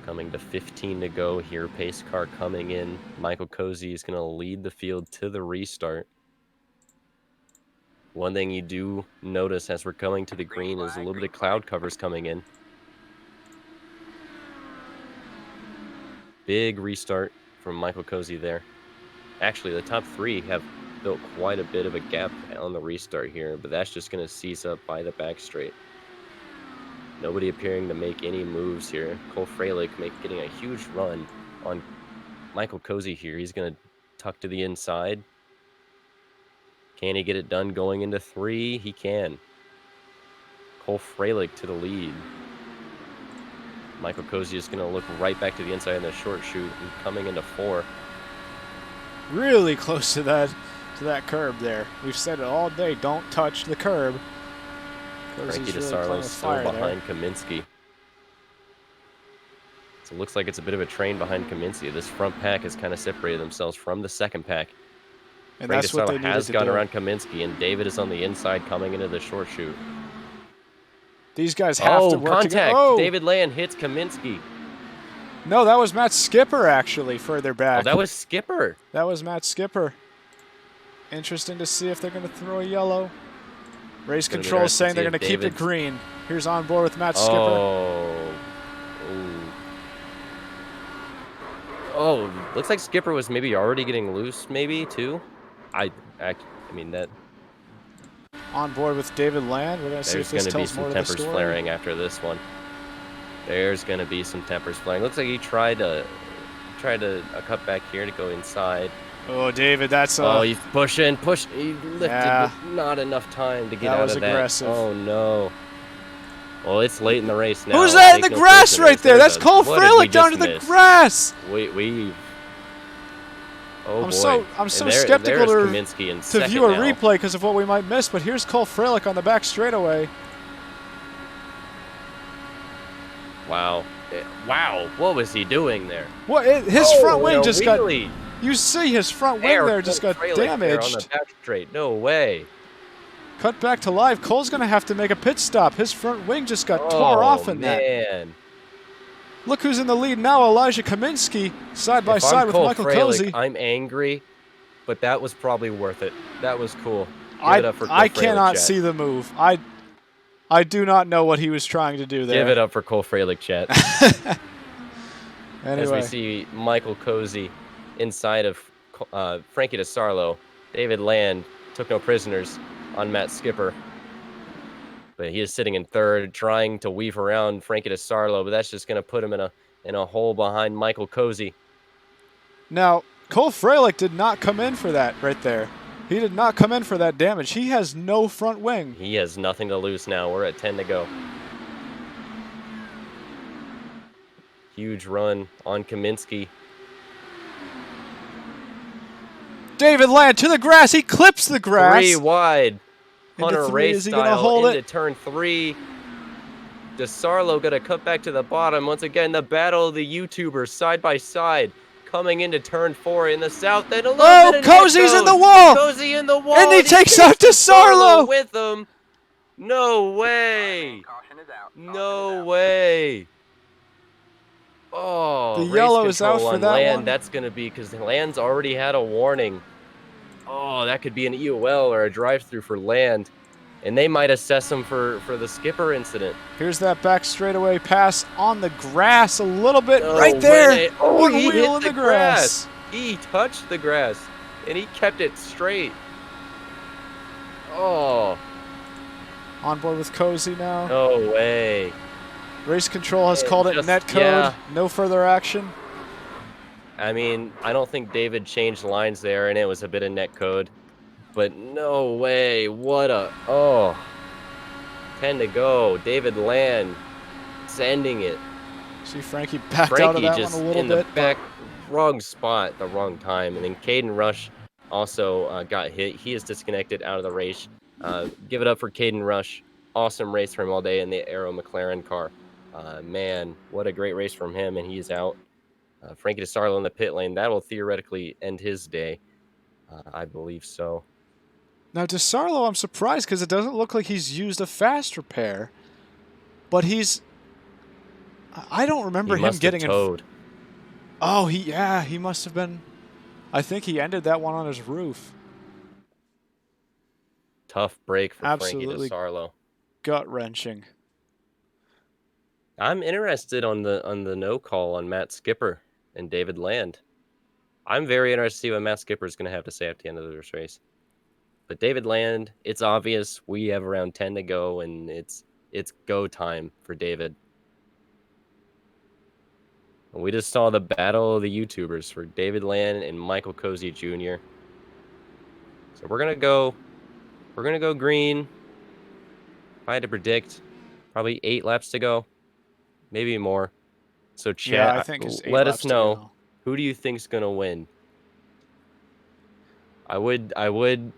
Coming to 15 to go here, pace car coming in. Michael Cozy is going to lead the field to the restart. One thing you do notice as we're coming to the green is a little bit of cloud covers coming in. Big restart from Michael Cozy there. Actually, the top 3 have built quite a bit of a gap on the restart here, but that's just going to seize up by the back straight. Nobody appearing to make any moves here. Cole Freilich getting a huge run on Michael Cozy here. He's going to tuck to the inside. Can he get it done going into 3? He can. Cole Freilich to the lead. Michael Cozy is going to look right back to the inside in the short chute and coming into 4. Really close to that curb there. We've said it all day, don't touch the curb. Frankie DeSarlo still behind Kaminsky. So it looks like it's a bit of a train behind Kaminsky. This front pack has kind of separated themselves from the second pack. And that's what they needed has to gone do. around Kaminsky, and David is on the inside coming into the short chute. These guys have to work contact. together. Oh, David Land hits Kaminsky. No, that was Matt Skipper, actually, further back. Oh, that was Skipper. That was Matt Skipper. Interesting to see if they're going to throw a yellow. Race control is saying they're going to keep it green. Here's on board with Matt Skipper. Oh, looks like Skipper was maybe already getting loose, maybe, too. I mean, that... On board with David Land. We're going to see if this tells more of the story. There's going to be some tempers flaring after this one. There's going to be some tempers flaring. Looks like he tried a cut back here to go inside. Oh, David, that's Oh, he's pushing. He lifted, but not enough time to get out of that. That was aggressive. Oh, no. Well, it's late in the race now. Who's that in the grass right there? That's Cole Freilich down to the grass. Oh I'm boy. so skeptical there's Kaminsky in to view second a now. replay because of what we might miss, but here's Cole Freilich on the back straightaway. Wow. Wow, what was he doing there? His front wing just wheelie. got. You see his front wing there just got Freilich there on the damaged. back straight. No way. Cut back to live. Cole's going to have to make a pit stop. His front wing just got tore off in that. Man. Look who's in the lead now, Elijah Kaminsky, side by side with Michael Cozy. I'm angry, but that was probably worth it. That was cool. Give it up for Cole I Freilich, cannot chat. see the move. I do not know what he was trying to do there. Give it up for Cole Freilich, chat. Anyway. As we see Michael Cozy inside of Frankie DeSarlo. David Land took no prisoners on Matt Skipper. But he is sitting in third, trying to weave around Frankie DeSarlo, but that's just going to put him in a hole behind Michael Cozy. Now, Cole Freilich did not come in for that right there. He did not come in for that damage. He has no front wing. He has nothing to lose now. We're at 10 to go. Huge run on Kaminsky. David Land to the grass. He clips the grass. 3 wide. Hunter Into 3. race Is he gonna style hold into it? turn 3. DeSarlo going to cut back to the bottom. Once again, the battle of the YouTubers side by side. Coming into turn 4 in the south. Then a little bit of Cozy's in net the wall. Cozy in the wall. And he takes out DeSarlo with him. No way. Caution is out. No way. Oh, The race yellow is out control for on that Land. one. That's going to be because Land's already had a warning. Oh, that could be an EOL or a drive-through for Land. And they might assess him for the Skipper incident. Here's that back straightaway pass on the grass a little bit No right there. way. Oh, he wheel hit in the grass. He touched the grass, and he kept it straight. Oh. On board with Cozy now. No way. Race control has called it net code. Yeah. No further action. I mean, I don't think David changed lines there, and it was a bit of net code. But no way. What a... Oh. 10 to go. David Land sending it. See Frankie backed out of that just one a little in bit. the back, wrong spot, the wrong time. And then Caden Rush also got hit. He is disconnected out of the race. Give it up for Caden Rush. Awesome race from him all day in the Aero McLaren car. Man, what a great race from him, and he's out. Frankie DeSarlo in the pit lane. That will theoretically end his day. I believe so. Now, DeSarlo, I'm surprised because it doesn't look like he's used a fast repair. But he's... I don't remember him getting... Towed. Oh, he must have been... I think he ended that one on his roof. Tough break for Absolutely Frankie DeSarlo. Gut-wrenching. I'm interested on the no call on Matt Skipper and David Land. I'm very interested to see what Matt Skipper is going to have to say at the end of this race. But David Land, it's obvious we have around 10 to go, and it's go time for David. And we just saw the battle of the YouTubers for David Land and Michael Cozy Jr. So we're gonna go green. If I had to predict, probably 8 laps to go, maybe more. So chat, Yeah, I think it's 8 let laps us to know go. who do you think's gonna win. I would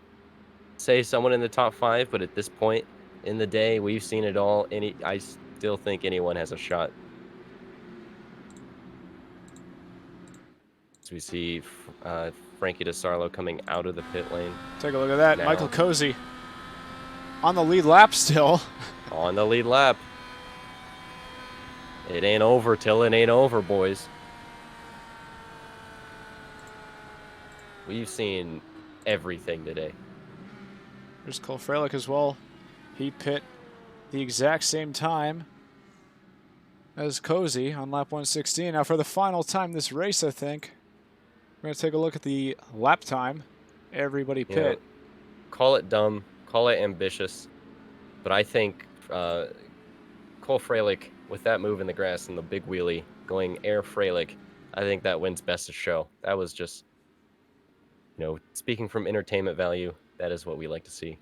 say someone in the top 5, but at this point in the day, we've seen it all. I still think anyone has a shot. So we see Frankie DeSarlo coming out of the pit lane. Take a look at that. Now. Michael Cozy on the lead lap still. On the lead lap. It ain't over till it ain't over, boys. We've seen everything today. There's Cole Freilich as well. He pit the exact same time as Cozy on lap 116. Now for the final time this race, I think, we're going to take a look at the lap time. Everybody pit. You know, call it dumb, call it ambitious, but I think Cole Freilich, with that move in the grass and the big wheelie going air Freilich, I think that wins best of show. That was just, you know, speaking from entertainment value, that is what we like to see.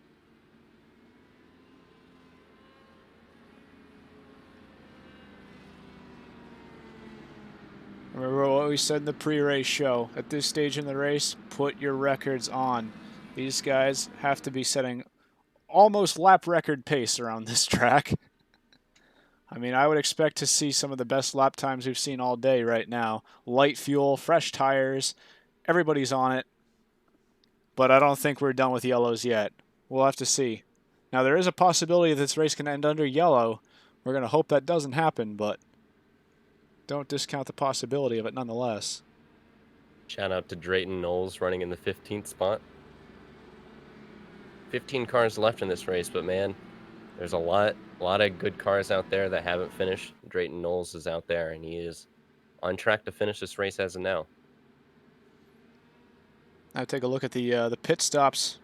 Remember what we said in the pre-race show. At this stage in the race, put your records on. These guys have to be setting almost lap record pace around this track. I mean, I would expect to see some of the best lap times we've seen all day right now. Light fuel, fresh tires, everybody's on it. But I don't think we're done with yellows yet. We'll have to see. Now, there is a possibility that this race can end under yellow. We're going to hope that doesn't happen, but don't discount the possibility of it nonetheless. Shout out to Drayton Knowles running in the 15th spot. 15 cars left in this race, but man, there's a lot of good cars out there that haven't finished. Drayton Knowles is out there, and he is on track to finish this race as of now. Now take a look at the pit stops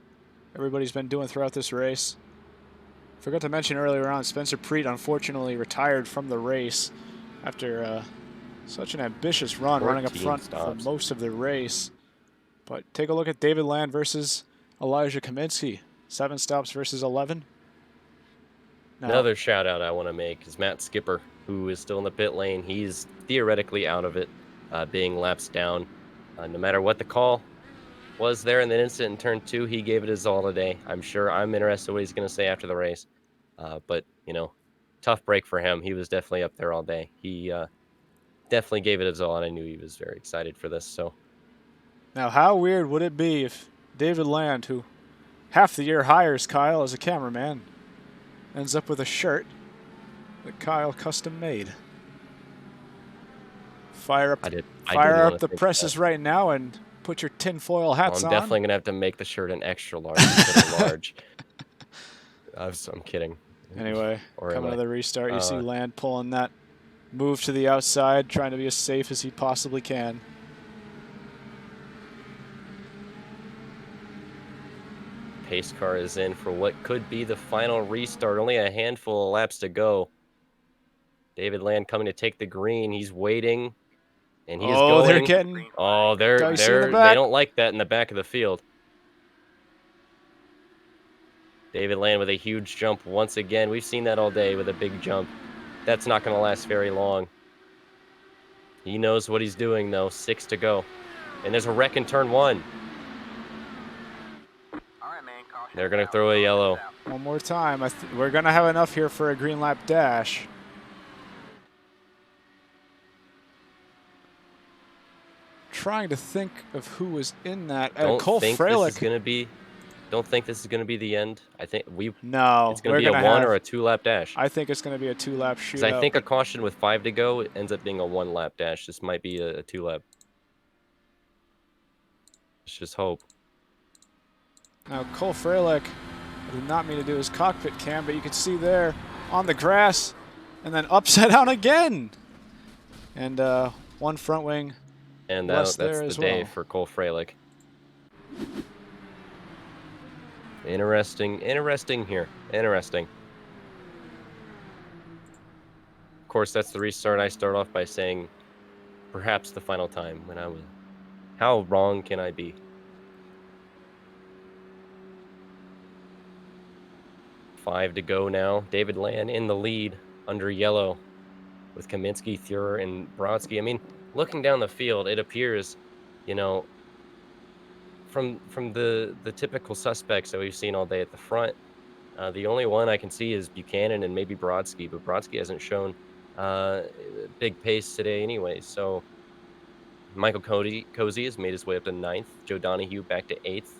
everybody's been doing throughout this race. Forgot to mention earlier on, Spencer Preet unfortunately retired from the race after such an ambitious run, running up front for most of the race. But take a look at David Land versus Elijah Kaminsky. 7 stops versus 11. Now, another shout out I want to make is Matt Skipper, who is still in the pit lane. He's theoretically out of it, being laps down. No matter what the call was there in the incident in turn 2, he gave it his all today. I'm interested what he's going to say after the race. But, you know, tough break for him. He was definitely up there all day. He definitely gave it his all, and I knew he was very excited for this. So, now, how weird would it be if David Land, who half the year hires Kyle as a cameraman, ends up with a shirt that Kyle custom made? Fire up the presses right now and put your tinfoil hats on. I'm definitely going to have to make the shirt an extra large instead of large. I'm kidding. Anyway, coming to the restart, you see Land pulling that move to the outside, trying to be as safe as he possibly can. Pace car is in for what could be the final restart. Only a handful of laps to go. David Land coming to take the green. He's waiting, and he is going. They're getting they don't like that in the back of the field. David Land with a huge jump once again. We've seen that all day with a big jump. That's not going to last very long. He knows what he's doing, though. 6 to go. And there's a wreck in turn 1. They're going to throw a yellow. One more time. We're going to have enough here for a green lap dash. Trying to think of who was in that. Cole Freilich. Don't think this is going to be the end. I think No. It's going to be a 1 or a 2-lap dash. I think it's going to be a 2-lap shootout. Because I think a caution with 5 to go, it ends up being a 1-lap dash. This might be a 2-lap. Let's just hope. Now, Cole Freilich did not mean to do his cockpit cam, but you can see there on the grass, and then upside down again. And one front wing. And that's the day for Cole Freilich. Interesting here. Interesting. Of course, that's the restart. I start off by saying perhaps the final time when I was... How wrong can I be? 5 to go now. David Land in the lead under yellow with Kaminsky, Thurer, and Brodsky. I mean, looking down the field, it appears, you know, from the typical suspects that we've seen all day at the front, the only one I can see is Buchanan and maybe Brodsky, but Brodsky hasn't shown big pace today anyway. So Michael Cozy has made his way up to 9th. Joe Donahue back to 8th.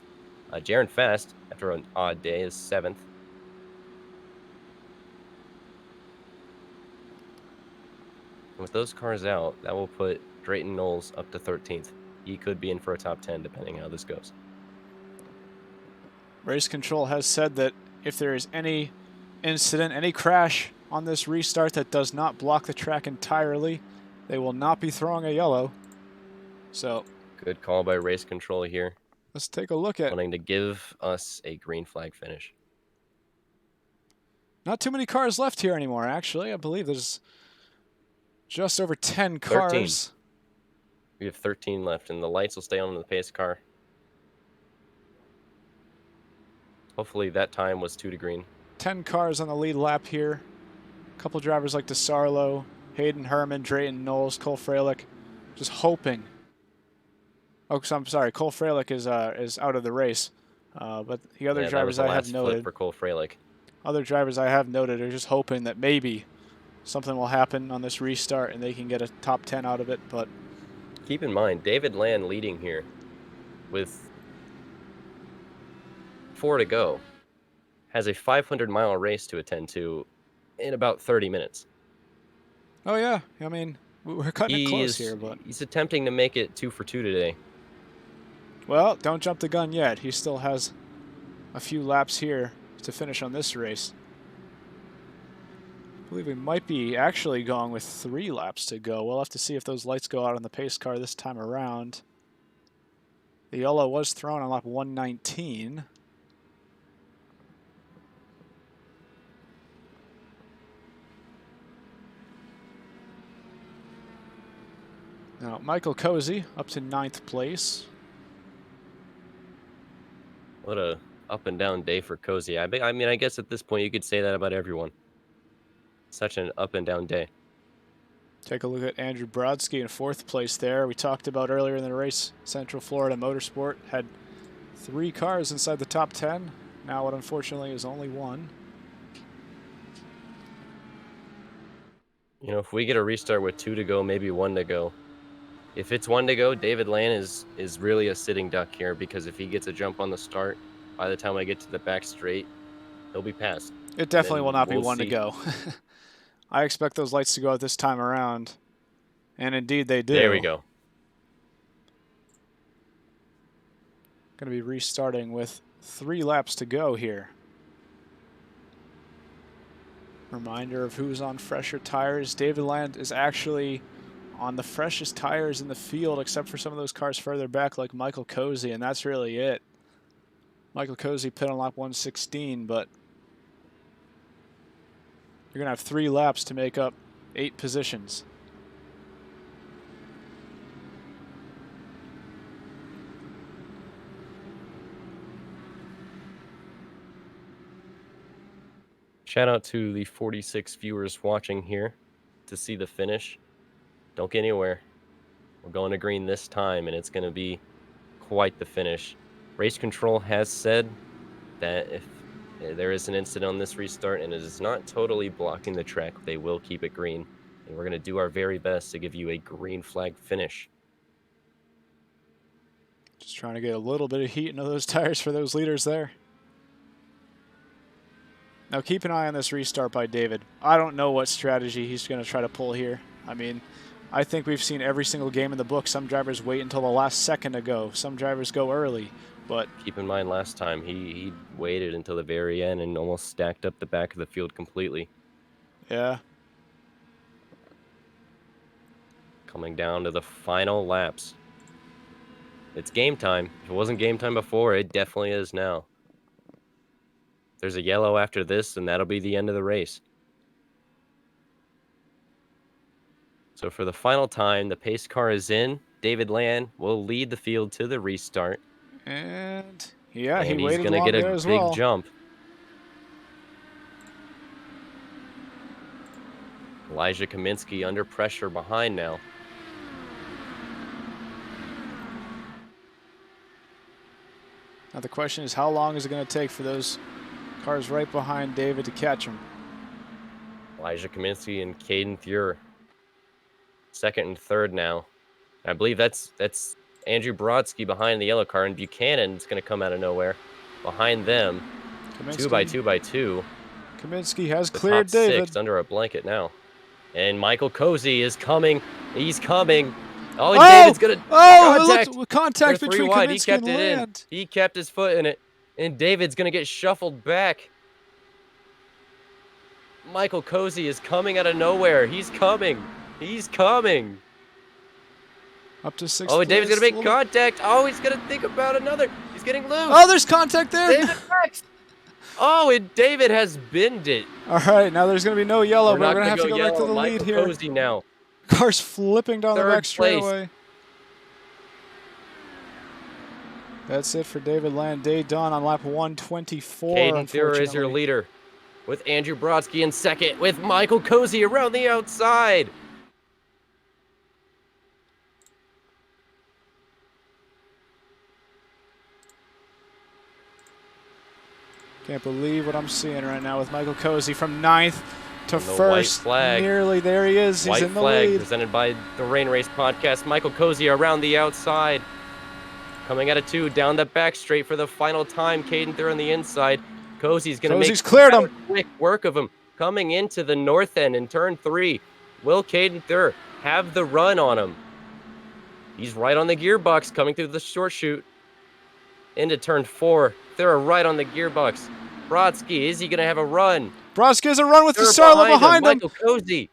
Jaron Fast, after an odd day, is 7th. With those cars out, that will put Drayton Knowles up to 13th. He could be in for a top 10 depending how this goes. Race Control has said that if there is any incident, any crash on this restart that does not block the track entirely, they will not be throwing a yellow. So, good call by Race Control here. Let's take a look at... Wanting to give us a green flag finish. Not too many cars left here anymore, actually. I believe there's just over 10 cars. 13. We have 13 left, and the lights will stay on in the pace car. Hopefully that time was 2 to green. 10 cars on the lead lap here. A couple drivers like DeSarlo, Hayden Herman, Drayton Knowles, Cole Freilich. just hoping. Oh, so I'm sorry. Cole Freilich is out of the race, but the other drivers I have noted. For Cole Freilich. Other drivers I have noted are just hoping that maybe something will happen on this restart and they can get a top 10 out of it. But keep in mind, David Land leading here with 4 to go has a 500-mile race to attend to in about 30 minutes. Oh yeah, I mean we're cutting it close here, but he's attempting to make it 2 for 2 today. Well, don't jump the gun yet. He still has a few laps here to finish on this race. I believe we might be actually going with 3 laps to go. We'll have to see if those lights go out on the pace car this time around. The yellow was thrown on lap 119. Now, Michael Cozy up to 9th place. What a up and down day for Cozy. I mean, I guess at this point you could say that about everyone. Such an up and down day. Take a look at Andrew Brodsky in 4th place there. We talked about earlier in the race, Central Florida Motorsport had 3 cars inside the top 10. Now it unfortunately is only 1. You know, if we get a restart with 2 to go, maybe 1 to go. If it's 1 to go, David Land is really a sitting duck here, because if he gets a jump on the start, by the time I get to the back straight, he'll be passed. It definitely will not be 1 to go. I expect those lights to go out this time around. And indeed they do. There we go. Going to be restarting with 3 laps to go here. Reminder of who's on fresher tires. David Land is actually on the freshest tires in the field, except for some of those cars further back like Michael Cozy, and that's really it. Michael Cozy pit on lap 116, but you're going to have 3 laps to make up 8 positions. Shout out to the 46 viewers watching here to see the finish. Don't get anywhere. We're going to green this time, and it's going to be quite the finish. Race Control has said that if there is an incident on this restart and it is not totally blocking the track, they will keep it green. And we're going to do our very best to give you a green flag finish. Just trying to get a little bit of heat into those tires for those leaders there. Now keep an eye on this restart by David. I don't know what strategy he's going to try to pull here. I mean, I think we've seen every single game in the book. Some drivers wait until the last second to go. Some drivers go early. But keep in mind, last time he waited until the very end and almost stacked up the back of the field completely. Yeah. Coming down to the final laps. It's game time. If it wasn't game time before, it definitely is now. There's a yellow after this, and that'll be the end of the race. So for the final time, the pace car is in. David Land will lead the field to the restart. And yeah, and he he's waited going to get a as big well. jump. Elijah Kaminsky under pressure behind now. Now the question is, how long is it going to take for those cars right behind David to catch him? Elijah Kaminsky and Caden Thuer, second and third now. I believe that's Andrew Brodsky behind the yellow car, and Buchanan's going to come out of nowhere behind them. Kaminsky, 2 by 2. Kaminsky has the cleared top David. 6 under a blanket now. And Michael Cozy is coming. He's coming. Oh, and David's going to contact between wide. Kaminsky and Land. He kept his foot in it, and David's going to get shuffled back. Michael Cozy is coming out of nowhere. He's coming. He's coming. Up to 6th Oh, and David's place. going to make contact. Oh, he's going to think about another. He's getting loose. Oh, there's contact there. David next. Oh, and David has binned it. All right, now there's going to be no yellow, but we're going to have to go back to the Michael lead here. Cozy now. Car's flipping down the back straightaway. That's it for David Land. Day done on lap 124. Caden Thuer is your leader, with Andrew Brodsky in second, with Michael Cozy around the outside. Can't believe what I'm seeing right now with Michael Cozy from 9th to And the 1st. white flag. Nearly there he is. He's White in the flag lead. presented by the Rain Race Podcast. Michael Cozy around the outside. Coming out of 2, down the back straight for the final time. Caden Thur on the inside. Cozy's going to make cleared him. quick work of him. Coming into the north end in turn 3. Will Caden Thur have the run on him? He's right on the gearbox coming through the short chute. Into turn 4. Thur right on the gearbox. Brodsky, is he going to have a run? Brodsky has a run with Thur Sarlo behind him. Michael Cozy.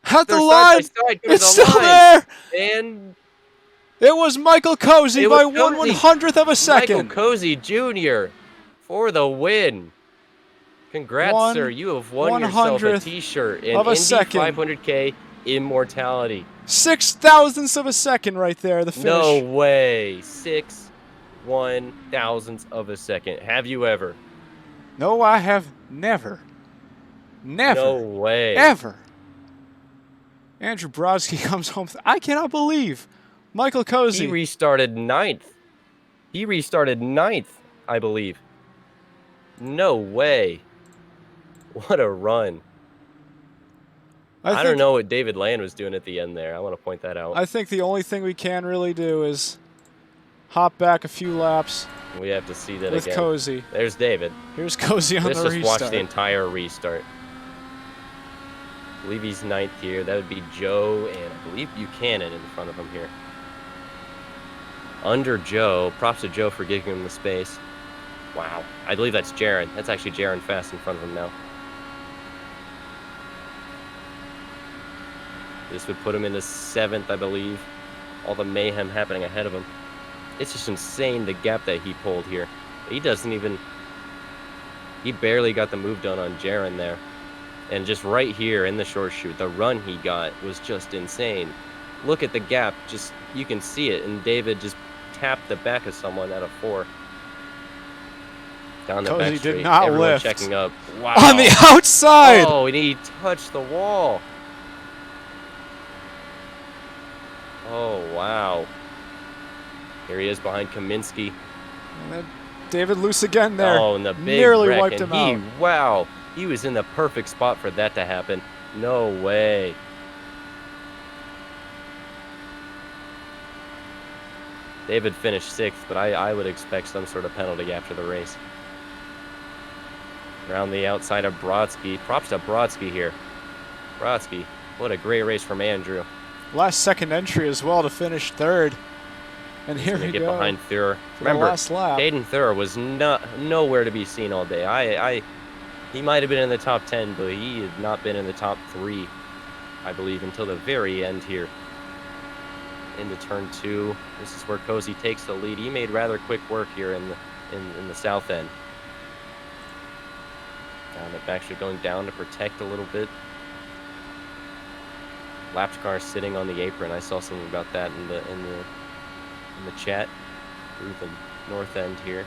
At the They're line. side by side, It's the still line. there. And it was Michael Cozy it by was 1/100th of a second. Michael Cozy Jr. for the win. Congrats, sir. You have won yourself a t-shirt in of a Indy second. 500K Immortality. 6,000ths of a second right there, the finish. No way. 6/1000ths of a second. Have you ever? No, I have never. Never. No way. Ever. Andrew Brodsky comes home. I cannot believe Michael Cozy. He restarted 9th. He restarted 9th, I believe. No way. What a run. I don't know what David Land was doing at the end there. I want to point that out. I think the only thing we can really do is hop back a few laps. We have to see that with again. Cozy. There's David. Here's Cozy on the restart. Let's just watch the entire restart. I believe he's 9th here. That would be Joe and I believe Buchanan in front of him here. Under Joe. Props to Joe for giving him the space. Wow. I believe that's Jaron. That's actually Jaron fast in front of him now. This would put him into 7th, I believe. All the mayhem happening ahead of him. It's just insane the gap that he pulled here. He doesn't even... He barely got the move done on Jaron there. And just right here in the short chute, the run he got was just insane. Look at the gap. Just, you can see it. And David just tapped the back of someone at a 4. Down the back straight. Did not Everyone lift. checking up. Wow. On the outside! Oh, and he touched the wall. Oh, wow. Here he is behind Kaminsky. And then David loose again there. Oh, and the big nearly wreck. wiped And him out. Wow. He was in the perfect spot for that to happen. No way. David finished 6th, but I would expect some sort of penalty after the race. Around the outside of Brodsky. Props to Brodsky here. Brodsky, what a great race from Andrew. Last second entry as well to finish 3rd. And here we get go. behind Thur. For Remember, the last lap. Caden Thur was nowhere to be seen all day. He might have been in the top 10, but he had not been in the top 3, I believe, until the very end here. Into turn 2. This is where Cozy takes the lead. He made rather quick work here in the south end. Down the back straight, going down to protect a little bit. Lapped car sitting on the apron. I saw something about that in the chat through the north end here.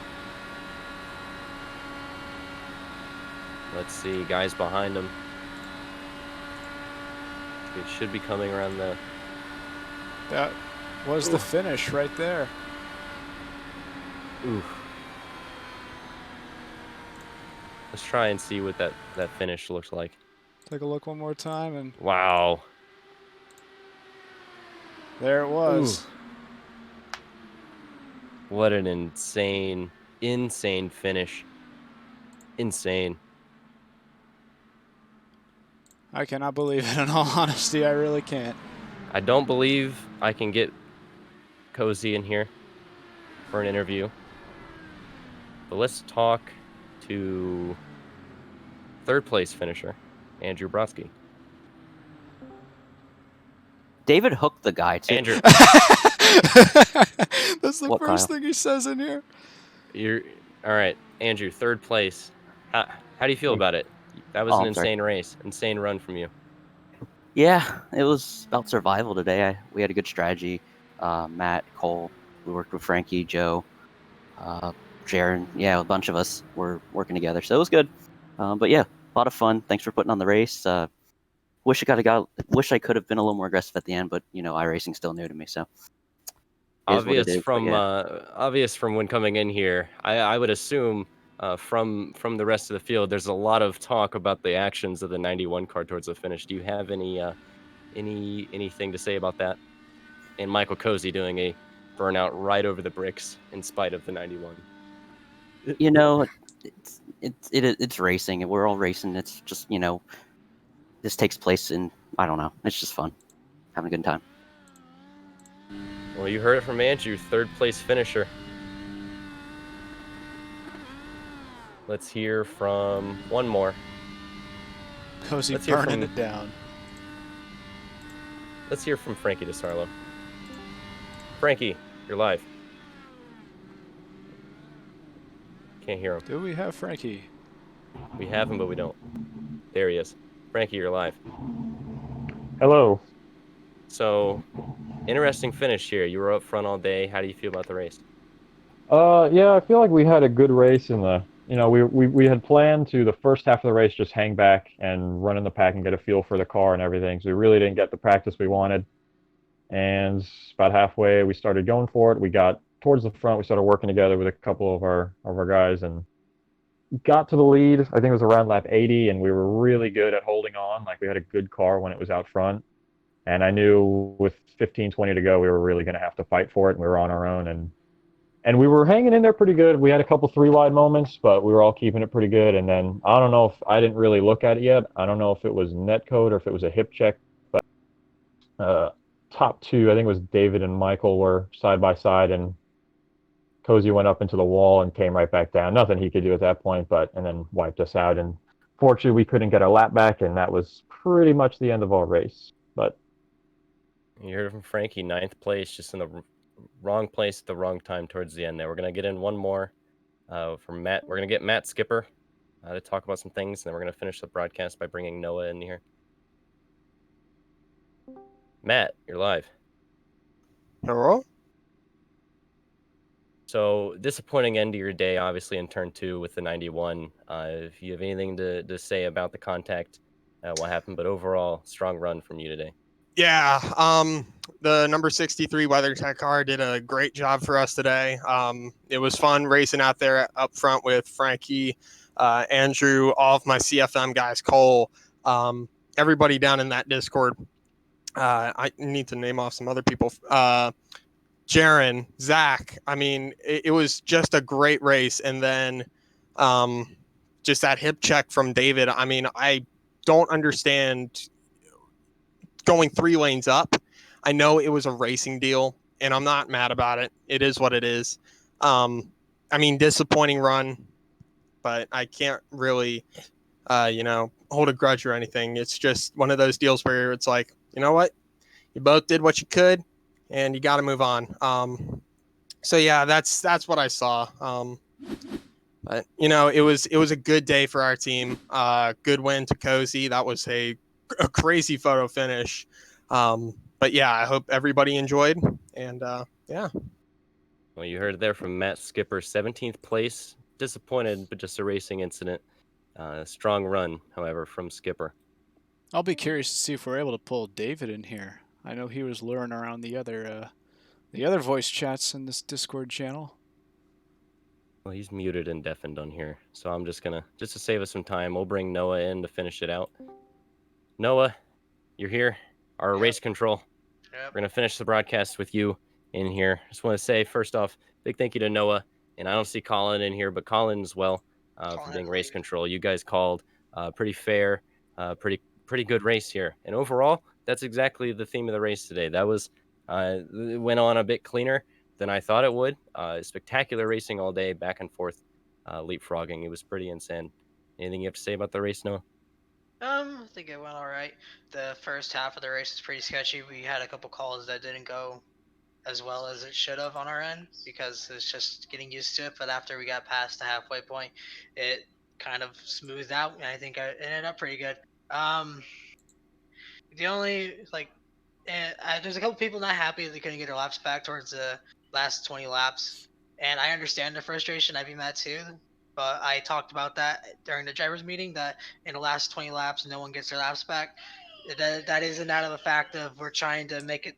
Let's see, guys behind him. It should be coming around the... That was the finish right there. Oof. Let's try and see what that finish looks like. Take a look one more time and... Wow. There it was. Ooh. What an insane finish. Insane. I cannot believe it, in all honesty. I really can't. I don't believe I can get Cozy in here for an interview. But let's talk to 3rd place finisher, Andrew Brodsky. David hooked the guy, too. Andrew. That's the first thing he says in here. All right, Andrew, 3rd place. How do you feel about it? That was an insane race. Insane run from you. Yeah, it was about survival today. We had a good strategy. Matt, Cole, we worked with Frankie, Joe, Jaron. Yeah, a bunch of us were working together, so it was good. But yeah, a lot of fun. Thanks for putting on the race. Wish I could have been a little more aggressive at the end, but you know, iRacing's still new to me, so. Obvious from when coming in here, I would assume from the rest of the field. There's a lot of talk about the actions of the 91 car towards the finish. Do you have anything to say about that? And Michael Cozy doing a burnout right over the bricks in spite of the 91. You know, it's racing, and we're all racing. It's just, this takes place in, I don't know. It's just fun, having a good time. Well, you heard it from Andrew, third place finisher. Let's hear from one more. Cozy burning it down. Let's hear from Frankie DeSarlo. Frankie, you're live. Can't hear him. Do we have Frankie? We have him, but we don't. There he is. Frankie, you're live. Hello. So, interesting finish here. You were up front all day. How do you feel about the race? Yeah, I feel like we had a good race in the, we had planned to the first half of the race just hang back and run in the pack and get a feel for the car and everything. So we really didn't get the practice we wanted. And about halfway, we started going for it. We got towards the front. We started working together with a couple of our guys and got to the lead. I think it was around lap 80, and we were really good at holding on. Like, we had a good car when it was out front. And I knew with 15, 20 to go, we were really going to have to fight for it, and we were on our own. And we were hanging in there pretty good. We had a couple three-wide moments, but we were all keeping it pretty good. And then I don't know if I didn't really look at it yet. I don't know if it was net code or if it was a hip check, but top two, I think it was David and Michael, were side by side, and Cozy went up into the wall and came right back down. Nothing he could do at that point, and then wiped us out. And fortunately, we couldn't get our lap back, and that was pretty much the end of our race. But you heard from Frankie, 9th place, just in the wrong place at the wrong time towards the end there. We're going to get in one more from Matt. We're going to get Matt Skipper to talk about some things, and then we're going to finish the broadcast by bringing Noah in here. Matt, you're live. Hello? So, disappointing end to your day, obviously, in turn 2 with the 91. If you have anything to say about the contact, what happened, but overall, strong run from you today. Yeah, the number 63 WeatherTech car did a great job for us today. It was fun racing out there up front with Frankie, Andrew, all of my CFM guys, Cole, everybody down in that Discord. I need to name off some other people. Jaron, Zach. I mean, it was just a great race. And then just that hip check from David. I mean, I don't understand going 3 lanes up. I know it was a racing deal, and I'm not mad about it. It is what it is. I mean, disappointing run, but I can't really, hold a grudge or anything. It's just one of those deals where it's like, you know what? You both did what you could, and you got to move on. So yeah, that's what I saw. But it was a good day for our team. Good win to Cozy. That was a crazy photo finish. But yeah, I hope everybody enjoyed. And yeah. Well, you heard it there from Matt Skipper, 17th place. Disappointed, but just a racing incident. Strong run, however, from Skipper. I'll be curious to see if we're able to pull David in here. I know he was luring around the other voice chats in this Discord channel. Well, he's muted and deafened on here, so I'm just to save us some time, we'll bring Noah in to finish it out. Noah, you're here. Our race control. We're gonna finish the broadcast with you in here. Just want to say, first off, big thank you to Noah, and I don't see Colin in here, but Colin as well for being race control. You guys called pretty fair, pretty good race here, and overall, that's exactly the theme of the race today. That was it went on a bit cleaner than I thought it would. Spectacular racing all day, back and forth, leapfrogging. It was pretty insane. Anything you have to say about the race, Noah? I think it went all right. The first half of the race was pretty sketchy. We had a couple calls that didn't go as well as it should have on our end because it's just getting used to it. But after we got past the halfway point, it kind of smoothed out, and I think it ended up pretty good. The only there's a couple people not happy that they couldn't get their laps back towards the last 20 laps, and I understand the frustration. I'd be mad too. But I talked about that during the drivers' meeting, that in the last 20 laps, no one gets their laps back. That isn't out of the fact of we're trying to make it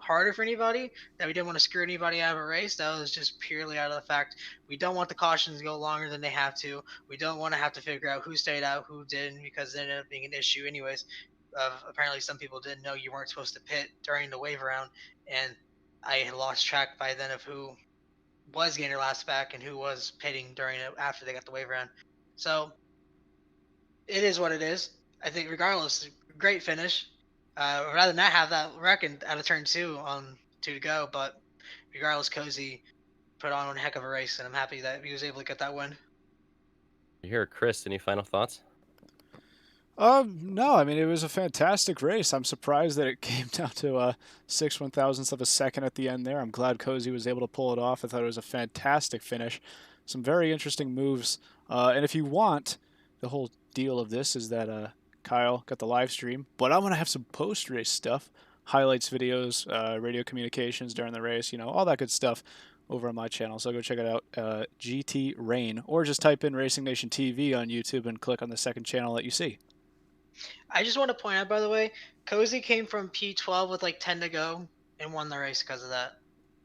harder for anybody, that we didn't want to screw anybody out of a race. That was just purely out of the fact we don't want the cautions to go longer than they have to. We don't want to have to figure out who stayed out, who didn't, because it ended up being an issue anyways. Apparently, some people didn't know you weren't supposed to pit during the wave round, and I had lost track by then of who was getting their last back and who was pitting during it after they got the wave round. So it is what it is. I think regardless, great finish. Rather than not have that wreck out of turn two on two to go, but regardless, Cozy put on a heck of a race, and I'm happy that he was able to get that win. You hear Chris? Any final thoughts? No, I mean, it was a fantastic race. I'm surprised that it came down to 6/1000th of a second at the end there. I'm glad Cozy was able to pull it off. I thought it was a fantastic finish. Some very interesting moves. And if you want, the whole deal of this is that Kyle got the live stream, but I want to have some post-race stuff, highlights videos, radio communications during the race, all that good stuff over on my channel. So go check it out, GT Rain, or just type in Racing Nation TV on YouTube and click on the second channel that you see. I just want to point out, by the way, Cozy came from P12 with like 10 to go and won the race because of that.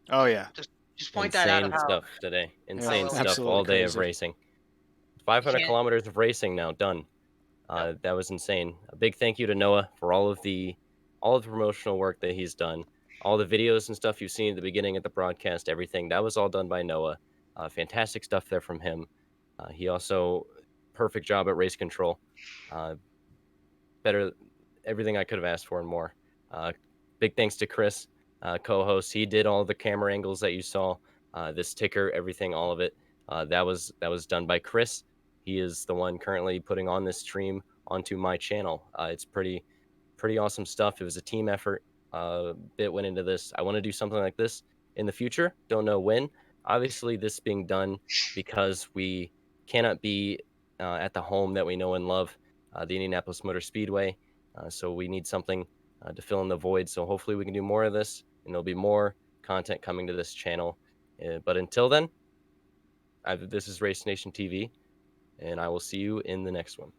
Oh yeah, just point that out. Insane stuff today. Insane stuff absolutely all day crazy. of racing. 500 can't- kilometers of racing now done. That was insane. A big thank you to Noah for all of the promotional work that he's done. All the videos and stuff you've seen at the beginning of the broadcast, everything that was all done by Noah. Fantastic stuff there from him. He also perfect job at race control. Better, everything I could have asked for and more. Big thanks to Chris, co-host. He did all the camera angles that you saw, this ticker, everything, all of it. That was done by Chris. He is the one currently putting on this stream onto my channel. It's pretty awesome stuff. It was a team effort. Bit went into this. I want to do something like this in the future. Don't know when. Obviously, this being done because we cannot be at the home that we know and love, the Indianapolis Motor Speedway. So we need something to fill in the void. So hopefully we can do more of this, and there'll be more content coming to this channel. But until then, this is Race Nation TV, and I will see you in the next one.